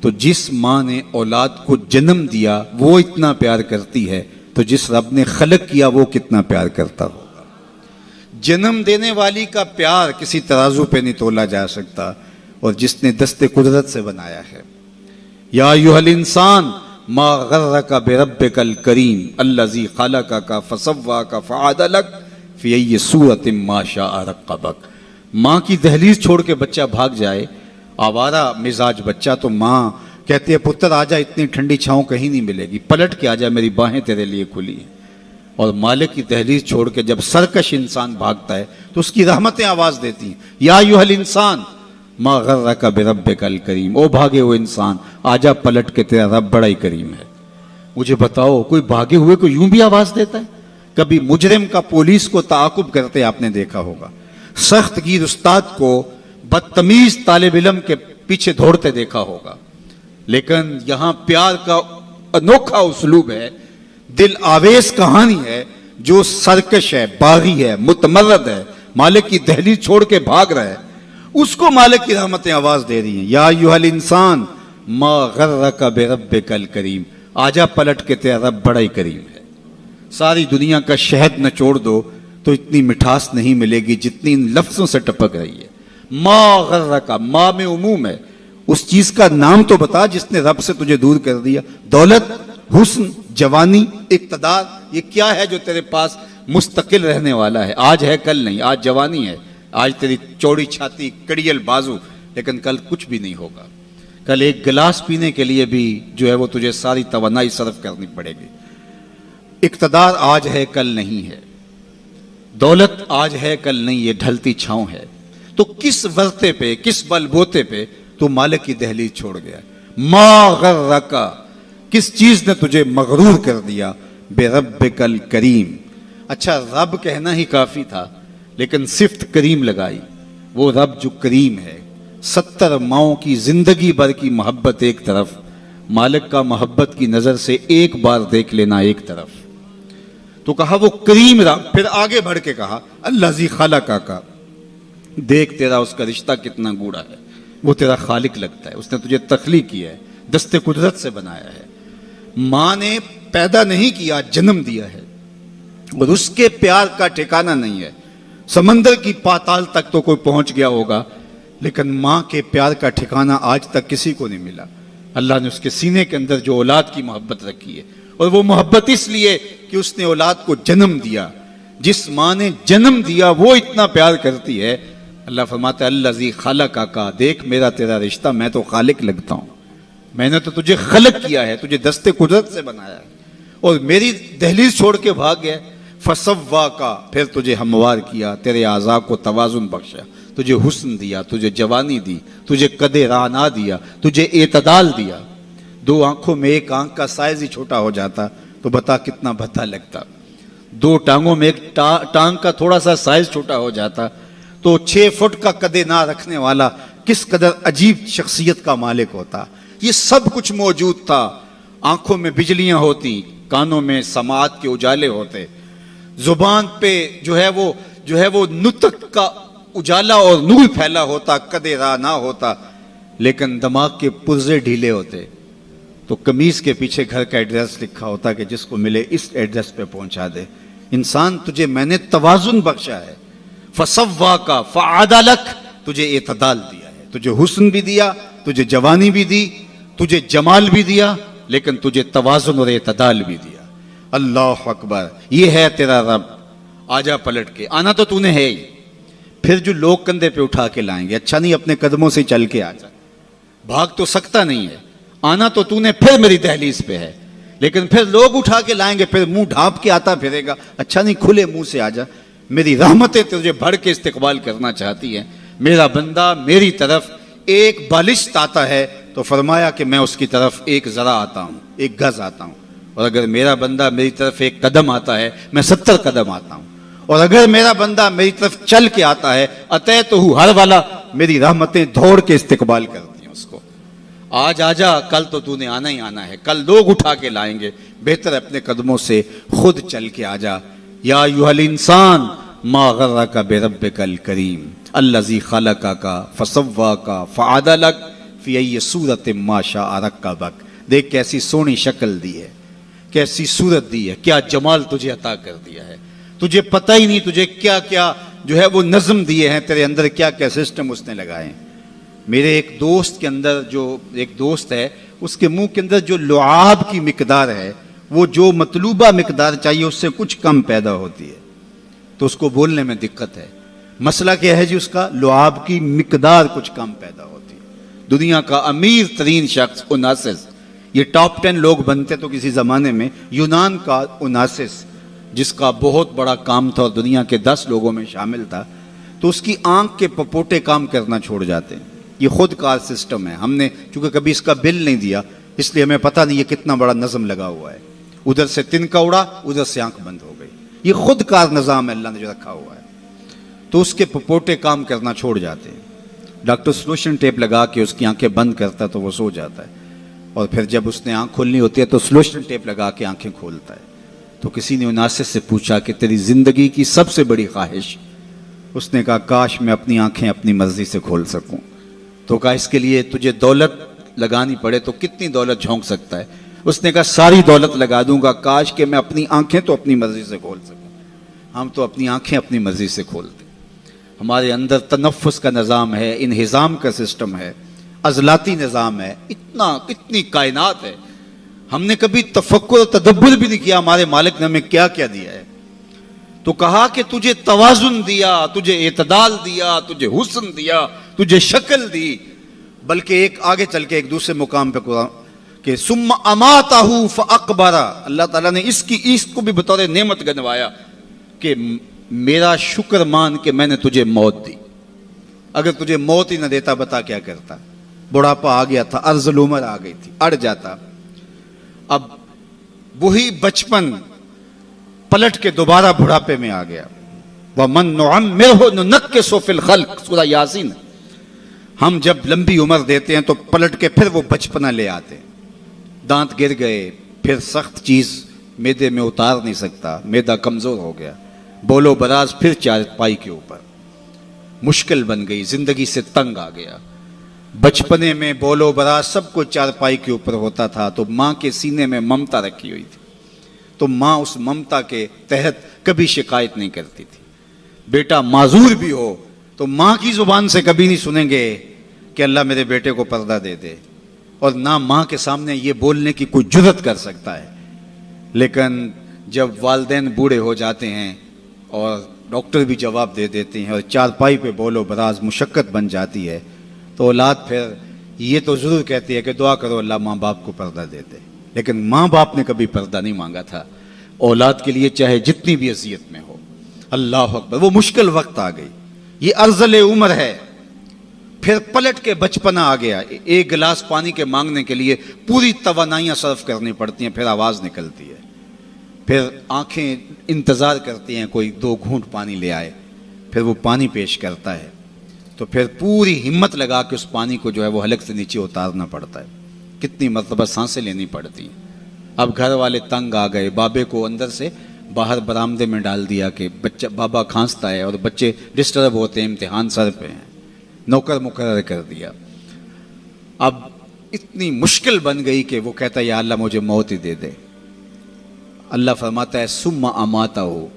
तो जिस माँ ने औलाद को जन्म दिया वो इतना प्यार करती है, तो जिस रब ने खलक किया वो कितना प्यार करता होगा। जन्म देने वाली का प्यार किसी तराजू पे नहीं तोला जा सकता। और जिसने दस्ते कुदरत से बनाया है, या अय्युहल इंसान मा गर्रका बिरब्बिकल करीम अल्लज़ी खलक़का फसव्वाका फअदलक फी अय्यि सूरतिन मा शाअ रक्कबक। माँ की दहलीज छोड़ के बच्चा भाग जाए, आवारा मिजाज बच्चा, तो माँ कहती है पुत्र आजा, इतनी ठंडी छाँव कहीं नहीं मिलेगी, पलट के आजा, मेरी बाहें तेरे लिए खुली हैं। और मालिक की दहलीज छोड़ के जब सरकश इंसान भागता है तो उसकी रहमतें आवाज देती हैं, या अय्युहल इंसान मा गर्रका बिरब्बिकल करीम, ओ भागे हुए इंसान आजा, पलट के तेरा रब बड़ा ही करीम है। मुझे बताओ कोई भागे हुए को यूं भी आवाज देता है? कभी मुजरिम का पुलिस को ताकुब करते आपने देखा होगा, सख्त गिर उस्ताद को बदतमीज तालिब इल्म के पीछे दौड़ते देखा होगा। लेकिन यहां प्यार का अनोखा उसलूब है, दिल आवेज कहानी है। जो सरकश है, बागी है, मुतमर्रद है, मालिक की दहलीज छोड़ के भाग रहा है, उसको मालिक की रहमतें आवाज दे रही हैं, या अय्युहल इंसान मा गर्रका बिरब्बिकल करीम, आजा पलट के तेरा रब बड़ा ही करीम है। सारी दुनिया का शहद निचोड़ दो तो इतनी मिठास नहीं मिलेगी जितनी इन लफ्जों से टपक रही है। मा गर्रका, मा में उमूम है, उस चीज का नाम तो बता जिसने रब से तुझे दूर कर दिया। दौलत, हुस्न, जवानी, इक्तदार, ये क्या है जो तेरे पास मुस्तकिल रहने वाला है? आज है कल नहीं, आज जवानी है, आज तेरी चौड़ी छाती, कड़ियल बाजू, लेकिन कल कुछ भी नहीं होगा। कल एक गिलास पीने के लिए भी जो है वो तुझे सारी तवन्नाई सर्फ करनी पड़ेगी। इक्तदार आज है कल नहीं है, दौलत आज है कल नहीं, ये ढलती छांव है। तो किस वर्ते पे, किस बलबोते पे तू मालिक की दहलीज छोड़ गया? मा गर्रका, किस चीज ने तुझे मगरूर कर दिया? बिरब्बिकल करीम। अच्छा, रब कहना ही काफी था, लेकिन सिफ्त करीम लगाई। वो रब जो करीम है, 70 माओं की जिंदगी भर की मोहब्बत एक तरफ, मालिक का मोहब्बत की नजर से एक बार देख लेना एक तरफ। तो कहा वो करीम रब, फिर आगे बढ़ के कहा अल्लाज़ी खलक़का, देख तेरा उसका रिश्ता कितना गूढ़ा है, वो तेरा खालिक लगता है, उसने तुझे तख्लीक किया है, दस्ते कुदरत से बनाया है। माँ ने पैदा नहीं किया, जन्म दिया है, और उसके प्यार का ठिकाना नहीं है। समंदर की पाताल तक तो कोई पहुंच गया होगा, लेकिन माँ के प्यार का ठिकाना आज तक किसी को नहीं मिला। अल्लाह ने उसके सीने के अंदर जो औलाद की मोहब्बत रखी है, और वो मोहब्बत इसलिए कि उसने औलाद को जन्म दिया। जिस माँ ने जन्म दिया वो इतना प्यार करती है। अल्लाह फरमाता है अल्लाज़ी खलक़का, देख मेरा तेरा रिश्ता, मैं तो खालिक लगता हूँ, मैंने तो तुझे खलक किया है, तुझे दस्ते कुदरत से बनाया है, और मेरी दहलीज छोड़ के भाग गया। फसव्वाका, फिर तुझे हमवार किया, तेरे आज़ा को तवाज़ुन बख्शा, तुझे हुस्न दिया, तुझे जवानी दी, तुझे कदे राना दिया, तुझे एतदाल दिया। 2 आंखों में एक आंख का साइज ही छोटा हो जाता तो बता कितना भद्दा लगता। 2 टांगों में एक टांग का थोड़ा सा साइज छोटा हो जाता तो 6 फुट का कदे ना रखने वाला किस कदर अजीब शख्सियत का मालिक होता। ये सब कुछ मौजूद था। आंखों में बिजलियां होती, कानों में समात के उजाले होते, जुबान पे जो है वो नुतक का उजाला और नूर फैला होता, कदे रा ना होता, लेकिन दिमाग के पुर्जे ढीले होते। तो कमीज के पीछे घर का एड्रेस लिखा होता कि जिसको मिले इस एड्रेस पे पहुंचा दे। इंसान तुझे मैंने तवाजुन बख्शा है, फसव्वा का फ़अदलक, तुझे एतदाल दिया है, तुझे हुस्न भी दिया, तुझे जवानी भी दी, तुझे जमाल भी दिया, लेकिन तुझे तवाजुन और एतदाल भी दिया। अल्लाह अकबर, ये है तेरा रब। आजा पलट के, आना तो तूने है ही। फिर जो लोग कंधे पे उठा के लाएंगे, अच्छा नहीं अपने कदमों से चल के आजा, भाग तो सकता नहीं है, आना तो तूने फिर मेरी दहलीज पे है, लेकिन फिर लोग उठा के लाएंगे, फिर मुंह ढांप के आता फिरेगा, अच्छा नहीं खुले मुंह से आजा, मेरी रहमतें तुझे भर के इस्तिकबाल करना चाहती हैं। मेरा बंदा मेरी तरफ एक बालिश आता है तो फरमाया कि मैं उसकी तरफ एक जरा आता हूं, एक गज आता हूं, और अगर मेरा बंदा मेरी तरफ एक कदम आता है मैं 70 कदम आता हूं, और अगर मेरा बंदा मेरी तरफ चल के आता है अतः तो हूं हर वाला, मेरी रहमतें दौड़ के इस्तिकबाल करती हैं उसको। आज आजा, कल तो तूने आना ही आना है, कल लोग उठा के लाएंगे, बेहतर अपने कदमों से खुद चल के आजा। या अय्युहल इंसान मा गर्रका बिरब्बिकल करीम अल्लज़ी खलक़का फसव्वाका फ़अदलक फ़ी अय्यि सूरतिन मा शाअ रक्कबक। देख कैसी सोहनी शक्ल दी है, कैसी सूरत दी है, क्या जमाल तुझे अता कर दिया है, तुझे पता ही नहीं तुझे क्या क्या जो है वो नज़म दिए हैं, तेरे अंदर क्या क्या सिस्टम उसने लगाए हैं। मेरे एक दोस्त के अंदर, जो एक दोस्त है, उसके मुंह के अंदर जो लुआब की मिकदार है, वो जो मतलूबा मिकदार चाहिए उससे कुछ कम पैदा होती है, तो उसको बोलने में दिक्कत है। मसला क्या है जी, उसका लुआब की मिकदार कुछ कम पैदा होती है। दुनिया का अमीर तरीन शख्स उनासिस, ये टॉप 10 लोग बनते तो किसी जमाने में, यूनान का उनासिस जिसका बहुत बड़ा काम था और दुनिया के 10 लोगों में शामिल था, तो उसकी आंख के पपोटे काम करना छोड़ जाते हैं। ये खुद कार सिस्टम है, हमने चूंकि कभी इसका बिल नहीं दिया इसलिए हमें पता नहीं ये कितना बड़ा नज़म लगा हुआ है। उधर से तिनका उड़ा, उधर से आंख बंद हो गई, ये खुद कार निज़ाम है अल्लाह ने जो रखा हुआ है। तो उसके पपोटे काम करना छोड़ जाते हैं, डॉक्टर सोल्यूशन टेप लगा के उसकी आंखें बंद करता है तो वो सो जाता है, और फिर जब उसने आंख खोलनी होती है तो सोल्यूशन टेप लगा के आंखें खोलता है। तो किसी ने उनासिस से पूछा कि तेरी जिंदगी की सबसे बड़ी ख्वाहिश? उसने कहा काश मैं अपनी आंखें अपनी मर्जी से खोल सकूं। तो कहा इसके लिए तुझे दौलत लगानी पड़े तो कितनी दौलत झोंक सकता है? उसने कहा सारी दौलत लगा दूंगा, काश कि मैं अपनी आंखें तो अपनी मर्जी से खोल सकूं। हम तो अपनी आंखें अपनी मर्जी से खोलते, हमारे अंदर तनफ्फुस का निज़ाम है, इन्हिज़ाम का सिस्टम है, अज़लाती निज़ाम है, इतनी कायनात है, हमने कभी तफक्कुर और तदब्बुर भी नहीं किया हमारे मालिक ने हमें क्या क्या दिया है। तो कहा कि तुझे तवाजुन दिया, तुझे एतदाल दिया, तुझे हुस्न दिया, तुझे शक्ल दी, बल्कि एक आगे चल के एक दूसरे मुकाम पे कुरान कि सुम्मा अमाताहू फअकबरा, अल्लाह ताला ने इसको भी बतौर नेमत गनवाया कि मेरा शुक्र मान के मैंने तुझे मौत दी। अगर तुझे मौत ही न देता बता क्या करता? बुढ़ापा आ गया था, अर्जुल उमर आ गई थी, अड़ जाता। अब वही बचपन पलट के दोबारा बुढ़ापे में आ गया। वह मन नुअम्मिरहु नुनक्किसु फिल खल्क, सूरह यासीन। हम जब लंबी उम्र देते हैं तो पलट के फिर वो बचपना ले आते हैं। दांत गिर गए, फिर सख्त चीज मैदे में उतार नहीं सकता, मैदा कमजोर हो गया, बोलो बराज फिर चारपाई के ऊपर, मुश्किल बन गई, जिंदगी से तंग आ गया। बचपने में बोलो बराज सब कुछ चारपाई के ऊपर होता था, तो माँ के सीने में ममता रखी हुई थी, तो माँ उस ममता के तहत कभी शिकायत नहीं करती थी। बेटा माजूर भी हो तो माँ की जुबान से कभी नहीं सुनेंगे कि अल्लाह मेरे बेटे को पर्दा दे दे, और ना माँ के सामने ये बोलने की कोई जुर्रत कर सकता है। लेकिन जब वालिदैन बूढ़े हो जाते हैं और डॉक्टर भी जवाब दे देते हैं और चारपाई पे बोलो बराज मुशक्कत बन जाती है, तो औलाद फिर ये तो ज़रूर कहती है कि दुआ करो अल्लाह माँ बाप को पर्दा दे दे। लेकिन माँ बाप ने कभी पर्दा नहीं मांगा था औलाद के लिए, चाहे जितनी भी अज़ियत में हो। अल्लाह अकबर, वो मुश्किल वक्त आ गई, ये अर्ज़ल उम्र है। फिर पलट के बचपना आ गया, एक गिलास पानी के मांगने के लिए पूरी तवानाइयाँ सर्व करनी पड़ती हैं, फिर आवाज़ निकलती है, फिर आंखें इंतज़ार करती हैं कोई 2 घूंट पानी ले आए, फिर वो पानी पेश करता है, तो फिर पूरी हिम्मत लगा के उस पानी को जो है वो हलक से नीचे उतारना पड़ता है। कितनी मरतबा सांसें लेनी पड़ती हैं। अब घर वाले तंग आ गए, बाबे को अंदर से बाहर बरामदे में डाल दिया कि बच्चा बाबा खांसता है और बच्चे डिस्टर्ब होते हैं, इम्तिहान सर पे हैं, नौकर मुकर्रर कर दिया। अब इतनी मुश्किल बन गई कि वो कहता है या अल्लाह मुझे मौत ही दे दे। अल्लाह फरमाता है सुम्मा अमाता हो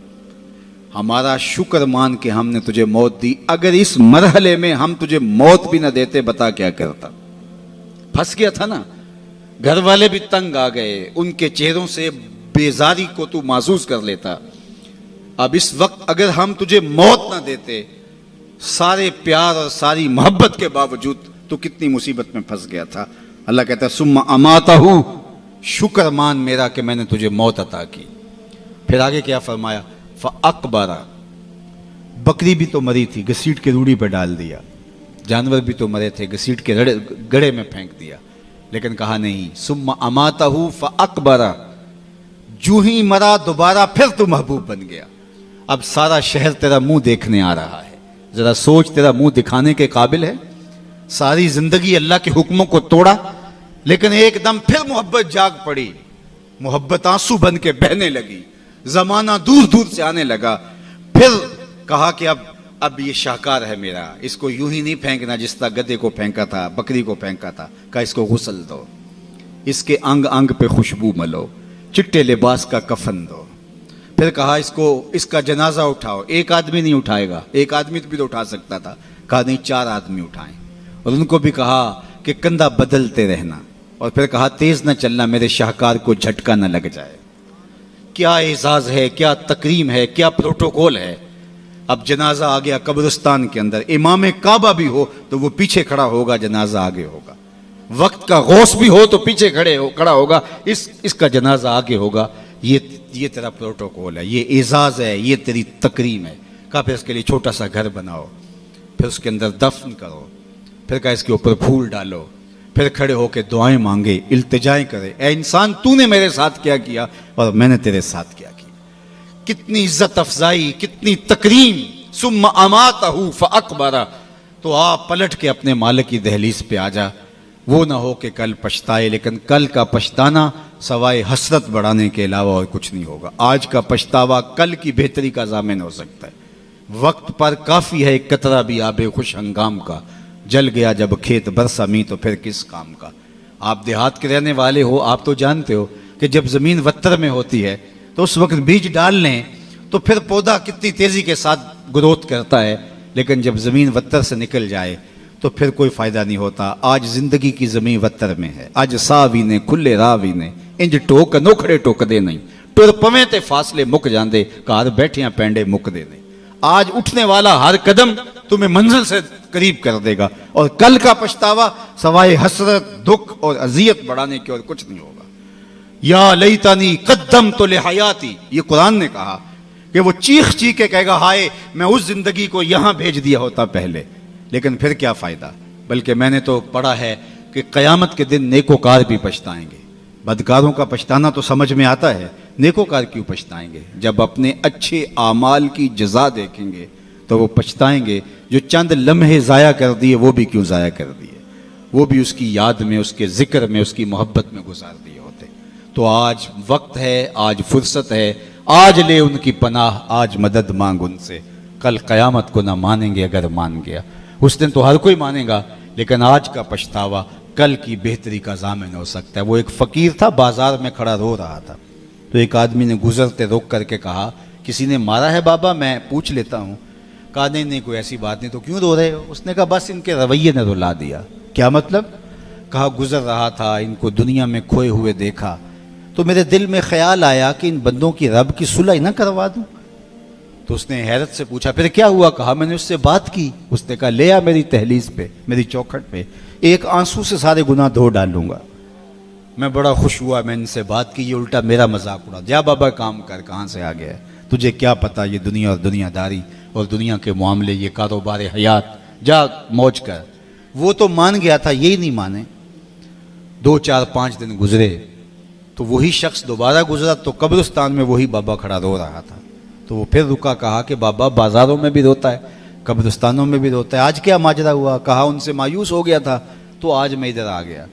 हमारा शुक्र मान के हमने तुझे मौत दी, अगर इस मरहले में हम तुझे मौत भी ना देते बता क्या करता। फंस गया था ना, घर वाले भी तंग आ गए, उनके चेहरों से बेजारी को तू महसूस कर लेता। अब इस वक्त अगर हम तुझे मौत ना देते, सारे प्यार और सारी मोहब्बत के बावजूद तो कितनी मुसीबत में फंस गया था। अल्लाह कहता है सुम्मा अमाताहू, शुक्र मान मेरा कि मैंने तुझे मौत अता की। फिर आगे क्या फरमाया, फ़अक़बरा, बकरी भी तो मरी थी, घसीट के रूढ़ी पर डाल दिया, जानवर भी तो मरे थे, घसीट के गड़े में फेंक दिया। लेकिन कहा नहीं, सुम्मा अमाताहू फ़अक़बरा, जू ही मरा दोबारा फिर तू महबूब बन गया। अब सारा शहर तेरा मुंह देखने आ रहा है, जरा सोच, तेरा मुंह दिखाने के काबिल है? सारी जिंदगी अल्लाह के हुक्मों को तोड़ा, लेकिन एकदम फिर मोहब्बत जाग पड़ी, मोहब्बत आंसू बन के बहने लगी, जमाना दूर दूर से आने लगा। फिर कहा कि अब ये शाहकार है मेरा, इसको यूं ही नहीं फेंकना जिस तरह गधे को फेंका था, बकरी को फेंका था। कहा इसको गुस्ल दो, इसके अंग अंग पे खुशबू मलो, चिट्टे लिबास का कफन दो। फिर कहा इसका जनाजा उठाओ। एक आदमी नहीं उठाएगा, एक आदमी भी तो उठा सकता था, कहा नहीं 4 आदमी उठाएं। और उनको भी कहा कि कंधा बदलते रहना, और फिर कहा तेज न चलना, मेरे शाहकार को झटका न लग जाए। क्या एजाज है, क्या तकरीम है, क्या प्रोटोकॉल है। अब जनाजा आ गया कब्रिस्तान के अंदर, इमाम काबा भी हो तो वो पीछे खड़ा होगा, जनाजा आगे होगा। वक्त का गौस भी हो तो पीछे खड़ा होगा, इसका जनाजा आगे होगा। ये तेरा प्रोटोकॉल है, ये एजाज है, ये तेरी तकरीम है। कहा फिर इसके लिए छोटा सा घर बनाओ, फिर उसके अंदर दफन करो, फिर कहा इसके ऊपर फूल डालो, फिर खड़े होकर दुआएं मांगे, इल्तिजाएं करे, ए इंसान तूने मेरे साथ क्या किया और मैंने तेरे साथ क्या किया। कितनी इज्जत अफजाई, कितनी तकरीम। सुम्मा अमातहू फ़अक़बरा, तो आप पलट के अपने मालिक की दहलीज पे आ जा। वो ना हो कि कल पछताए, लेकिन कल का पछताना सवाए हसरत बढ़ाने के अलावा और कुछ नहीं होगा। आज का पछतावा कल की बेहतरी का ज़ामिन हो सकता है। वक्त पर काफ़ी है एक कतरा भी आबे खुश हंगाम का, जल गया जब खेत बरसा मी तो फिर किस काम का। आप देहात के रहने वाले हो, आप तो जानते हो कि जब ज़मीन वत्तर में होती है तो उस वक्त बीज डाल लें तो फिर पौधा कितनी तेज़ी के साथ ग्रोथ करता है, लेकिन जब ज़मीन वत्तर से निकल जाए तो फिर कोई फ़ायदा नहीं होता। आज ज़िंदगी की ज़मीन वत्तर में है, आज सावी ने खुले रावी ने इंज टोक नोखड़े टोकदे नहीं, टुर पवें ते फासले मुक जाते, घर बैठिया पैंडे मुकदे नहीं। आज उठने वाला हर कदम तुम्हें मंजिल से करीब कर देगा, और कल का पछतावा सवाए हसरत, दुख और अजियत बढ़ाने की और कुछ नहीं होगा। या लईतानी कद्दम तो ले हयाती, ये कुरान ने कहा कि वो चीख चीख के कहेगा हाय मैं उस जिंदगी को यहां भेज दिया होता पहले, लेकिन फिर क्या फायदा। बल्कि मैंने तो पढ़ा है कि कयामत के दिन नेकोकार भी पछताएंगे। बदकारों का पछताना तो समझ में आता है, नेकोकार क्यों पछताएंगे। जब अपने अच्छे आमाल की जजा देखेंगे तो वो पछताएंगे, जो चंद लम्हे ज़ाया कर दिए वो भी क्यों ज़ाया कर दिए, वो भी उसकी याद में, उसके जिक्र में, उसकी मोहब्बत में गुजार दिए होते। तो आज वक्त है, आज फुर्सत है, आज ले उनकी पनाह, आज मदद मांग उनसे। कल क़यामत को ना मानेंगे, अगर मान गया उस दिन तो हर कोई मानेगा, लेकिन आज का पछतावा कल की बेहतरी का ज़ामिन हो सकता है। वो एक फ़कीर था, बाजार में खड़ा रो रहा था, तो एक आदमी ने गुजरते रोक करके कहा किसी ने मारा है बाबा, मैं पूछ लेता हूँ। कहा नहीं कोई ऐसी बात नहीं, तो क्यों रो रहे हो। उसने कहा बस इनके रवैये ने रुला दिया। क्या मतलब। कहा गुजर रहा था, इनको दुनिया में खोए हुए देखा तो मेरे दिल में ख्याल आया कि इन बंदों की रब की सुलह ना करवा दूं। तो उसने हैरत से पूछा फिर क्या हुआ। कहा मैंने उससे बात की। उसने कहा ले आ मेरी तहलीज पे, मेरी चौखट पे, एक आंसू से सारे गुनाह धो डालूंगा। मैं बड़ा खुश हुआ, मैं इनसे बात की, ये उल्टा मेरा मजाक उड़ा। जा बाबा काम कर, कहाँ से आ गया है, तुझे क्या पता ये दुनिया और दुनियादारी और दुनिया के मामले, ये कारोबार हयात, जा मौज कर। वो तो मान गया था, यही नहीं माने। 2 4 5 दिन गुजरे तो वही शख्स दोबारा गुजरा, तो कब्रिस्तान में वही बाबा खड़ा रो रहा था। तो वो फिर रुका, कहा कि बाबा बाजारों में भी रोता है, कब्रिस्तानों में भी रोता है, आज क्या माजरा हुआ। कहा उनसे मायूस हो गया था तो आज मैं इधर आ गया।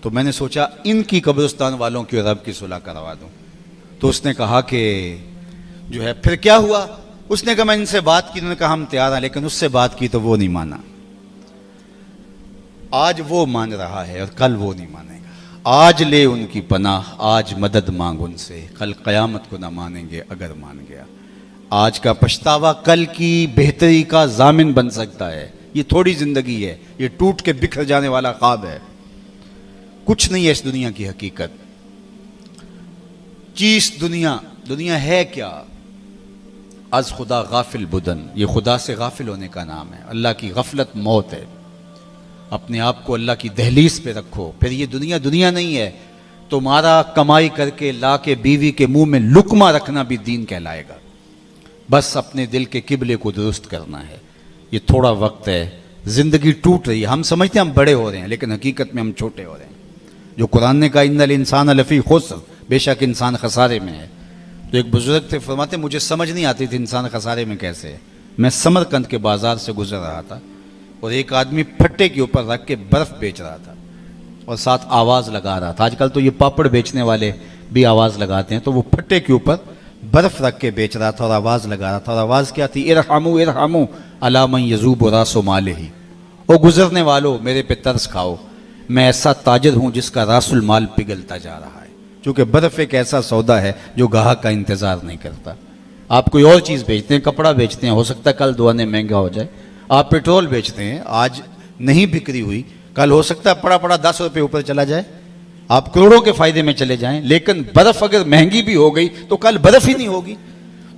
तो मैंने सोचा इनकी कब्रिस्तान वालों की रब की सुलह करवा दूं। तो उसने कहा कि जो है फिर क्या हुआ। उसने कहा मैं इनसे बात की, उन्होंने कहा हम तैयार हैं, लेकिन उससे बात की तो वो नहीं माना। आज वो मान रहा है और कल वो नहीं मानेगा। आज ले उनकी पनाह, आज मदद मांग उनसे, कल क़यामत को ना मानेंगे अगर मान गया। आज का पछतावा कल की बेहतरी का जामिन बन सकता है। ये थोड़ी जिंदगी है, ये टूट के बिखर जाने वाला ख्वाब है। कुछ नहीं है इस दुनिया की हकीकत। चीज दुनिया है क्या? अज खुदा गाफिल बुदन, ये खुदा से गाफिल होने का नाम है। अल्लाह की गफलत मौत है। अपने आप को अल्लाह की दहलीज पे रखो, फिर ये दुनिया नहीं है। तुम्हारा कमाई करके ला के बीवी के मुंह में लुकमा रखना भी दीन कहलाएगा। बस अपने दिल के किबले को दुरुस्त करना है। ये थोड़ा वक्त है, जिंदगी टूट रही है। हम समझते हैं हम बड़े हो रहे हैं, लेकिन हकीकत में हम छोटे हो रहे हैं। जो कुरान ने कहा इन्नल इंसान लफी खुस्र, बेशक इंसान खसारे में है। तो एक बुजुर्ग थे, फरमाते मुझे समझ नहीं आती थी इंसान खसारे में कैसे है। मैं समरकंद के बाजार से गुजर रहा था और एक आदमी फट्टे के ऊपर रख के बर्फ बेच रहा था और साथ आवाज लगा रहा था। आजकल तो ये पापड़ बेचने वाले भी आवाज लगाते हैं, तो वो फट्टे के ऊपर बर्फ रख के बेच रहा था और आवाज लगा रहा था। और आवाज क्या थी? इरहमू इरहमू अला मन यजूब रासो मालिही, ओ गुजरने वालों मेरे पे तरस खाओ, मैं ऐसा ताजिर हूं जिसका रासुल माल पिघलता जा रहा है। क्योंकि बर्फ एक ऐसा सौदा है जो गाहक का इंतजार नहीं करता। आप कोई और चीज बेचते हैं, कपड़ा बेचते हैं, हो सकता है कल दुआने महंगा हो जाए। आप पेट्रोल बेचते हैं, आज नहीं बिक्री हुई, कल हो सकता है पड़ा पड़ा 10 रुपये ऊपर चला जाए, आप करोड़ों के फायदे में चले जाएं। लेकिन बर्फ अगर महंगी भी हो गई तो कल बर्फ ही नहीं होगी।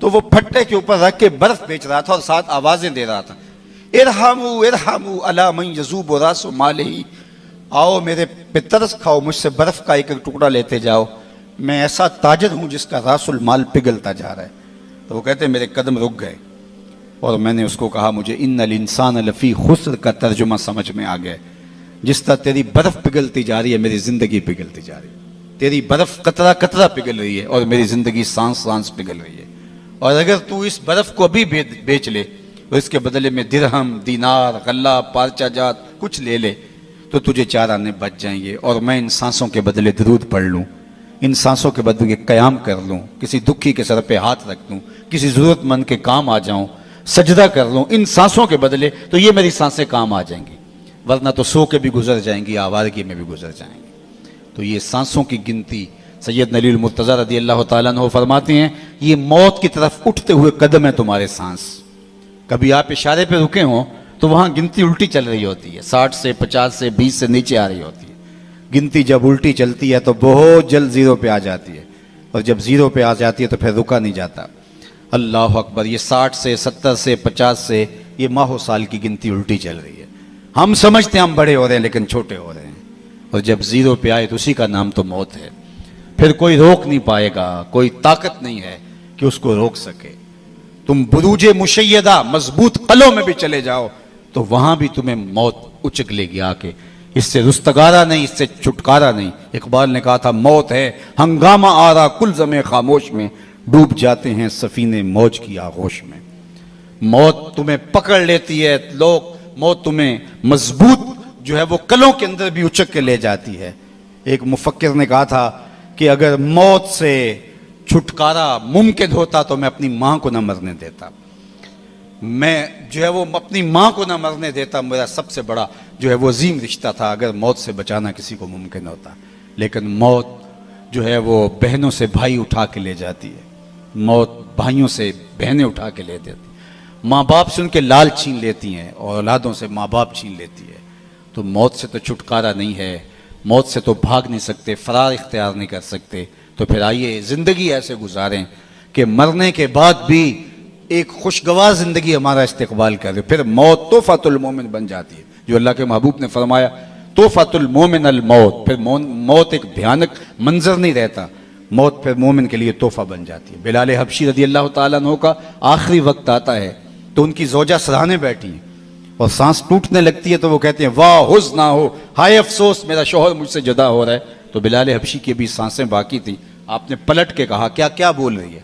तो वो फट्टे के ऊपर रख के बर्फ बेच रहा था और साथ आवाजें दे रहा था, इरहमू इरहमू अला मन यजूब रासु मालिही, आओ मेरे पे तरस खाओ, मुझसे बर्फ का एक एक टुकड़ा लेते जाओ, मैं ऐसा ताजिर हूं जिसका रासुल माल पिघलता जा रहा है। तो वो कहते मेरे कदम रुक गए और मैंने उसको कहा मुझे इन्नल इंसान लफी खुस्र का तर्जुमा समझ में आ गया। जिस तरह तेरी बर्फ पिघलती जा रही है, मेरी जिंदगी पिघलती जा रही है। तेरी बर्फ कतरा कतरा पिघल रही है और मेरी जिंदगी सांस सांस पिघल रही है। और अगर तू इस बर्फ को अभी बेच ले और इसके बदले में दिरहम, दीनार, गल्ला, पारचा जात कुछ ले ले, तो तुझे 4 आने बच जाएंगे। और मैं इन सांसों के बदले दरूद पढ़ लूँ, इन सांसों के बदले कयाम कर लूँ, किसी दुखी के सर पे हाथ रख दूँ, किसी जरूरतमंद के काम आ जाऊँ, सजदा कर लूँ इन सांसों के बदले, तो ये मेरी सांसें काम आ जाएंगी। वरना तो सो के भी गुजर जाएंगी, आवारगी में भी गुजर जाएंगी। तो ये सांसों की गिनती सैयद नलील मुर्तज़ा रज़ी अल्लाह तआला अन्हु फरमाते हैं, ये मौत की तरफ उठते हुए कदम है तुम्हारे सांस। कभी आप इशारे पे रुके हों तो वहां गिनती उल्टी चल रही होती है, 60 से 50 से 20 से नीचे आ रही होती है। गिनती जब उल्टी चलती है तो बहुत जल्द 0 पे आ जाती है, और जब 0 पे आ जाती है तो फिर रुका नहीं जाता। अल्लाह अकबर, ये 60 से 70 से 50 से ये माहो साल की गिनती उल्टी चल रही है। हम समझते हैं हम बड़े हो रहे हैं, लेकिन छोटे हो रहे हैं। और जब 0 पे आए तो उसी का नाम तो मौत है। फिर कोई रोक नहीं पाएगा, कोई ताकत नहीं है कि उसको रोक सके। तुम बुरूजे मुशय्यदा मजबूत कलों में भी चले जाओ तो वहां भी तुम्हें मौत उचक लेगी आके। इससे रुस्तगारा नहीं, इससे छुटकारा नहीं। इकबाल ने कहा था, मौत है हंगामा आ रहा कुल जमे खामोश में, डूब जाते हैं सफीने मौज की आगोश में। मौत तुम्हें पकड़ लेती है, लोग मौत तुम्हें मजबूत जो है वो कलों के अंदर भी उचक के ले जाती है। एक मुफक्किर ने कहा था कि अगर मौत से छुटकारा मुमकिन होता तो मैं अपनी मां को न मरने देता। मैं जो है वो अपनी मां को न मरने देता। मेरा सबसे बड़ा जो है वो अजीम रिश्ता था, अगर मौत से बचाना किसी को मुमकिन होता। लेकिन मौत जो है वो बहनों से भाई उठा के ले जाती है, मौत भाइयों से बहनें उठा के ले देती, माँ बाप से उनके लाल छीन लेती हैं और औलादों से माँ बाप छीन लेती है। तो मौत से तो छुटकारा नहीं है, मौत से तो भाग नहीं सकते, फरार इख्तियार नहीं कर सकते। तो फिर आइए जिंदगी ऐसे गुजारें कि मरने के बाद भी एक खुशगवार जिंदगी हमारा इस्तेकबाल करे। फिर मौत तोहफातुल मोमिन बन जाती है, जो अल्लाह के महबूब ने फरमाया तोहफातुल मोमिन अल मौत। फिर मौत एक भयानक मंजर नहीं रहता, मौत फिर मोमिन के लिए तोहफा बन जाती है। बिलाल हबशी रज़ी अल्लाह तआला अन्हु का आखिरी वक्त आता है तो उनकी ज़ौजा सराहने बैठी है और सांस टूटने लगती है, तो वो कहते हैं वाह हुज़्न ना हो, हाय अफसोस मेरा शौहर मुझसे जुदा हो रहा है। तो बिलाल हबशी की भी सांसें बाकी थी। आपने पलट के कहा क्या क्या बोल रही है?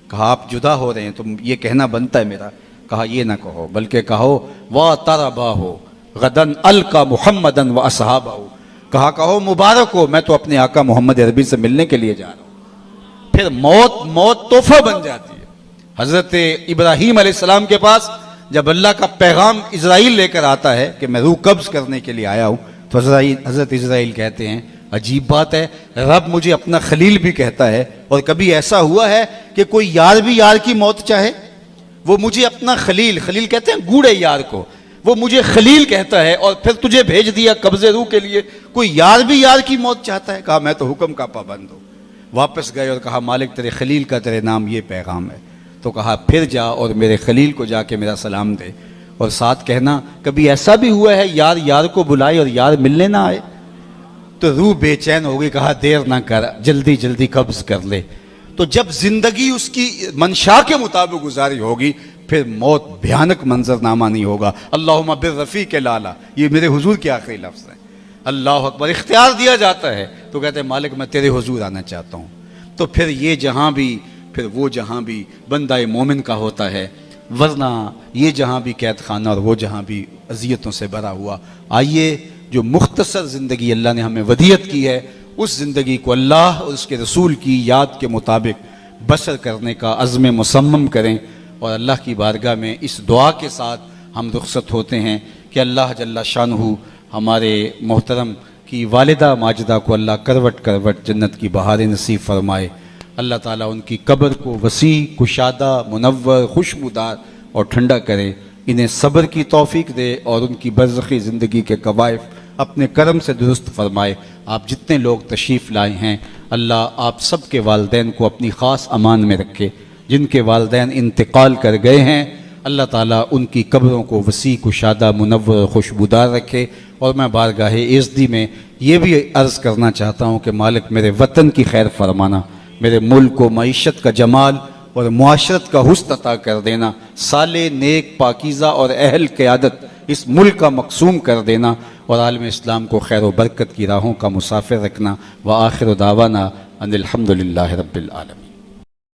कहा आप जुदा हो रहे हैं तो ये कहना बनता है मेरा। कहा ये ना कहो, बल्कि कहो वाह तरबा हो गदन अल का मुहम्मदन व असहाबा हो। कहो मुबारक हो, मैं तो अपने आका मोहम्मद अरबी से मिलने के लिए जा रहा हूं। फिर मौत तोहफा बन जाती है। हजरत इब्राहीम अलैहिस्सलाम के पास जब अल्लाह का पैगाम इजराइल लेकर आता है कि मैं रूह कब्ज करने के लिए आया हूं, तो हजरत इजराइल कहते हैं अजीब बात है, रब मुझे अपना खलील भी कहता है, और कभी ऐसा हुआ है कि कोई यार भी यार की मौत चाहे? वो मुझे अपना खलील, खलील कहते हैं गूढ़े यार को, वो मुझे खलील कहता है और फिर तुझे भेज दिया कब्जे रूह के लिए। कोई यार भी यार की मौत चाहता है? कहा मैं तो हुक्म का पाबंद हूँ। वापस गए और कहा मालिक तेरे खलील का तेरे नाम ये पैगाम है। तो कहा फिर जा और मेरे खलील को जाके मेरा सलाम दे और साथ कहना कभी ऐसा भी हुआ है यार यार को बुलाए और यार मिलने ना आए? तो रूह बेचैन हो गई, कहा देर ना कर, जल्दी जल्दी कब्ज कर ले। तो जब जिंदगी उसकी मंशा के मुताबिक गुजारी होगी फिर मौत भयानक मंजरनामा नहीं होगा। अल्लाहुम्मा बिर रफ़ीक़ लाला, ये मेरे हुजूर के आखिरी लफ्ज़ हैं। अल्लाह अकबर। इख्तियार दिया जाता है तो कहते हैं मालिक मैं तेरे हुजूर आना चाहता हूँ। तो फिर ये जहाँ भी फिर वो जहाँ भी बंदा मोमिन का होता है, वरना ये जहाँ भी कैद खाना और वो जहाँ भी अजियतों से भरा हुआ। आइए जो मुख्तसर ज़िंदगी अल्लाह ने हमें वदियत की है उस ज़िंदगी को अल्लाह और उसके रसूल की याद के मुताबिक बसर करने का अज़्म मुसम्मम करें और अल्लाह की बारगाह में इस दुआ के साथ हम रुखसत होते हैं कि अल्लाह जल्ला शानहू हमारे मोहतरम की वालिदा माजिदा को अल्लाह करवट करवट जन्नत की बहारें नसीब फरमाए। अल्लाह ताला उनकी कब्र को वसी, कुशादा, मुनव्वर, खुशबूदार और ठंडा करे। इन्हें सब्र की तौफीक दे और उनकी बरज़खी ज़िंदगी के कवायफ अपने करम से दुरुस्त फरमाए। आप जितने लोग तशरीफ़ लाए हैं अल्लाह आप सब के वालदैन को अपनी ख़ास अमान में रखे। जिनके वालदैन इंतकाल कर गए हैं अल्लाह ताला उनकी कब्रों को वसी, कुशादा, मुनव्वर, खुशबूदार रखे। और मैं बारगाह इज़्ज़ती में ये भी अर्ज़ करना चाहता हूँ कि मालिक मेरे वतन की खैर फरमाना, मेरे मुल्क को मईशत का जमाल और मुआशरत का हुस्न अता कर देना, साले नेक पाकीज़ा और अहल क़यादत इस मुल्क का मकसूम कर देना और आलम इस्लाम को खैर व बरकत की राहों का मुसाफिर रखना। व आखिर दावाना अनिल हम्दुलिल्लाहि रब्बिल आलमीन।